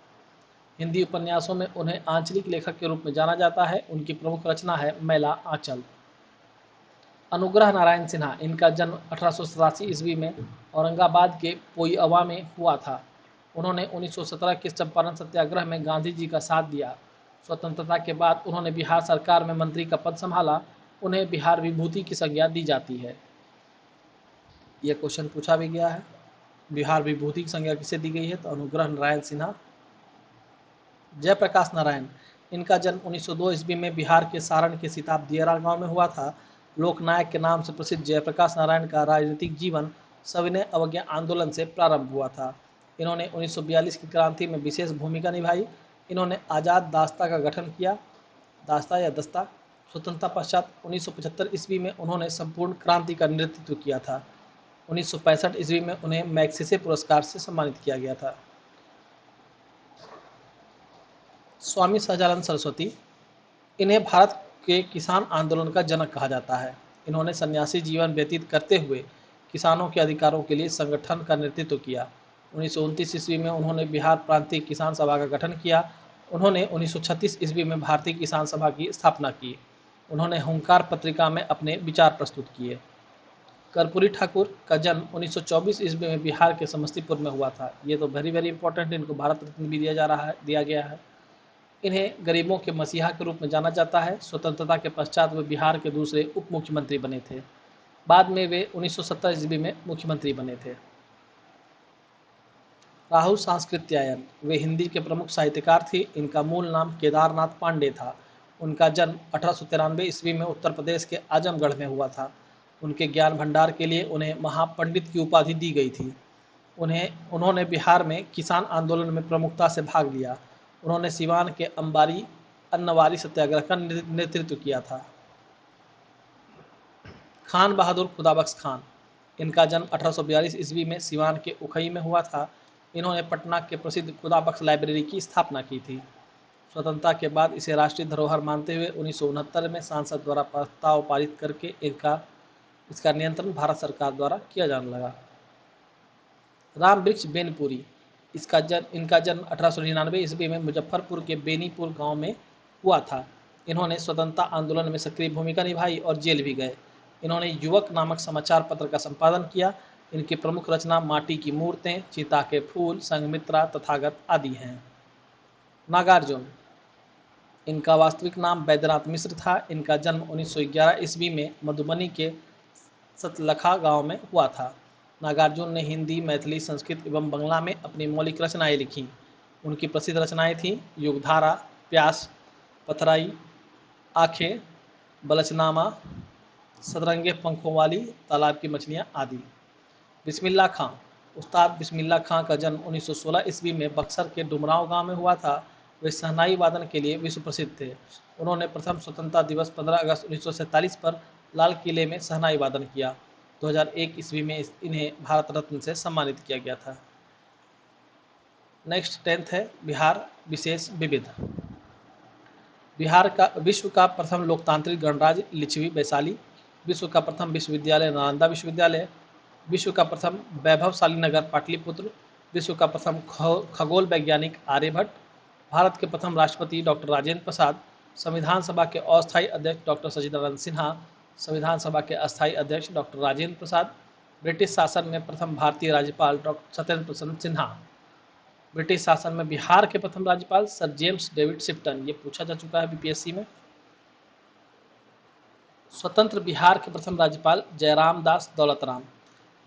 हिंदी उपन्यासों में उन्हें आंचलिक लेखक के रूप में जाना जाता है। उनकी प्रमुख रचना है मैला आंचल। अनुग्रह नारायण सिन्हा, इनका जन्म 1887 ईस्वी में औरंगाबाद के पोईअवा में हुआ था। उन्होंने 1917 के चंपारण सत्याग्रह में गांधी जी का साथ दिया। स्वतंत्रता के बाद उन्होंने बिहार सरकार में मंत्री का पद संभाला। उन्हें बिहार विभूति की संज्ञा दी जाती है। यह क्वेश्चन पूछा भी गया है, बिहार विभूति की संज्ञा किसे दी गई है? तो अनुग्रह नारायण सिन्हा। जयप्रकाश नारायण, इनका जन्म 1902 ईस्वी में बिहार के सारण के सिताब दियरा गांव में हुआ था। लोकनायक के नाम से प्रसिद्ध जयप्रकाश नारायण का राजनीतिक जीवन सविनय अवज्ञा आंदोलन से प्रारंभ हुआ था। इन्होंने 1942 की क्रांति में विशेष भूमिका निभाई। इन्होंने आज़ाद दास्ता का गठन किया। दास्ता या दस्ता। स्वतंत्रता पश्चात 1975 ईस्वी में उन्होंने संपूर्ण क्रांति का नेतृत्व किया था। 1965 ईस्वी में उन्हें मैग्सेसे पुरस्कार से सम्मानित किया गया था। स्वामी सहजानंद सरस्वती, इन्हें भारत के किसान आंदोलन का जनक कहा जाता है। इन्होंने सन्यासी जीवन व्यतीत करते हुए किसानों के अधिकारों के लिए संगठन का नेतृत्व किया। 1929 ईस्वी में उन्होंने बिहार प्रांतीय किसान सभा का गठन किया। उन्होंने 1936 ईस्वी में भारतीय किसान सभा की स्थापना की। उन्होंने हुंकार पत्रिका में अपने विचार प्रस्तुत किए। कर्पूरी ठाकुर का जन्म 1924 ईस्वी में बिहार के समस्तीपुर में हुआ था। ये तो वेरी इंपॉर्टेंट, इनको भारत रत्न भी दिया गया है। इन्हें गरीबों के मसीहा के रूप में जाना जाता है। स्वतंत्रता के पश्चात वे बिहार के दूसरे उप मुख्यमंत्री बने थे। बाद में वे 1970 ईस्वी में मुख्यमंत्री बने थे। राहुल सांस्कृत्यायन, वे हिंदी के प्रमुख साहित्यकार थे। इनका मूल नाम केदारनाथ पांडे था। उनका जन्म 1893 ईस्वी में उत्तर प्रदेश के आजमगढ़ में हुआ था। उनके ज्ञान भंडार के लिए उन्हें महापंडित की उपाधि दी गई थी। उन्होंने बिहार में किसान आंदोलन में प्रमुखता से भाग लिया। उन्होंने सिवान के अंबारी अन्नवारी सत्याग्रह का नेतृत्व किया था। खान बहादुर खुदाबख्श खान, इनका जन्म 1842 ईस्वी में सिवान के उखई में हुआ था। इन्होंने पटना के प्रसिद्ध खुदाबख्श लाइब्रेरी की स्थापना की थी। स्वतंत्रता के बाद इसे राष्ट्रीय धरोहर मानते हुए 1969 में संसद द्वारा प्रस्ताव पारित करके इसका नियंत्रण भारत सरकार द्वारा किया जाने लगा। राम वृक्ष बेनीपुरी, इनका जन्म 1899 ईस्वी में मुजफ्फरपुर के बेनीपुर गांव में हुआ था। इन्होंने स्वतंत्रता आंदोलन में सक्रिय भूमिका निभाई और जेल भी गए। इन्होंने युवक नामक समाचार पत्र का संपादन किया। इनकी प्रमुख रचना माटी की मूर्तें, चिता के फूल, संघमित्रा, तथागत आदि हैं। नागार्जुन, इनका वास्तविक नाम बैद्यनाथ मिश्र था। इनका जन्म 1911 ईस्वी में मधुबनी के सतलखा गांव में हुआ था। नागार्जुन ने हिंदी, मैथिली, संस्कृत एवं बंगला में अपनी मौलिक रचनाएं लिखीं। उनकी प्रसिद्ध रचनाएं थीं युगधारा, प्यास, पथराई, आंखें, बलचनामा, सतरंगे पंखों वाली, तालाब की मछलियां आदि। बिस्मिल्लाह खां, उस्ताद बिस्मिल्लाह खां का जन्म 1916 ईस्वी में बक्सर के डुमरांव गांव में हुआ था। वे शहनाई वादन के लिए विश्व प्रसिद्ध थे। उन्होंने प्रथम स्वतंत्रता दिवस 15 अगस्त 1947 पर लाल किले में शहनाई वादन किया। 2001 ईस्वी में इन्हें भारत रत्न से सम्मानित किया गया था। नेक्स्ट 10th है बिहार विशेष विविध। बिहार का विश्व का प्रथम लोकतांत्रिक गणराज्य लिच्छवी वैशाली, विश्व का प्रथम विश्वविद्यालय नालंदा विश्वविद्यालय, विश्व का प्रथम वैभवशाली नगर पाटलिपुत्र, विश्व का प्रथम खगोल वैज्ञानिक आर्यभट्ट, भारत के प्रथम राष्ट्रपति डॉक्टर राजेंद्र प्रसाद, संविधान सभा के अस्थायी अध्यक्ष डॉक्टर सच्चिदानंद सिन्हा, संविधान सभा के अस्थायी अध्यक्ष डॉक्टर राजेंद्र प्रसाद, ब्रिटिश शासन में प्रथम भारतीय राज्यपाल डॉक्टर सत्येंद्र प्रसाद सिन्हा, ब्रिटिश शासन में बिहार के प्रथम राज्यपाल सर जेम्स डेविड शिप्टन, ये पूछा जा चुका है बीपीएससी में। स्वतंत्र बिहार के प्रथम राज्यपाल जयराम दास दौलतराम,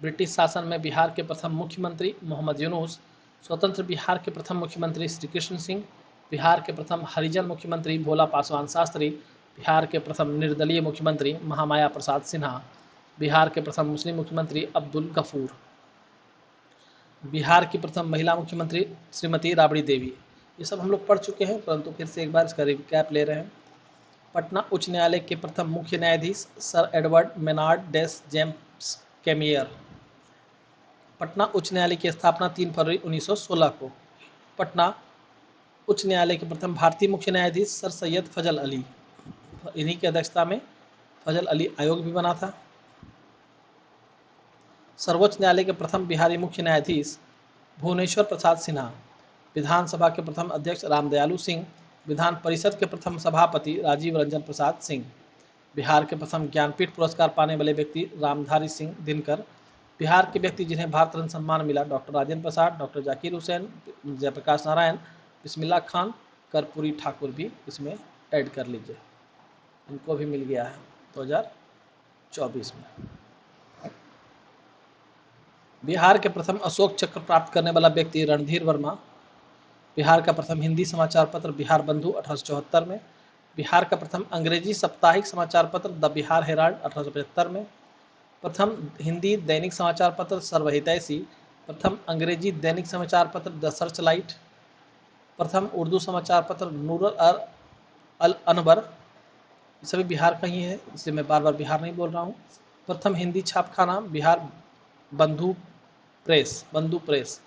ब्रिटिश शासन में बिहार के प्रथम मुख्यमंत्री मोहम्मद यूनुस, स्वतंत्र बिहार के प्रथम मुख्यमंत्री श्री कृष्ण सिंह, बिहार के प्रथम हरिजन मुख्यमंत्री भोला पासवान शास्त्री, बिहार के प्रथम निर्दलीय मुख्यमंत्री महामाया प्रसाद सिन्हा, बिहार के प्रथम मुस्लिम मुख्यमंत्री अब्दुल गफूर, बिहार की प्रथम महिला मुख्यमंत्री श्रीमती राबड़ी देवी। ये सब हम लोग पढ़ चुके हैं, परंतु फिर से एक बार इसका रिकैप ले रहे हैं। पटना उच्च न्यायालय के प्रथम मुख्य न्यायाधीश सर एडवर्ड मेनार्ड डेस जेम्स कैमियर। पटना उच्च न्यायालय की स्थापना 3 फरवरी 1916 को। पटना उच्च न्यायालय के प्रथम भारतीय मुख्य न्यायाधीश सर सैयद फजल अली, इन्हीं की अध्यक्षता में फजल अली आयोग भी बना था। सर्वोच्च न्यायालय के प्रथम बिहारी मुख्य न्यायाधीश भुवनेश्वर प्रसाद सिन्हा, विधानसभा के प्रथम अध्यक्ष रामदयालु सिंह, विधान परिषद के प्रथम सभापति राजीव रंजन प्रसाद सिंह, बिहार के प्रथम ज्ञानपीठ पुरस्कार पाने वाले व्यक्ति रामधारी सिंह दिनकर, बिहार के व्यक्ति जिन्हें भारत रत्न सम्मान मिला डॉक्टर राजेंद्र प्रसाद, डॉक्टर जाकिर हुसैन, जयप्रकाश नारायण, बिस्मिल्लाह खान, कर्पूरी ठाकुर भी इसमें ऐड कर लीजिए, इनको भी मिल गया है 2024 में। बिहार के प्रथम अशोक चक्र प्राप्त करने वाला व्यक्ति रणधीर वर्मा, बिहार का प्रथम हिंदी समाचार पत्र बिहार बंधु 1874 में, बिहार का प्रथम अंग्रेजी साप्ताहिक समाचार पत्र द बिहार हेराल्ड 1875 में, प्रथम हिंदी दैनिक समाचार पत्र सर्वहितैषी, प्रथम अंग्रेजी दैनिक समाचार पत्र द सर्चलाइट, प्रथम उर्दू समाचार पत्र नूर अल अनवर, सभी बिहार का ही है, इसलिए मैं बार बार बिहार नहीं बोल रहा हूँ। प्रथम हिंदी छापखाना बिहार बंधु प्रेस।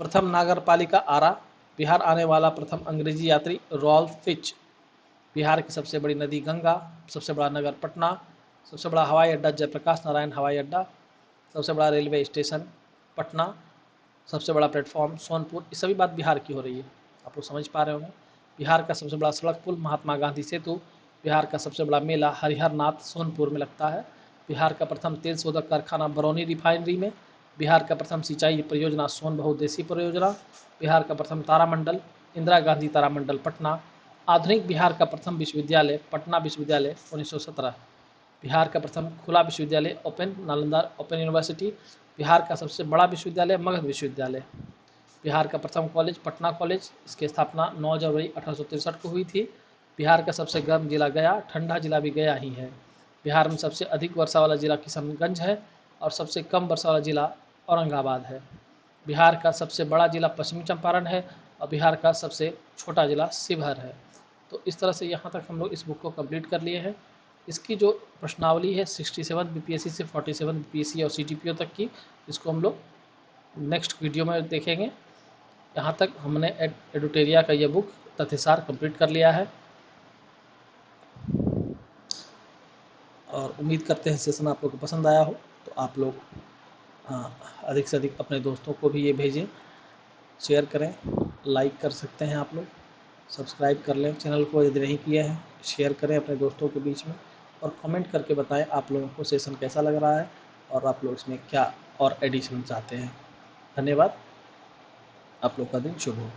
प्रथम नागर पालिका आरा। बिहार आने वाला प्रथम अंग्रेजी यात्री रॉल्फ फिच। बिहार की सबसे बड़ी नदी गंगा। सबसे बड़ा नगर पटना। सबसे बड़ा हवाई अड्डा जयप्रकाश नारायण हवाई अड्डा। सबसे बड़ा रेलवे स्टेशन पटना। सबसे बड़ा प्लेटफॉर्म सोनपुर। ये सभी बात बिहार की हो रही है, आप लोग समझ पा रहे होंगे। बिहार का सबसे बड़ा सड़क पुल महात्मा गांधी सेतु। बिहार का सबसे बड़ा मेला हरिहर नाथ सोनपुर में लगता है। बिहार का प्रथम तेल शोधक कारखाना बरौनी रिफाइनरी में। बिहार का प्रथम सिंचाई परियोजना सोन बहुउद्देशीय परियोजना। बिहार का प्रथम तारामंडल इंदिरा गांधी तारामंडल पटना। आधुनिक बिहार का प्रथम विश्वविद्यालय पटना विश्वविद्यालय 1917। बिहार का प्रथम खुला विश्वविद्यालय open Nalanda open university. Bihar का सबसे बड़ा विश्वविद्यालय मगध विश्वविद्यालय। बिहार का प्रथम कॉलेज पटना कॉलेज, इसकी स्थापना 9 जनवरी 1863 को हुई थी। बिहार का सबसे गर्म जिला गया, ठंडा जिला भी गया ही है। बिहार में सबसे अधिक वर्षा वाला जिला किशनगंज है और सबसे कम वर्षा वाला जिला औरंगाबाद है। बिहार का सबसे बड़ा जिला पश्चिमी चंपारण है और बिहार का सबसे छोटा जिला शिवहर है। तो इस तरह से यहाँ तक हम लोग इस बुक को कंप्लीट कर लिए हैं। इसकी जो प्रश्नावली है 67 बीपीएससी से 47 बीपीएससी और सीजीपीओ तक की, इसको हम लोग नेक्स्ट वीडियो में देखेंगे। यहाँ तक हमने एडुटेरिया का ये बुक तथ्यसार कंप्लीट कर लिया है और उम्मीद करते हैं सेशन आप लोग को पसंद आया हो। तो आप लोग अधिक से अधिक अपने दोस्तों को भी ये भेजें, शेयर करें, लाइक कर सकते हैं आप लोग, सब्सक्राइब कर लें चैनल को यदि नहीं किए हैं, शेयर करें अपने दोस्तों के बीच में और कमेंट करके बताएं आप लोगों को सेशन कैसा लग रहा है और आप लोग इसमें क्या और एडिशन चाहते हैं। धन्यवाद। आप लोग का दिन शुभ हो।